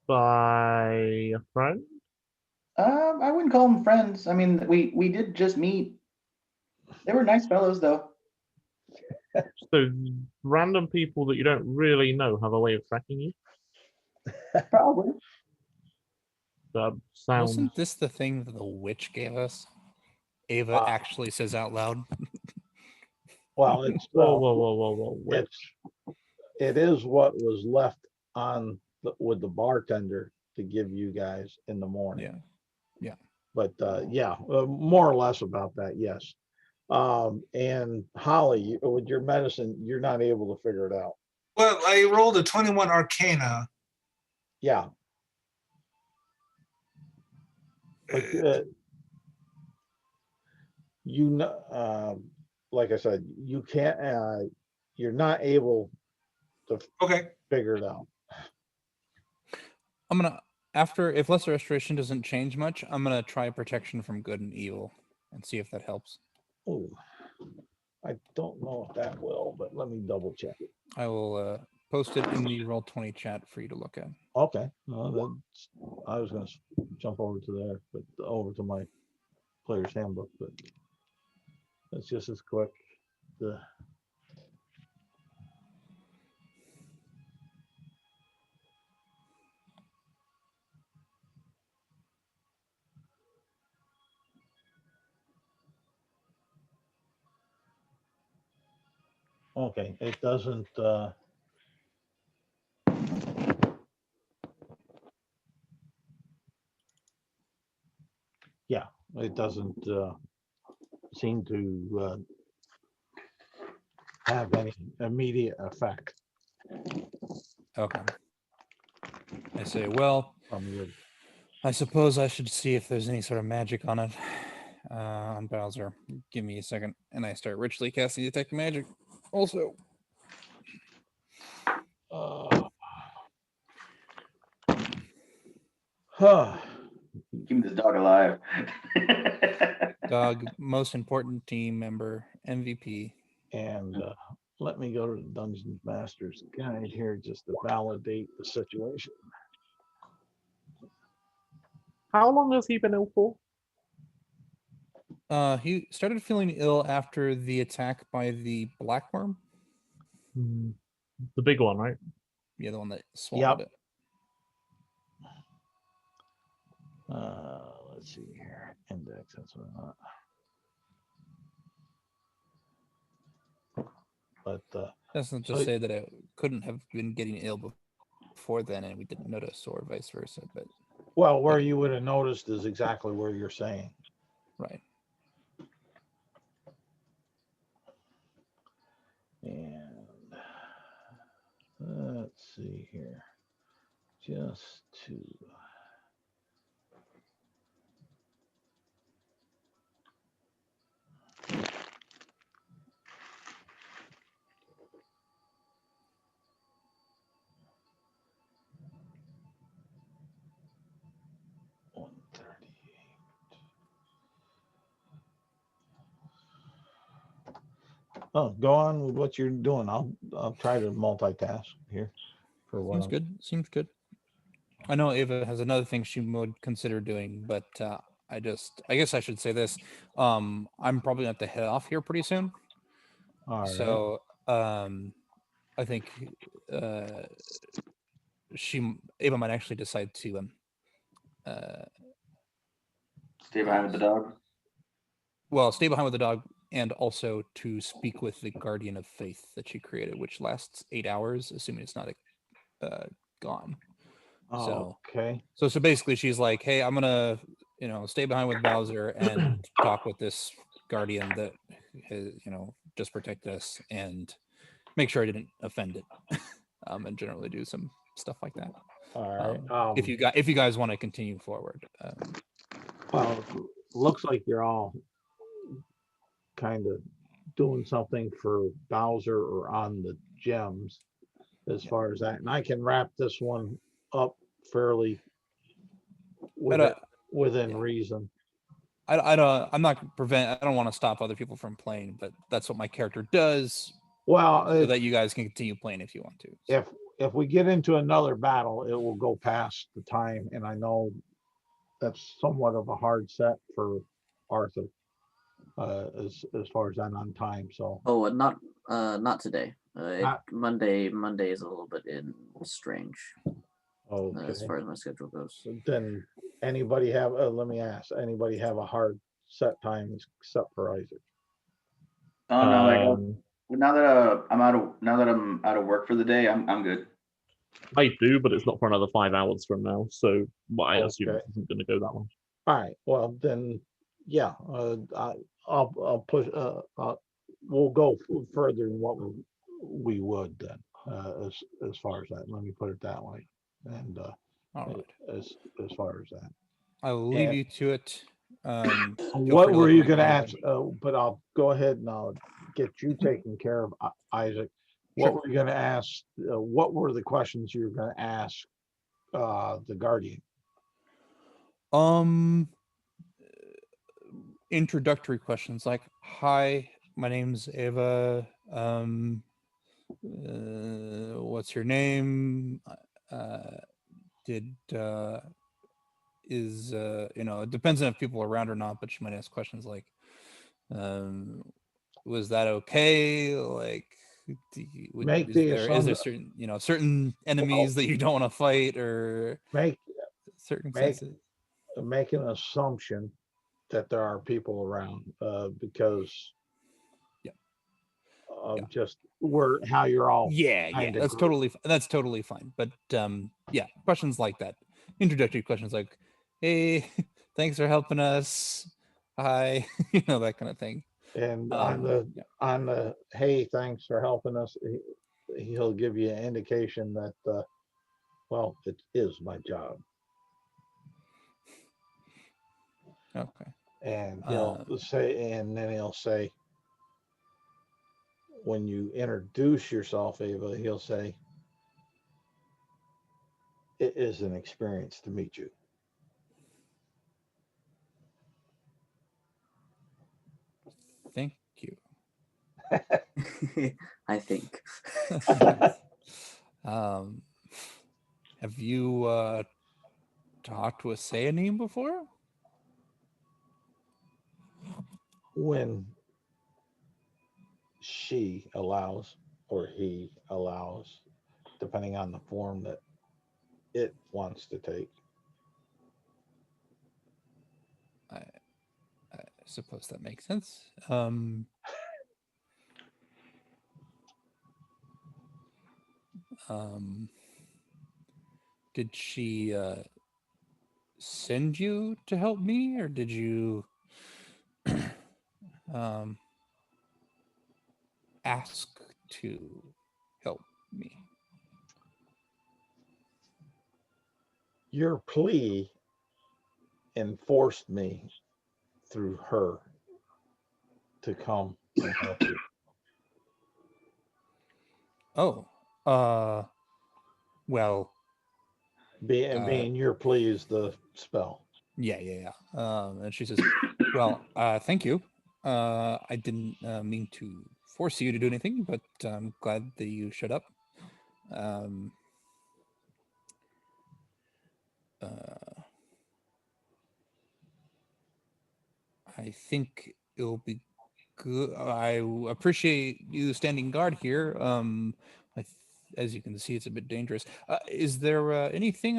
By a friend? I wouldn't call them friends. I mean, we did just meet. They were nice fellows, though. So random people that you don't really know have a way of tracking you? Probably. That sounds. Wasn't this the thing that the witch gave us? Ava actually says out loud. Well, it's Whoa. Wait. it is what was left on with the bartender to give you guys in the morning. Yeah. But more or less about that, yes. And Holly, with your medicine, you're not able to figure it out. Well, I rolled a 21 Arcana. Yeah. But you know, like I said, you can't. You're not able to Okay. figure it out. I'm gonna if lesser restoration doesn't change much, I'm gonna try protection from good and evil and see if that helps. Oh, I don't know if that will, but let me double check it. I will post it in the Roll20 chat for you to look at. Okay. No, I was going to jump over to there, but over to my player's handbook, but that's just as quick. Okay, it doesn't. Yeah, it doesn't seem to have any immediate effect. Okay. I say, well, From you. I suppose I should see if there's any sort of magic on it. On Bowser. Give me a second. And I start ritually casting Detect Magic. Also. Keep this dog alive. Dog, most important team member, MVP. And let me go to the Dungeons Master's Guide here just to validate the situation. How long has he been ill for? He started feeling ill after the attack by the black worm. The big one, right? Yeah, the one that swallowed it. Let's see here. Index, that's what I want. But that's not to say that I couldn't have been getting ill before then and we didn't notice, or vice versa. But well, where you would have noticed is exactly where you're saying. Right. And let's see here. Just to go on with what you're doing. I'll try to multitask here. For what Seems good. I know Ava has another thing she would consider doing, but I guess I should say this. I'm probably going to have to head off here pretty soon. All right. So I think Ava might actually decide to Stay behind with the dog. Well, stay behind with the dog, and also to speak with the Guardian of Faith that she created, which lasts 8 hours, assuming it's not gone. Oh, okay. So basically, she's like, "Hey, I'm gonna, stay behind with Bowser and talk with this Guardian that, just protected us, and make sure I didn't offend it, and generally do some stuff like that." All right. If you guys want to continue forward. Well, looks like you're all kind of doing something for Bowser or on the gems as far as that. And I can wrap this one up fairly within reason. I don't want to stop other people from playing, but that's what my character does. Well, so that you guys can continue playing if you want to. If we get into another battle, it will go past the time, and I know that's somewhat of a hard set for Arthur, as far as I'm on time. So not today. Monday is a little bit strange. Okay. As far as my schedule goes. Then Anybody have, let me ask, anybody have a hard set time except for Isaac? Oh no, like Um, now that I'm out of work for the day, I'm good. I do, but it's not for another 5 hours from now. So I assume Okay. it isn't going to go that long. All right, well, then, yeah, I'll push, we'll go further than what we would then, as far as that, let me put it that way. And, All right. as far as that. I'll leave And- you to it. Feel What free to were let you me gonna know. ask? But I'll go ahead and I'll get you taken care of, Isaac. What Sure. were you gonna ask? What were the questions you were gonna ask the guardian? Introductory questions like, "Hi, my name's Ava. What's your name? Did is it depends on if people are around or not, but she might ask questions like, was that okay? Like, Make is the there certain enemies that you don't want to fight, or Make circumstances?" make an assumption that there are people around, because Yeah. of Yeah. just how you're all Yeah, kinda that's grouped. that's totally fine. But yeah, questions like that, introductory questions like, "Hey, thanks for helping us. Hi," that kind of thing. And Yeah. on the hey, thanks for helping us, he'll give you an indication that well, it is my job. Okay. And then he'll say, when you introduce yourself, Ava, he'll say, it is an experience to meet you. Thank you. I think. Have you talked with Sayanine before? When she allows or he allows, depending on the form that it wants to take. I suppose that makes sense. Did she send you to help me, or did you ask to help me? Your plea enforced me through her to come and help you. Oh, well, Being your plea is the spell. yeah. And she says, "Well, thank you. I didn't mean to force you to do anything, but I'm glad that you showed up. I think it'll be good. I appreciate you standing guard here. As you can see, it's a bit dangerous. Is there anything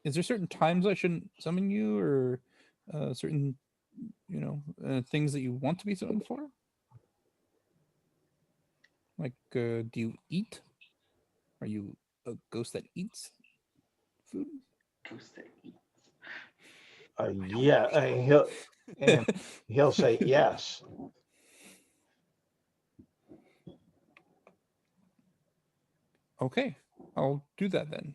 is there certain times I shouldn't summon you, or certain things that you want to be summoned for? Like, do you eat? Are you a ghost that eats food? Ghost that eats. Yeah, and he'll say yes. Okay, I'll do that then.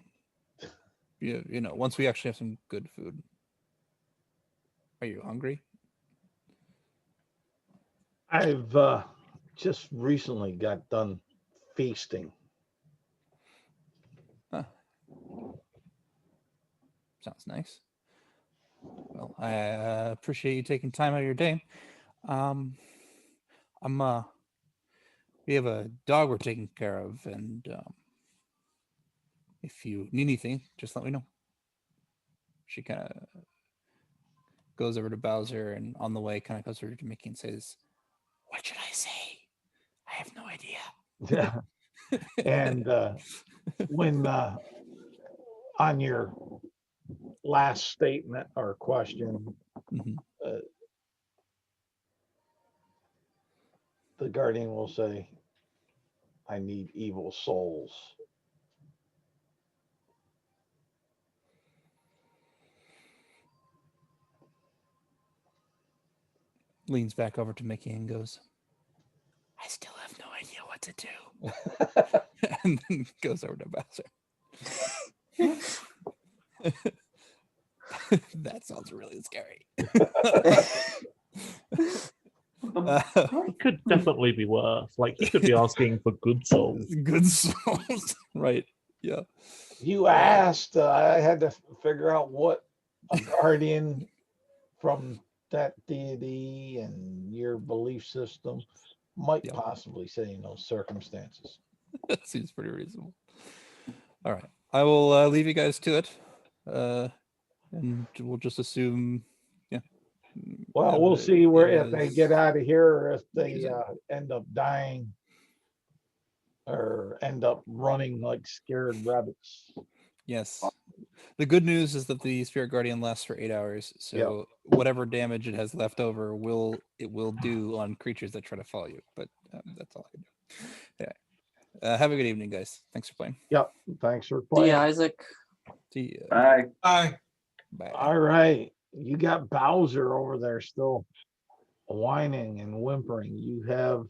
Once we actually have some good food. Are you hungry? I've just recently got done feasting. Huh. Sounds nice. Well, I appreciate you taking time out of your day. We have a dog we're taking care of, and if you need anything, just let me know. She kind of goes over to Bowser, and on the way, kind of goes over to Mickey and says, "What should I say? I have no idea." Yeah. And when on your last statement or question, Mhm. the guardian will say, I need evil souls. Leans back over to Mickey and goes, I still have no idea what to do. And then goes over to Bowser. That sounds really scary. It could definitely be worse. Like he could be asking for good souls. Good souls. Right. Yeah. You asked, I had to figure out what a guardian from that deity and your belief system might Yeah. possibly say in those circumstances. That seems pretty reasonable. All right. I will leave you guys to it. And we'll just assume, yeah. Well, we'll Ava see where if they is- get out of here or if they She's in. end up dying or end up running like scared rabbits. Yes. The good news is that the Spirit Guardian lasts for 8 hours, so whatever damage it has left over will do on creatures that try to follow you. But that's all I can do. Yeah. Have a good evening, guys. Thanks for playing. Yep. Thanks for See playing. ya, Isaac. See you. Bye. Bye. Bye. All right. You got Bowser over there still whining and whimpering. You have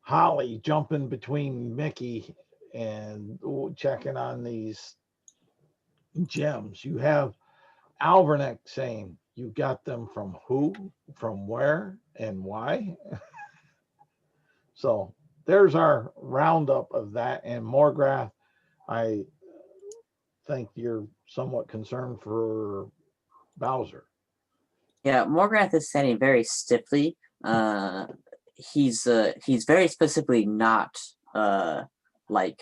Holly jumping between Mickey and checking on these gems. You have Alvernick saying, you got them from who, from where, and why? So there's our roundup of that. And Morgrath, I think you're somewhat concerned for Bowser. Yeah, Morgrath is standing very stiffly. He's very specifically not like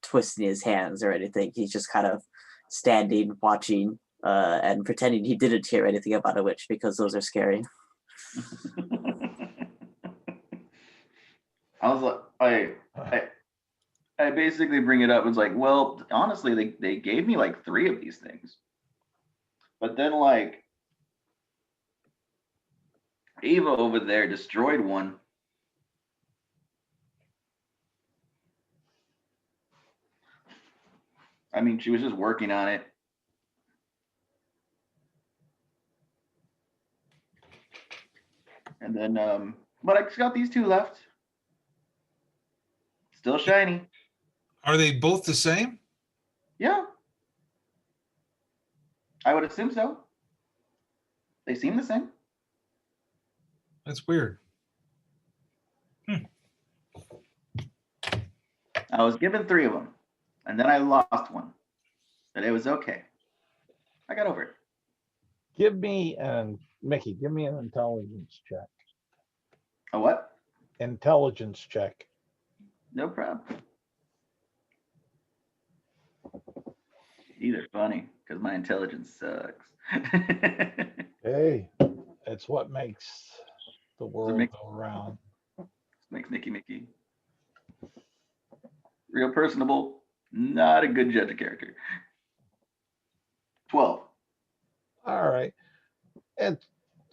twisting his hands or anything. He's just kind of standing, watching, and pretending he didn't hear anything about a witch because those are scary. I was like, I basically bring it up. It's like, well, honestly, they gave me like 3 of these things, but then like Ava over there destroyed one. I mean, she was just working on it. And then, but I just got these 2 left. Still shiny. Are they both the same? Yeah. I would assume so. They seem the same. That's weird. I was given 3 of them, and then I lost one. But it was okay. I got over it. Give me, Mickey, give me an intelligence check. A what? Intelligence check. No problem. Either funny, because my intelligence sucks. Hey, it's what makes the world make- go around. Makes Mickey. Real personable, not a good judge of character. 12. All right. It's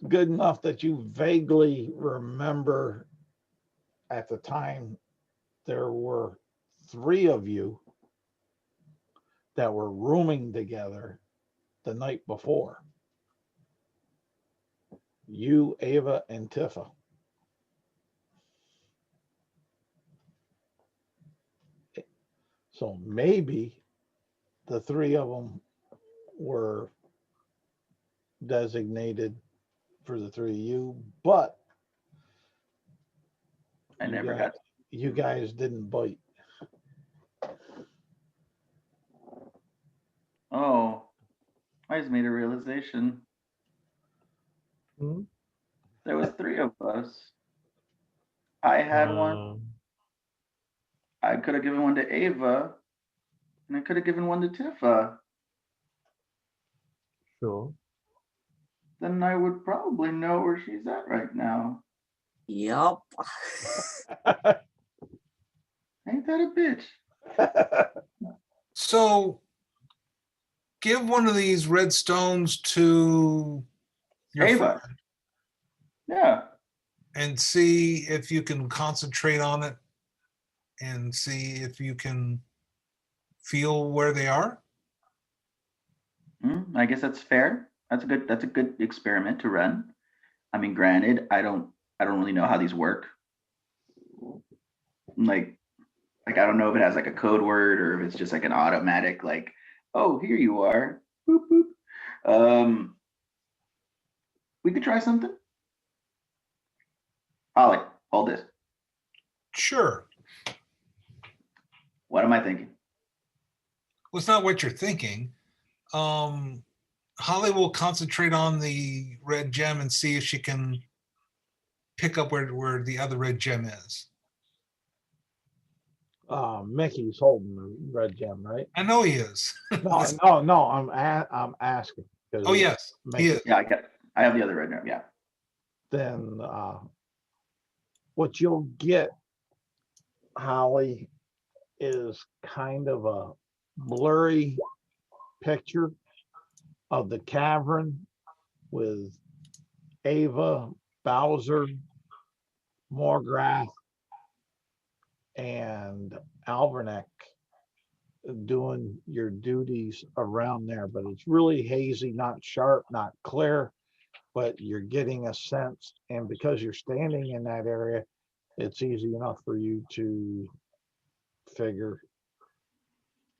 good enough that you vaguely remember at the time there were 3 of you that were rooming together the night before. You, Ava, and Tifa. So maybe the 3 of them were designated for the 3 of you, but I never had. you guys didn't bite. Oh, I just made a realization. Hmm? There was 3 of us. I had one. I could have given one to Ava, and I could have given one to Tifa. Sure. Then I would probably know where she's at right now. Yup. Ain't that a bitch? So give one of these red stones to your Ava. friend Yeah. and see if you can concentrate on it and see if you can feel where they are. I guess that's fair. That's a good experiment to run. I mean, granted, I don't really know how these work. Like I don't know if it has like a code word or if it's just like an automatic like, oh, here you are. Boop, boop. We could try something. Holly, hold this. Sure. What am I thinking? Well, it's not what you're thinking. Holly will concentrate on the red gem and see if she can pick up where the other red gem is. Mickey's holding the red gem, right? I know he is. No. I'm asking. 'cause Oh, yes, he Mickey- is. Yeah, I have the other red nerve. Yeah. Then what you'll get, Holly, is kind of a blurry picture of the cavern with Ava, Bowser, Morgrath, and Alverneck doing your duties around there, but it's really hazy, not sharp, not clear, but you're getting a sense. And because you're standing in that area, it's easy enough for you to figure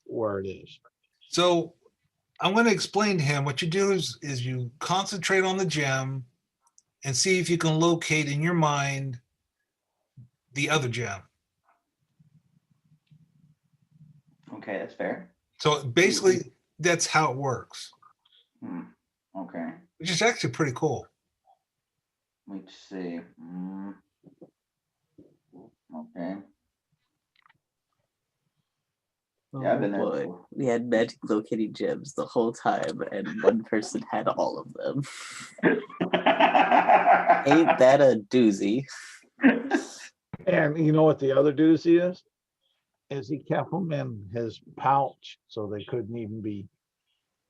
where it is. So I'm going to explain to him what you do is you concentrate on the gem and see if you can locate in your mind the other gem. Okay, that's fair. So basically, that's how it works, Okay. which is actually pretty cool. Let's see. Okay. Yeah, I've been there Oh boy, before. we had magic locating gems the whole time, and one person had all of them. Ain't that a doozy? And you know what the other doozy is? Is he kept them in his pouch so they couldn't even be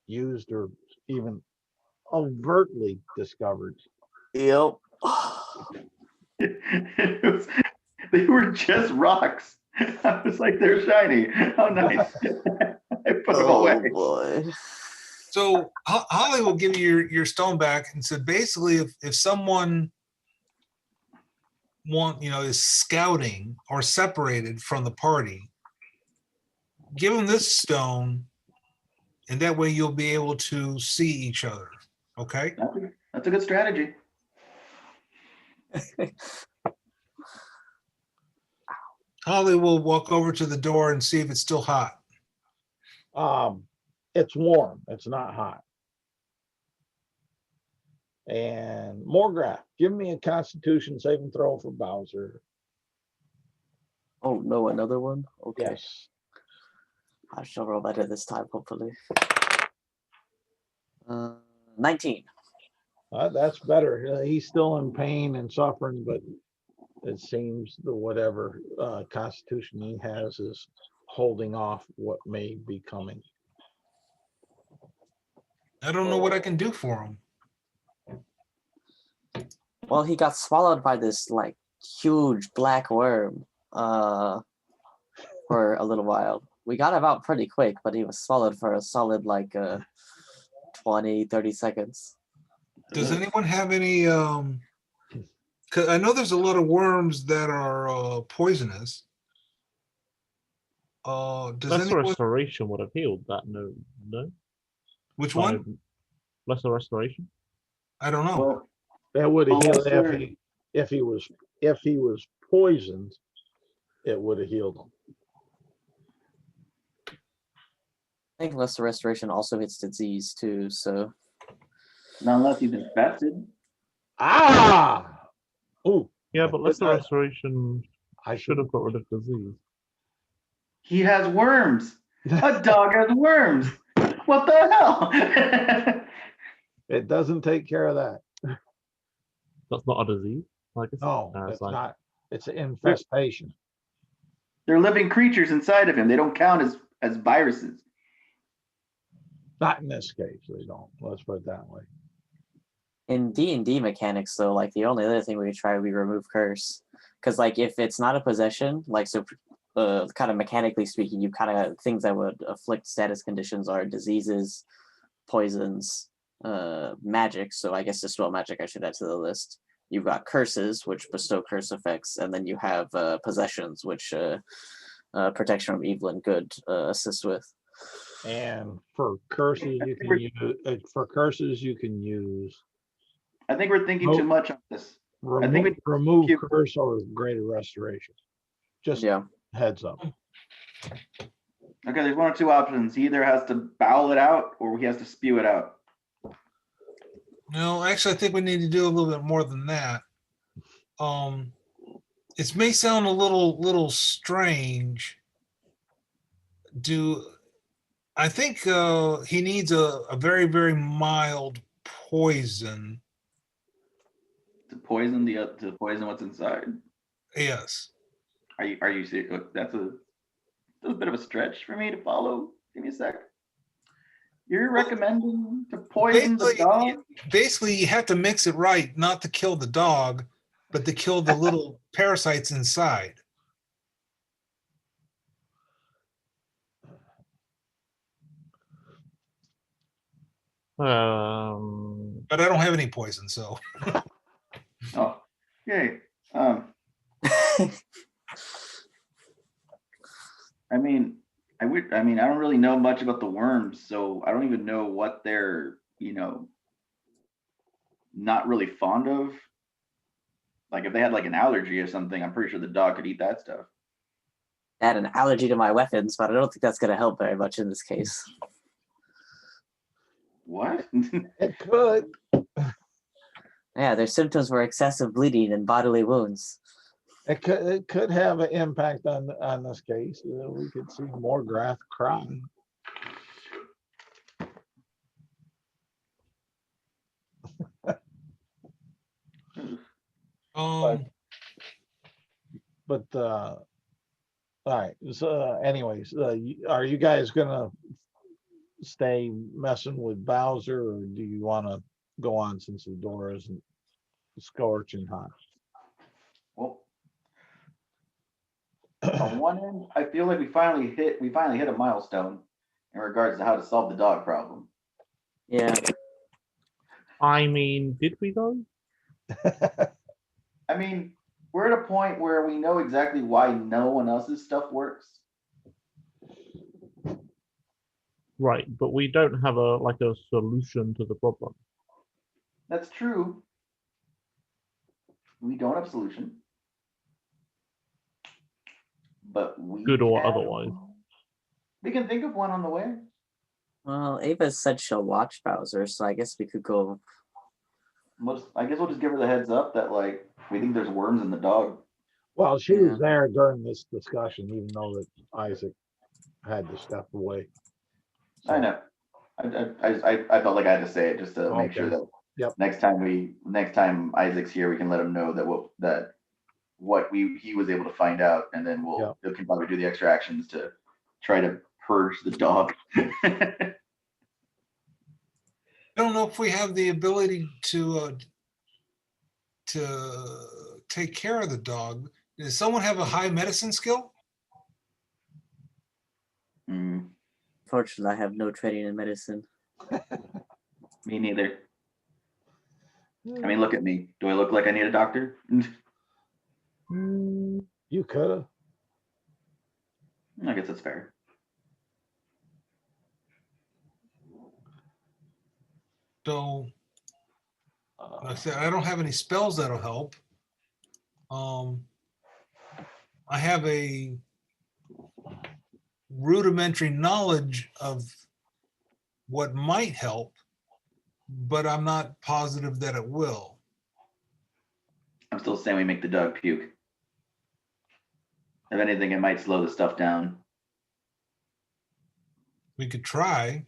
used or even overtly discovered. Yep. They were just rocks. I was like, they're shiny. How nice. I put them Oh away. boy. So Holly will give you your stone back and said, basically, if someone is scouting or separated from the party, give them this stone, and that way you'll be able to see each other. Okay. That's a good strategy. Holly will walk over to the door and see if it's still hot. It's warm. It's not hot. And Morgrath, give me a Constitution saving throw for Bowser. Oh no, another one? Okay. Yes. I shall roll better this time, hopefully. 19. That's better. He's still in pain and suffering, but it seems the whatever Constitution he has is holding off what may be coming. I don't know what I can do for him. Well, he got swallowed by this like huge black worm for a little while. We got him out pretty quick, but he was swallowed for a solid like 20-30 seconds. Does anyone have any? Because I know there's a lot of worms that are poisonous. Does Lesser anyone? Restoration would have healed that. No. Which one? Lesser Restoration. I don't know. Well, That would have healed Lesser- if he was poisoned, it would have healed him. I think Lesser Restoration also hits disease too, so not unless he's infested. Ah! Oh, Yeah, but Lesser I- Restoration I should have got rid of disease. He has worms. A dog has worms. What the hell? It doesn't take care of that. That's not a disease. Like it's No, a it's parasite. not. It's an infestation. They're living creatures inside of him. They don't count as as viruses. Not in this case, they don't. Let's put it that way. In D&D mechanics, though, like the only other thing we could try would be remove curse. Because like if it's not a possession, like so kind of mechanically speaking, you kind of things that would afflict status conditions are diseases, poisons, magic. So I guess dispel magic I should add to the list. You've got curses, which bestow curse effects, and then you have possessions, which protection from evil and good assist with. And for curses, you can use I think we're thinking too much on this. I think remove curse or greater restoration. Just Yeah. heads up. Okay, there's one or two options. He either has to bowel it out or he has to spew it out. No, actually, I think we need to do a little bit more than that. It may sound a little strange. I think he needs a very, very mild poison. To poison what's inside. Yes. Are you serious? Look, that's a bit of a stretch for me to follow. Give me a sec. You're recommending to poison the dog? Basically, you have to mix it right, not to kill the dog, but to kill the little parasites inside. But I don't have any poison, so. Oh, yay. I mean, I don't really know much about the worms, so I don't even know what they're, not really fond of. Like if they had like an allergy or something, I'm pretty sure the dog could eat that stuff. I had an allergy to my weapons, but I don't think that's going to help very much in this case. What? It could. Yeah, their symptoms were excessive bleeding and bodily wounds. It could have an impact on this case. We could see more Grath crying. But all right. So, anyways, are you guys gonna stay messing with Bowser, or do you want to go on since the door isn't scorching hot? Well, on one end, I feel like we finally hit a milestone in regards to how to solve the dog problem. Yeah. I mean, did we though? I mean, we're at a point where we know exactly why no one else's stuff works. Right, but we don't have a solution to the problem. That's true. We don't have a solution. But Good or otherwise. We can think of one on the way. Well, Ava said she'll watch Bowser, so I guess we could go. I guess we'll just give her the heads up that like we think there's worms in the dog. Well, she was there during this discussion, even though that Isaac had to step away. So, I know. I felt like I had to say it just to make sure that next time Isaac's here, we can let him know that he was able to find out, and then we can probably do the extra actions to try to purge the dog. I don't know if we have the ability to take care of the dog. Does someone have a high medicine skill? Fortunately, I have no training in medicine. Me neither. I mean, look at me. Do I look like I need a doctor? You could have. I guess that's fair. So, like I said, I don't have any spells that'll help. I have a rudimentary knowledge of what might help, but I'm not positive that it will. I'm still saying we make the dog puke. If anything, it might slow the stuff down. We could try.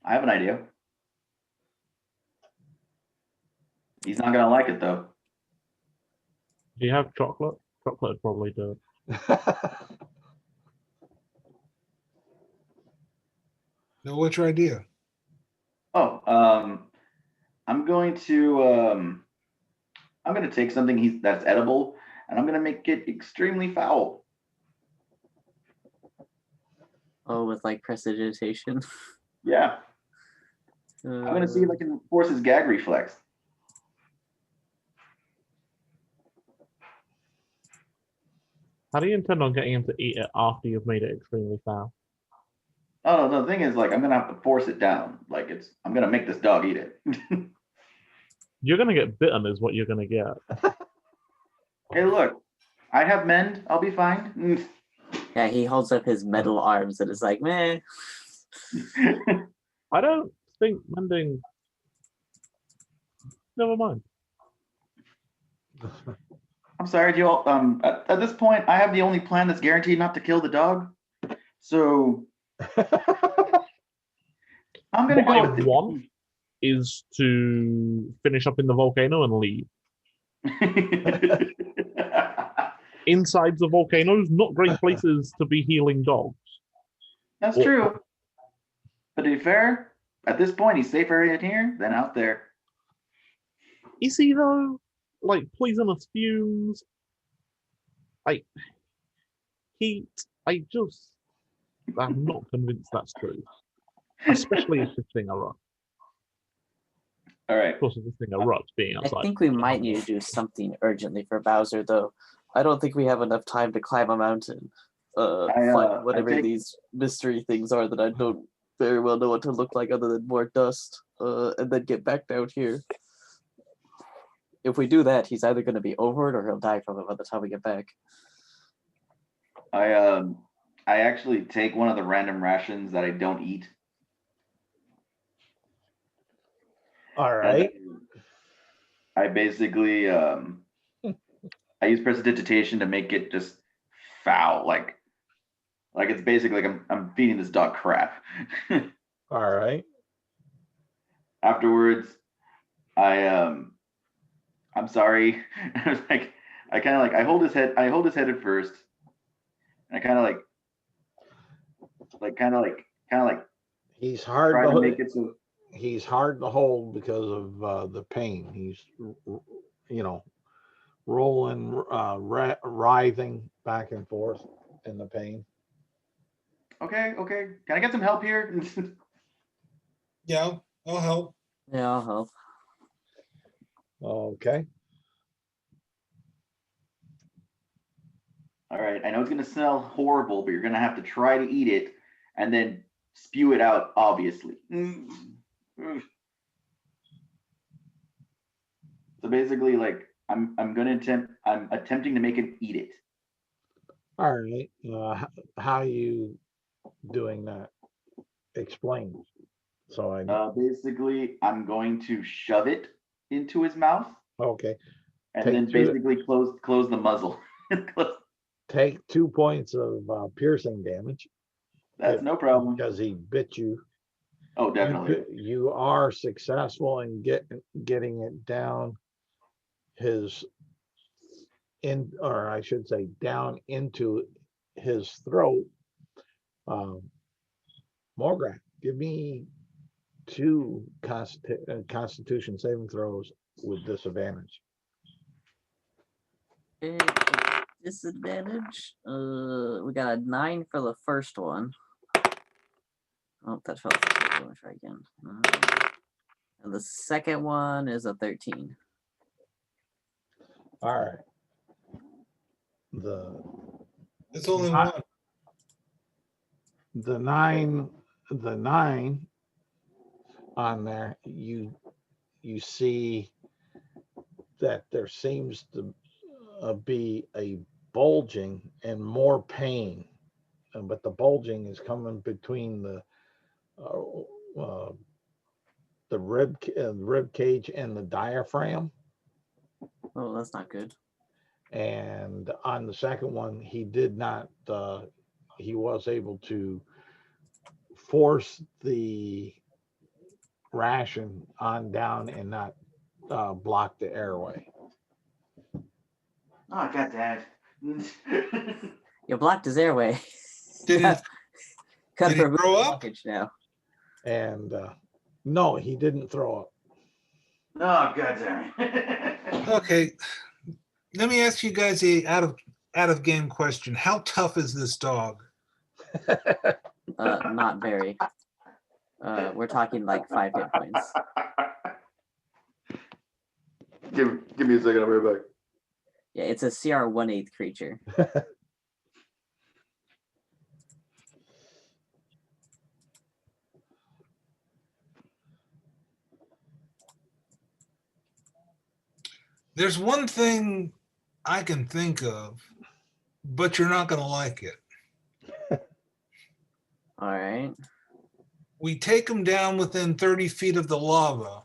I have an idea. He's not gonna like it though. Do you have chocolate? Chocolate would probably do it. No, what's your idea? Oh, I'm going to take something that's edible, and I'm gonna make it extremely foul. Oh, with like prestidigitation. Yeah, I'm gonna see if I can force his gag reflex. How do you intend on getting him to eat it after you've made it extremely foul? Oh no, the thing is, like, I'm gonna have to force it down. Like, I'm gonna make this dog eat it. You're gonna get bitten, is what you're gonna get. Hey, look, I have mend. I'll be fine. Yeah, he holds up his metal arms and is like, man. I don't think mending. Never mind. I'm sorry, do you all, at this point, I have the only plan that's guaranteed not to kill the dog. So I'm gonna What go I with want is to finish up in the volcano and leave. Inside the volcanoes, not great places to be healing dogs. That's true. But to be fair, at this point, he's safer in here than out there. Is he though? Like poisonous fumes, like heat. I'm not convinced that's true. Especially if this thing erupts. All right. Of course, if this thing erupts, being outside. I think we might need to do something urgently for Bowser, though. I don't think we have enough time to climb a mountain. Find whatever these mystery things are that I don't very well know what to look like other than more dust. And then get back down here. If we do that, he's either going to be over it or he'll die from it by the time we get back. I actually take one of the random rations that I don't eat. All right. I basically I use prestidigitation to make it just foul, like it's basically like I'm feeding this dog crap. All right. Afterwards, I'm sorry. I was like, I hold his head at first, and I kind of like He's hard try to to hold. make it so. He's hard to hold because of the pain. He's, rolling, writhing back and forth in the pain. Okay. Can I get some help here? Yeah, I'll help. Yeah, I'll help. Okay. All right. I know it's gonna smell horrible, but you're gonna have to try to eat it and then spew it out, obviously. So basically, like, I'm attempting to make him eat it. All right. How are you doing that? Explain. So I Basically, I'm going to shove it into his mouth okay. and Take then two- basically close the muzzle. Take 2 points of piercing damage That's no problem. because he bit you. Oh, definitely. You are successful in getting it down I should say down into his throat. Morgan, give me 2 Constitution saving throws with disadvantage. Disadvantage. We got a 9 for the first one. Oh, that fell. Let me try again. And the second one is a 13. All right. It's only one. The nine on there, you see that there seems to be a bulging and more pain, but the bulging is coming between the rib cage and the diaphragm. Oh, that's not good. And on the second one, he did not. He was able to force the ration on down and not block the airway. Oh, God, Dad. You blocked his airway. Did it Cut did he for throw up? blockage now. And no, he didn't throw up. Oh, God damn it. Okay, let me ask you guys a out of game question. How tough is this dog? Not very. We're talking like 5 hit points. Give me a second. I'll be right back. Yeah, it's a CR 1/8 creature. There's one thing I can think of, but you're not going to like it. All right. We take him down within 30 feet of the lava.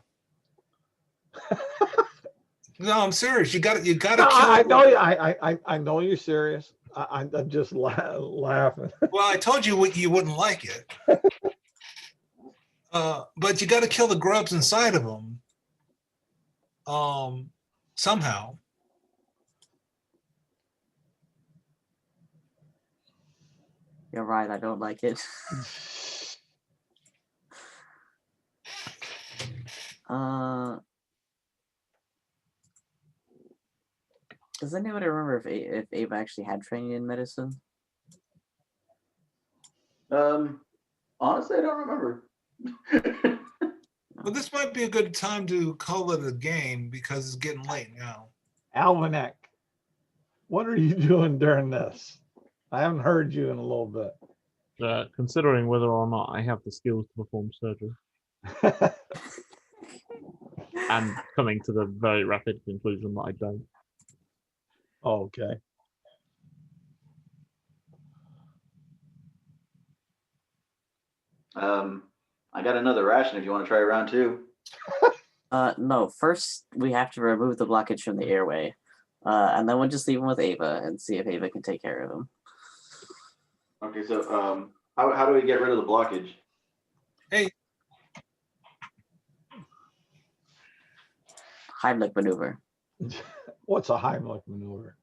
No, I'm serious. You got to No, kill I him. know you. I know you're serious. I'm just laughing. Well, I told you you wouldn't like it. But you got to kill the grubs inside of him. Somehow. You're right. I don't like it. Does anybody remember if Ava actually had training in medicine? Honestly, I don't remember. Well, this might be a good time to call it a game because it's getting late now. Alvinac, what are you doing during this? I haven't heard you in a little bit. Considering whether or not I have the skills to perform surgery, and coming to the very rapid conclusion that I don't. Okay. I got another ration if you want to try round 2. No. First, we have to remove the blockage from the airway, and then we'll just leave him with Ava and see if Ava can take care of him. Okay, so how do we get rid of the blockage? Hey, Heimlich maneuver. What's a Heimlich maneuver?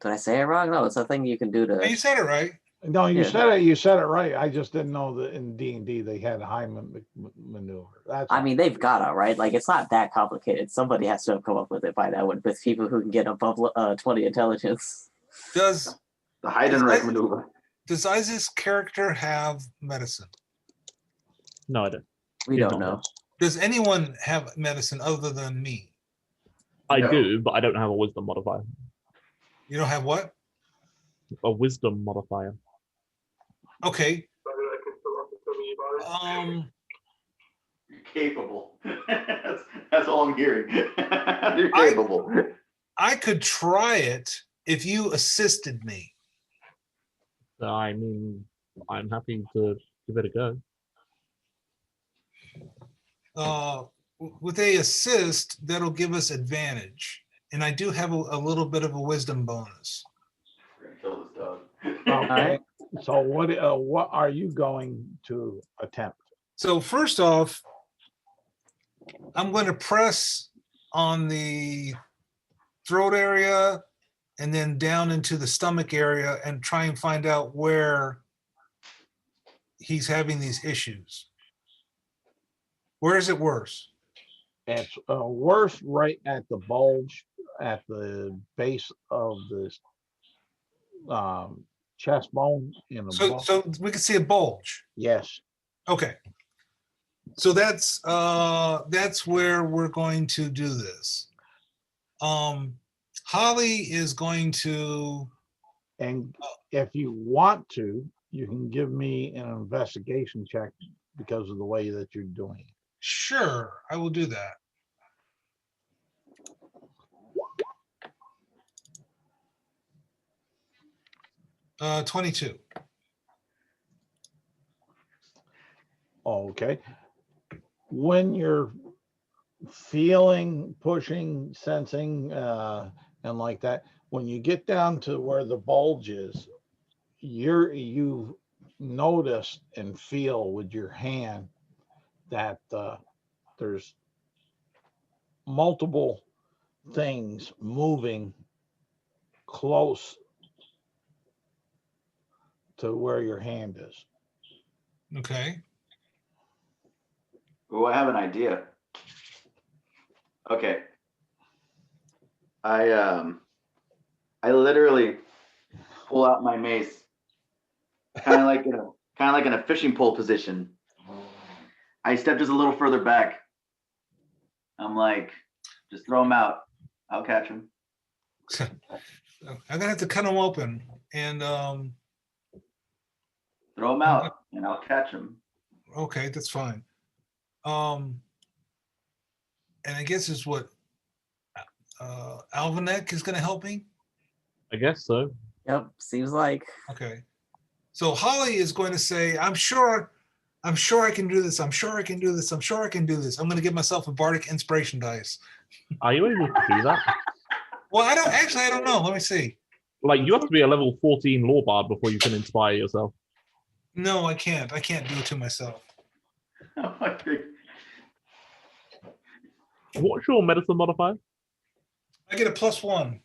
Did I say it wrong? No, it's a thing you can do to. you said it right. No, you Yeah. said it. You said it right. I just didn't know that in D&D they had a Heimlich maneuver. That's I mean, they've got to, right? Like, it's not that complicated. Somebody has to have come up with it by now with people who can get above 20 intelligence. Does The Heidenreich maneuver. Isaac's character have medicine? No, I don't. We He's don't not know. dead. Does anyone have medicine other than me? I No. do, but I don't have a wisdom modifier. You don't have what? A wisdom modifier. Okay. You're capable. that's all I'm hearing. You're capable. I could try it if you assisted me. I mean, I'm happy to give it a go. With a assist, that'll give us advantage. And I do have a little bit of a wisdom bonus. We're gonna kill this dog. okay. So what are you going to attempt? So first off, I'm going to press on the throat area and then down into the stomach area and try and find out where he's having these issues. Where is it worse? It's worse right at the bulge at the base of the chest bone in the So we can see a bulge. Yes. Okay. So that's where we're going to do this. Holly is going to. And if you want to, you can give me an investigation check because of the way that you're doing it. Sure, I will do that. Uh, 22. Okay. When you're feeling, pushing, sensing, and like that, when you get down to where the bulge is, you notice and feel with your hand that there's multiple things moving close to where your hand is. Okay. Oh, I have an idea. Okay. I literally pull out my mace, kind of like in a fishing pole position. I step just a little further back. I'm like, just throw him out. I'll catch him. I'm gonna have to cut them open and Throw him out, and I'll catch him. okay, that's fine. And I guess it's what Alvanek is gonna help me. I guess so. Yep, seems like. Okay. So Holly is going to say, I'm sure I can do this. I'm sure I can do this. I'm sure I can do this. I'm going to give myself a bardic inspiration dice. Are you able to do that? Well, I don't know. Let me see. Like, you have to be a level 14 law bard before you can inspire yourself. No, I can't. I can't do it to myself. What's your medicine modifier? I get a +1.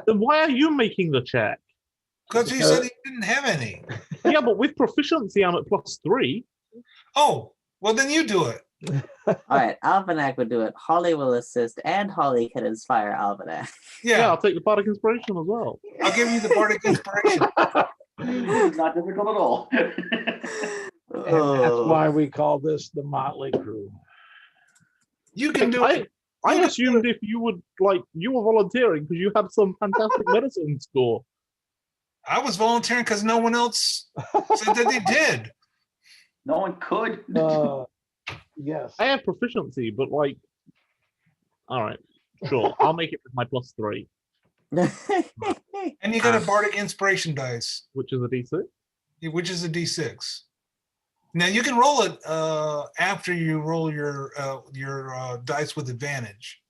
Then why are you making the check? Because he said he didn't have any. Yeah, but with proficiency, I'm at +3. Oh, well, then you do it. All right, Alvanac would do it. Holly will assist, and Holly can inspire Alvanac. Yeah, I'll take the bardic inspiration as well. I'll give you the bardic inspiration. It's not difficult at all. And that's why we call this the Motley Crew. You can do it. I assumed if you would, like, you were volunteering because you had some fantastic medicine score. I was volunteering because no one else said that they did. No one could. Yes. I have proficiency, but, like, all right, sure. I'll make it with my +3. And you got a bardic inspiration dice, Which is a D6? which is a D6. Now you can roll it after you roll your dice with advantage.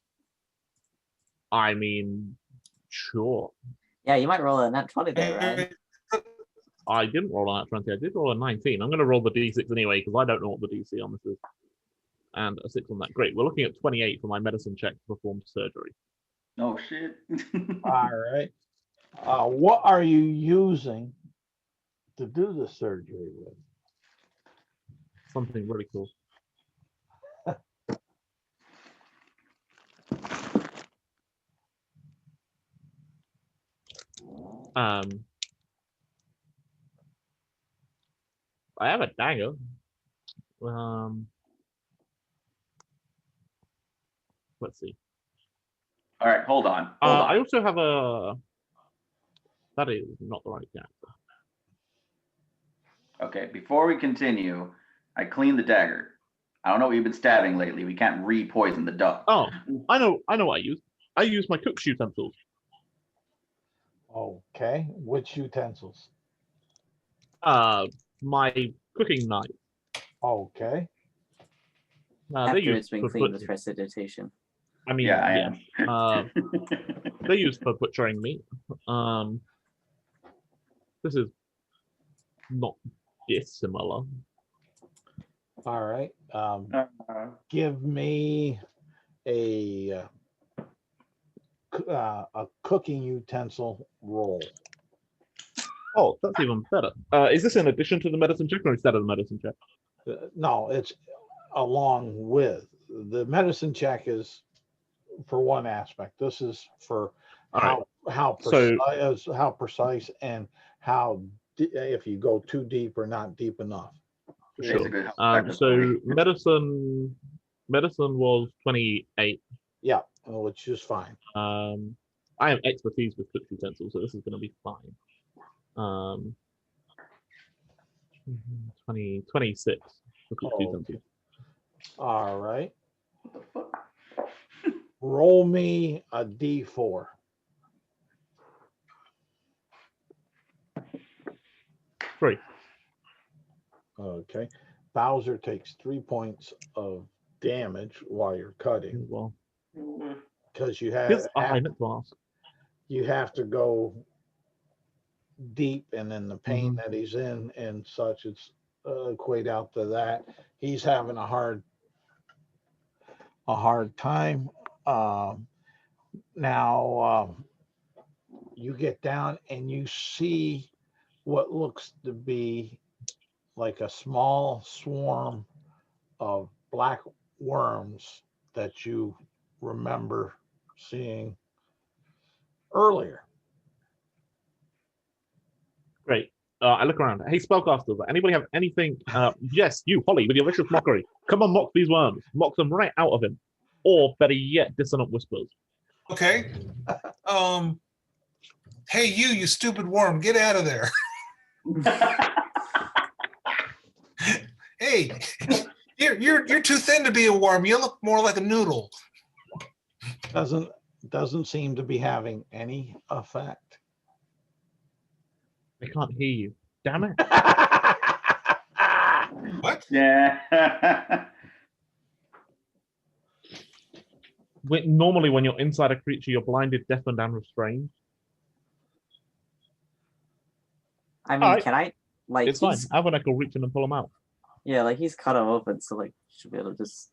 I mean, sure. Yeah, you might roll a nat 20 there, Ryan. I didn't roll on that 20. I did roll a 19. I'm going to roll the D6 anyway because I don't know what the DC on this is. And a 6 on that. Great. We're looking at 28 for my medicine check to perform surgery. Oh, shit. All right. What are you using to do the surgery with? Something really cool. I have a dagger. Let's see. All right, hold on. I also have a. That is not the right dagger. Okay, before we continue, I cleaned the dagger. I don't know what you've been stabbing lately. We can't re-poison the duck. Oh, I know what I use. I use my cook's utensils. Okay. Which utensils? My cooking knife. Okay. After They use it's been for cleaned with prestidigitation. I mean, Yeah, I yeah. am. They use for butchering meat. This is not dissimilar. All right. Give me a cooking utensil roll. Oh, that's even better. Is this in addition to the medicine check or instead of the medicine check? No, it's along with. The medicine check is for one aspect. This is for how precise and how if you go too deep or not deep enough. Sure. So medicine was 28. Yeah, which is fine. I have expertise with cooked utensils, so this is going to be fine. 26 for cooked utensils. All right. Roll me a D4. 3. Okay. Bowser takes 3 points of damage while you're cutting. Well, because you have I meant to ask. You have to go deep, and then the pain that he's in and such, it's equate out to that. He's having a hard time. Now you get down and you see what looks to be like a small swarm of black worms that you remember seeing earlier. Great. I look around. Hey, spellcasters, anybody have anything? Yes, you, Holly, with your vicious mockery. Come on, mock these worms. Mock them right out of him. Or better yet, dissonant whispers. Okay. Hey, you stupid worm, get out of there. Hey, you're too thin to be a worm. You look more like a noodle. Doesn't seem to be having any effect. I can't hear you. Damn it. What? Yeah. Normally, when you're inside a creature, you're blinded, deafened, and restrained. I mean, Alright. can I like? It's fine. He's, Avanek will reach in and pull them out. yeah, like he's cut him open, so like should be able to just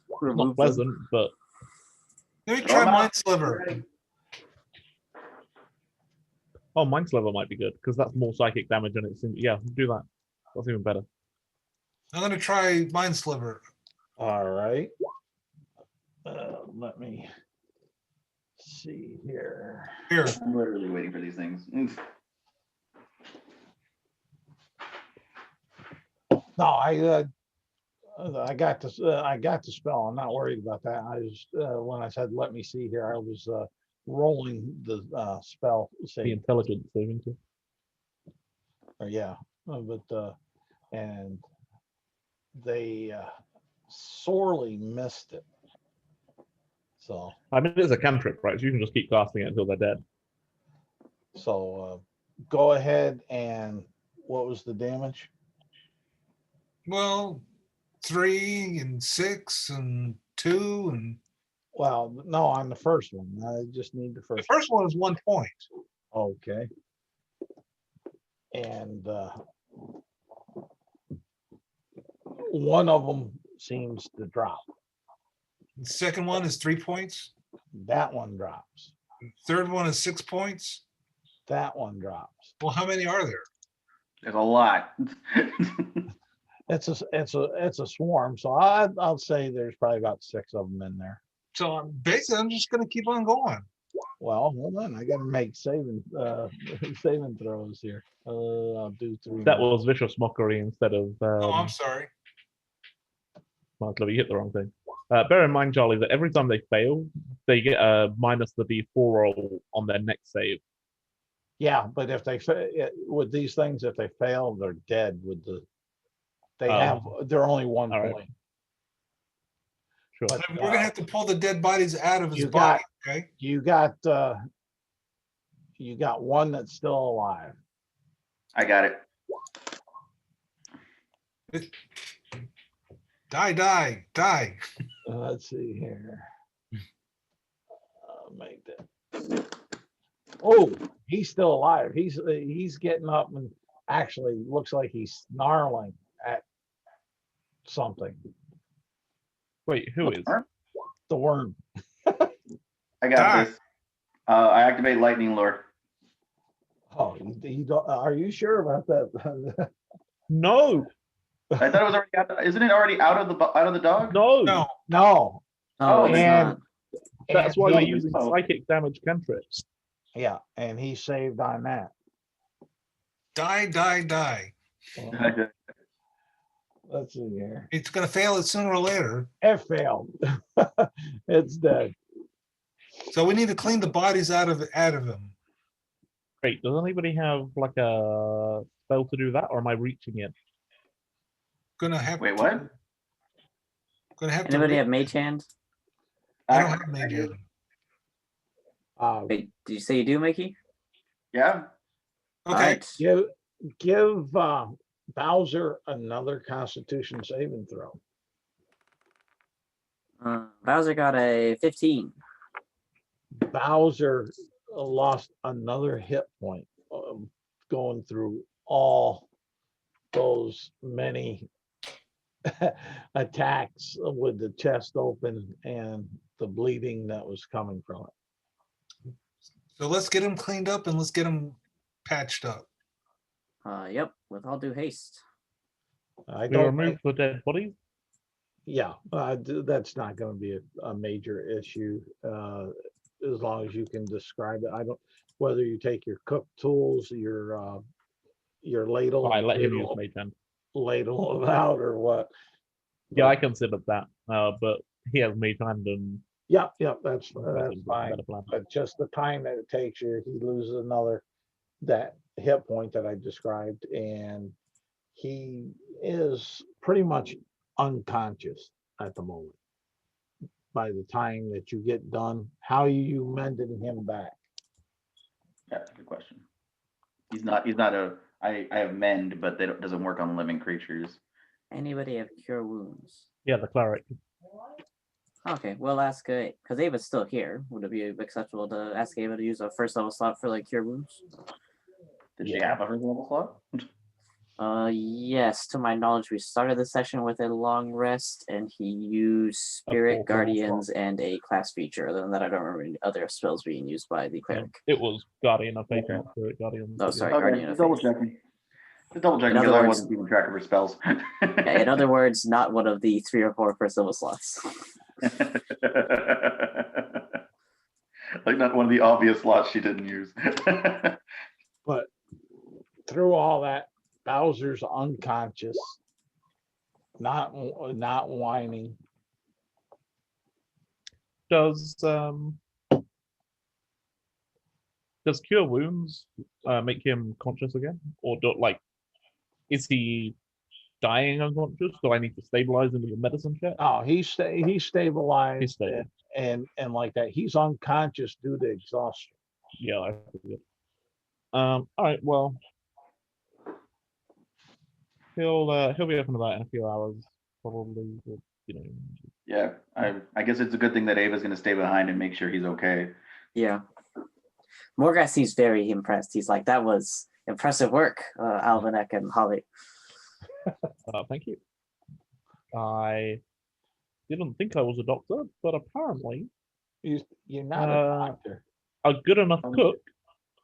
It's remove not them. pleasant, but Let me try Mind Sliver. oh, Mind Sliver might be good because that's more psychic damage, and it's yeah, do that. That's even better. I'm gonna try Mind Sliver. All right. Let me see here. Here. I'm literally waiting for these things. No, I got this. I got the spell. I'm not worried about that. I just when I said let me see here, I was rolling the spell The save. intelligence saving too. Yeah, but and they sorely missed it. So I mean, it's a cantrip, right? So you can just keep casting it until they're dead. go ahead and what was the damage? Well, 3 and 6 and 2 and Well, no, on the first one. I just need the the first. first one is 1 point. Okay. And one of them seems to drop. The second one is 3 points. That one drops. Third one is 6 points. That one drops. Well, how many are there? There's a lot. It's a swarm, so I'll say there's probably about 6 of them in there. So basically, I'm just going to keep on going. Well, hold on, I got to make saving throws here. I'll do 3. That more. was vicious mockery instead of. Oh, I'm sorry. Mind Sliver, you hit the wrong thing. Bear in mind, Charlie, that every time they fail, they get a minus the D4 roll on their next save. Yeah, but if they with these things, if they fail, they're dead. With the they're only 1 All right. point. Sure. But, We're going to have to pull the dead bodies out of his you body. got- Okay. You got one that's still alive. I got it. Die. Let's see here. I'll make that. Oh, he's still alive. He's getting up and actually looks like he's snarling at something. Wait, who is? The worm. I got Die. this. I activate Lightning Lure. Oh, you don't, are you sure about that? No, I thought it was already out. Isn't it already out of the dog? no. No. No. Oh, Oh, it's and- not. That's And why we're he- using psychic damage cantrips. Yeah, and he saved on that. Die. So, let's see here. It's going to fail it sooner or later. It failed. It's dead. So we need to clean the bodies out of him. Great. Does anybody have like a spell to do that, or am I reaching it? Gonna have Wait, to, what? Gonna have Anybody to. have mage hand? I don't have mage hand. Wait, did you say you do, Mickey? Yeah. Okay. Alright. Give Bowser another Constitution saving throw. Bowser got a 15. Bowser lost another hit point going through all those many attacks with the chest open and the bleeding that was coming from it. So let's get him cleaned up and let's get him patched up. Yep, with all due haste. I We don't. remove the dead bodies. Yeah, that's not going to be a major issue as long as you can describe it. I don't whether you take your cook tools, your ladle, I and let him use mage hand. ladle it out or what. Yeah, I considered that, but he has mage hand and Yeah, that's seems like a fine. better plan. But just the time that it takes you, he loses another that hit point that I described, and he is pretty much unconscious at the moment. By the time that you get done, how you mending him back? Yeah, that's a good question. He's not a. I have mend, but that doesn't work on living creatures. Anybody have cure wounds? Yeah, the cleric. Okay, we'll ask because Ava's still here. Would it be acceptable to ask Ava to use a first level slot for like cure wounds? Did she have a first level slot? Yes, to my knowledge, we started the session with a long rest, and he used Spirit fourth level Guardians and a class feature. Other than that, I don't remember any other spells being used by the cleric. It was Guardian of Faith, Okay. not Spirit Guardian. Oh, sorry, Okay, Guardian of just double Faith. checking. Just double checking In because other I words- wasn't keeping track of her spells. Yeah, in other words, not one of the 3 or 4 first level slots. Like not one of the obvious slots she didn't use. But through all that, Bowser's unconscious, not whining. Does cure wounds make him conscious again, or is he dying unconscious? Do I need to stabilize him with a medicine check? Oh, he's stabilized. He's stable. and like that. He's unconscious due to exhaustion. Yeah, I figured. All right. Well, he'll be up and about in a few hours, probably. You know. Yeah, I guess it's a good thing that Ava's gonna stay behind and make sure he's okay. Yeah. Morgas seems very impressed. He's like, that was impressive work, Alvanek and Holly. Thank you. I didn't think I was a doctor, but apparently You're not a doctor. a good enough cook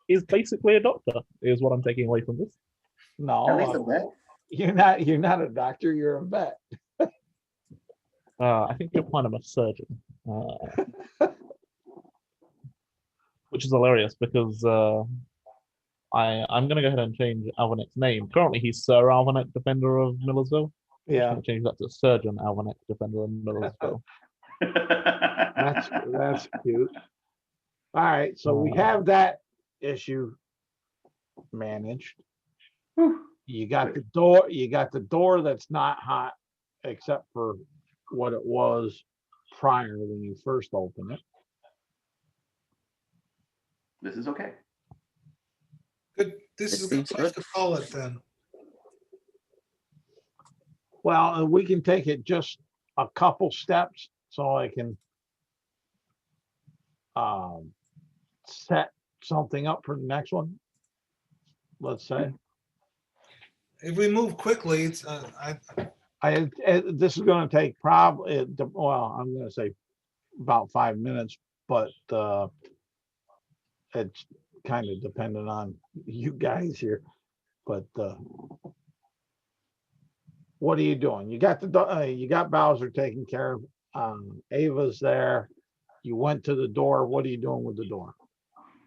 is basically a doctor, is what I'm taking away from this. No, At least a vet. you're not a doctor. You're a vet. I think you'll find him a surgeon. Which is hilarious because I'm going to go ahead and change Alvanek's name. Currently, he's Sir Alvanek, Defender of Millersville. Yeah, I'm going to change that to Surgeon Alvanek, Defender of Millersville. that's cute. All right, so we have that issue managed. You got the door. You got the door that's not hot, except for what it was prior when you first opened it. This is okay. Good. This This is a good seems place good. to call it then. Well, we can take it just a couple steps so I can set something up for the next one. Let's say If we move quickly, it's this is going to take probably well, I'm going to say about 5 minutes, but it's kind of dependent on you guys here. But what are you doing? You got you got Bowser taken care of. Ava's there. You went to the door. What are you doing with the door?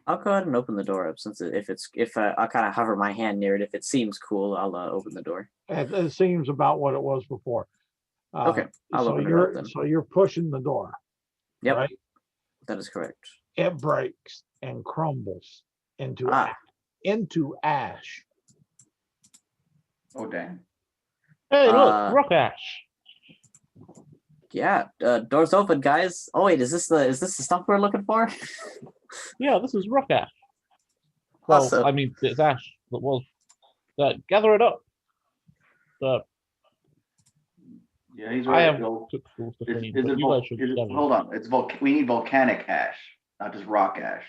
I'll go ahead and open the door up since if I'll kind of hover my hand near it. If it seems cool, I'll open the door. It seems about what it was before. Okay, I'll so open it you're up then. so you're pushing the door. Yep, Right? that is correct. It breaks and crumbles into ash. Oh dang. Hey, look, Uh, rock ash. Yeah, doors open, guys. Oh wait, is this the stuff we're looking for? Yeah, this is rock ash. Well, Awesome. I mean, it's ash that was. Gather it up. Yeah, he's I right. have Bill. cooked tools to Is clean, it but you guys should gather. hold on. It's we need volcanic ash, not just rock ash.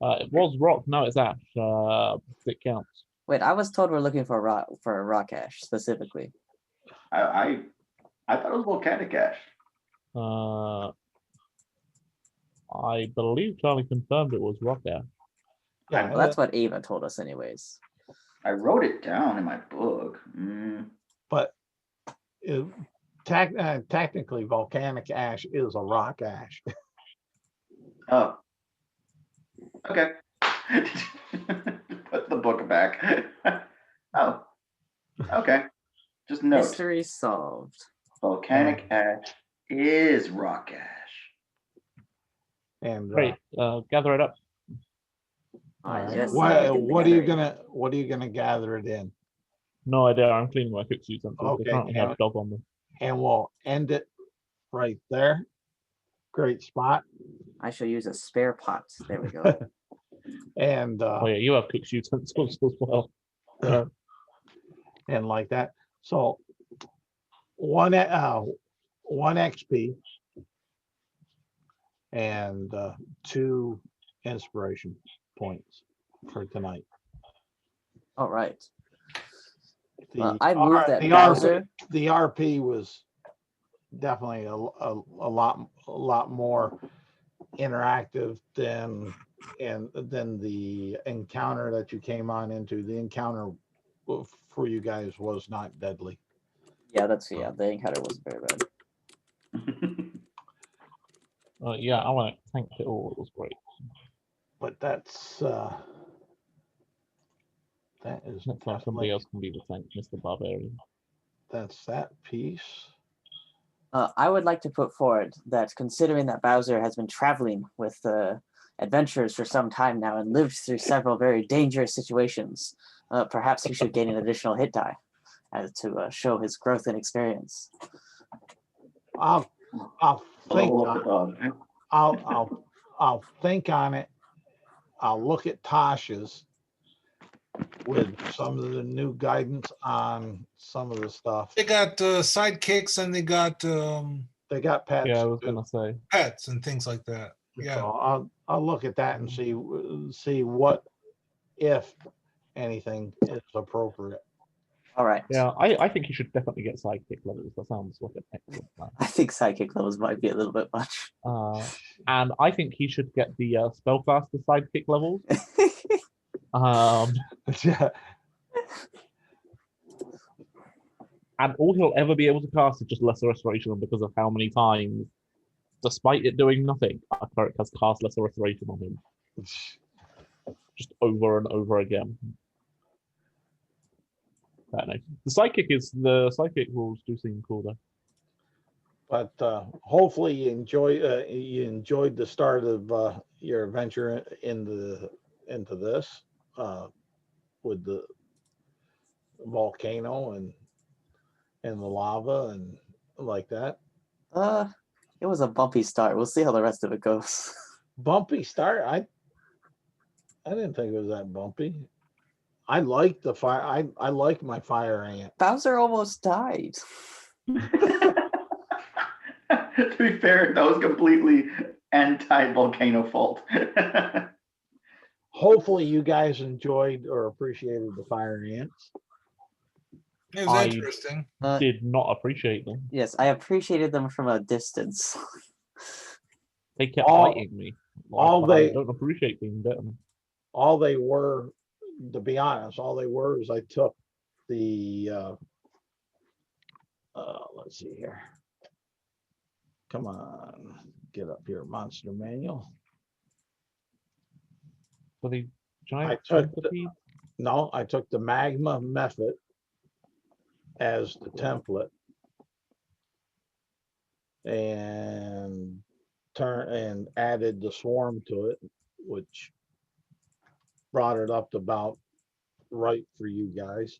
It was rock, now it's ash. It counts. Wait, I was told we're looking for a rock ash specifically. I thought it was volcanic ash. I believe Charlie confirmed it was rock ash. Yeah, Well, that's what Ava told us, anyways. I wrote it down in my book. But it, technically, volcanic ash is a rock ash. Oh. Okay. Put the book back. Oh. Okay. Just note. Mystery solved. Volcanic ash is rock ash. And Great. Gather it up. Yes. what are you gonna gather it in? No idea. I'm cleaning my cook's utensils. Okay, They currently have dog on them. And we'll end it right there. Great spot. I shall use a spare pot. There we go. And Oh yeah, you have cook's utensils as well. and like that. So one XP and 2 inspiration points for tonight. All right. The, I moved that the Bowser. The RP was definitely a lot more interactive than the encounter that you came on into. The encounter for you guys was not deadly. Yeah, the encounter wasn't very bad. Yeah, I want to thank it all. It was great. But that's that is Next time somebody else can be the thank Mr. Barbarian. That's that piece. I would like to put forward that considering that Bowser has been traveling with adventurers for some time now and lived through several very dangerous situations, perhaps he should gain an additional hit die to show his growth and experience. I'll think Oh, I'll think on it. I'll look at Tasha's with some of the new guidance on some of the stuff. They got sidekicks and they got They got pets. Yeah, I was too. gonna say. pets and things like that. Yeah. So I'll look at that and see what, if anything, is appropriate. All right. Yeah, I think you should definitely get sidekick levels. That sounds like an excellent plan. I think psychic levels might be a little bit much. And I think he should get the spellcaster sidekick levels. Yeah. And all he'll ever be able to cast is just Lesser Restoration because of how many times, despite it doing nothing, our cleric has cast Lesser Restoration on him. Just over and over again. I don't know. The psychic rules do seem cool though. But hopefully you enjoyed the start of your adventure into this with the volcano and the lava and like that. It was a bumpy start. We'll see how the rest of it goes. Bumpy start. I didn't think it was that bumpy. I like the fire. I like my fire ant. Bowser almost died. To be fair, that was completely anti-volcano fault. Hopefully you guys enjoyed or appreciated the fire ants. It was I- interesting. Did not appreciate them. Yes, I appreciated them from a distance. They kept All- fighting me. all I they- don't appreciate being bitten. All they were, to be honest, all they were is I took the let's see here. Come on, get up here, monster manual. Were they giant took the- centipedes? No, I took the magma method as the template and added the swarm to it, which brought it up to about right for you guys.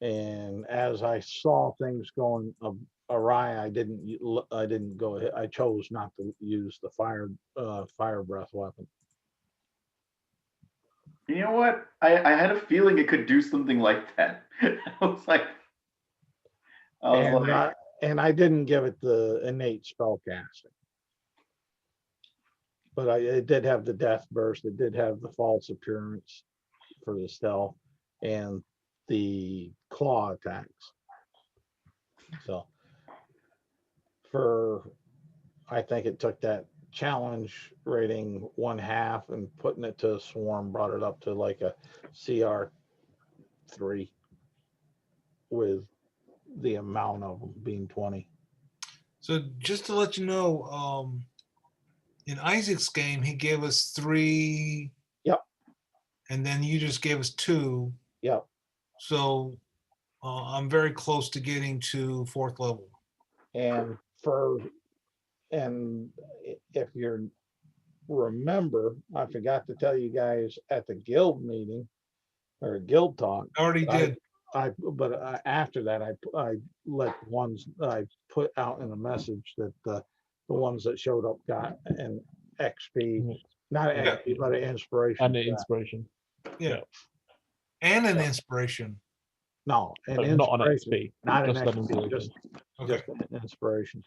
And as I saw things going awry, I didn't go ahead. I chose not to use the fire breath weapon. You know what? I had a feeling it could do something like that. I was like, And I didn't give it the innate spell casting. But it did have the death burst. It did have the false appearance for the stealth and the claw attacks. So I think it took that challenge rating 1/2 and putting it to a swarm brought it up to like a CR3 with the amount of them being 20. So just to let you know, in Isaac's game, he gave us 3. Yep. And then you just gave us 2. Yep. So I'm very close to getting to 4th level. And if you remember, I forgot to tell you guys at the guild meeting or guild talk. I already did. After that, I let ones I put out in a message that the ones that showed up got an XP, not an Yeah. XP, but an inspiration. And the for that. inspiration. Yeah. And an inspiration. No, an But not an inspiration, XP. not an Just an XP, inspiration. Okay. just an inspiration.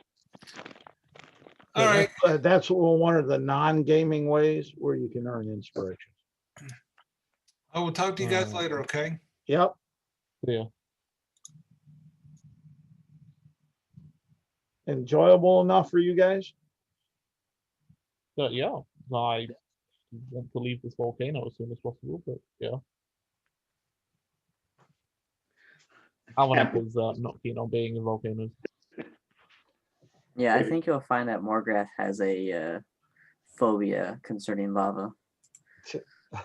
All right. That's one of the non-gaming ways where you can earn inspiration. I will talk to you guys later, okay? Yep. Yeah. Enjoyable enough for you guys? Yeah. I want to leave this volcano as soon as possible, but yeah. Almanac is not keen on being in volcanoes. Yeah, I think you'll find that Morgrath has a phobia concerning lava.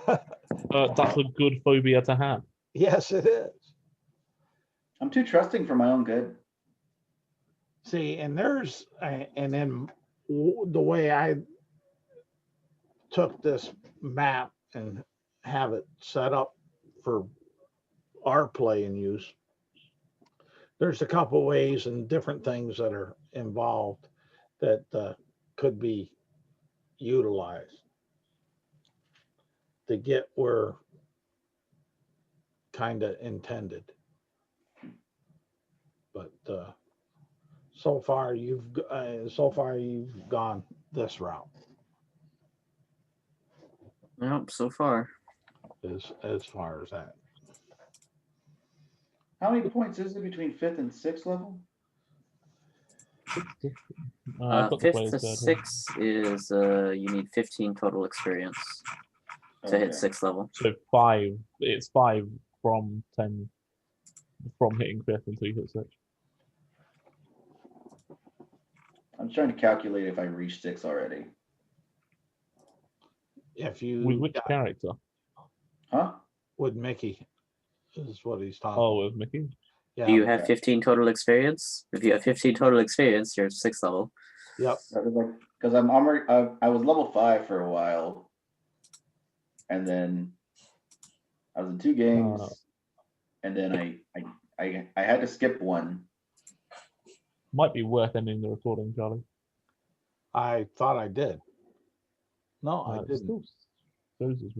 That's a good phobia to have. Yes, it is. I'm too trusting for my own good. See, and then the way I took this map and have it set up for our play and use, there's a couple ways and different things that are involved that could be utilized to get where kind of intended. But so far you've gone this route Nope, so far. as far as that. How many points is it between 5th and 6th level? I've got the 5th players to there. 6th is you need 15 total experience to hit Okay. 6th level. So 5. It's 5 from 10 from hitting 5th until you hit 6. I'm trying to calculate if I reached 6 already. If you With which character? Huh? with Mickey is what he's talking. Oh, with Micky. Yeah. Do you have 15 total experience? If you have 15 total experience, you're 6th level. Yep. Because I'm already, I was level 5 for a while, and then I was in 2 games, and then I had to skip one. Might be worth ending the recording, Charlie. I thought I did. No, I It didn't. still shows as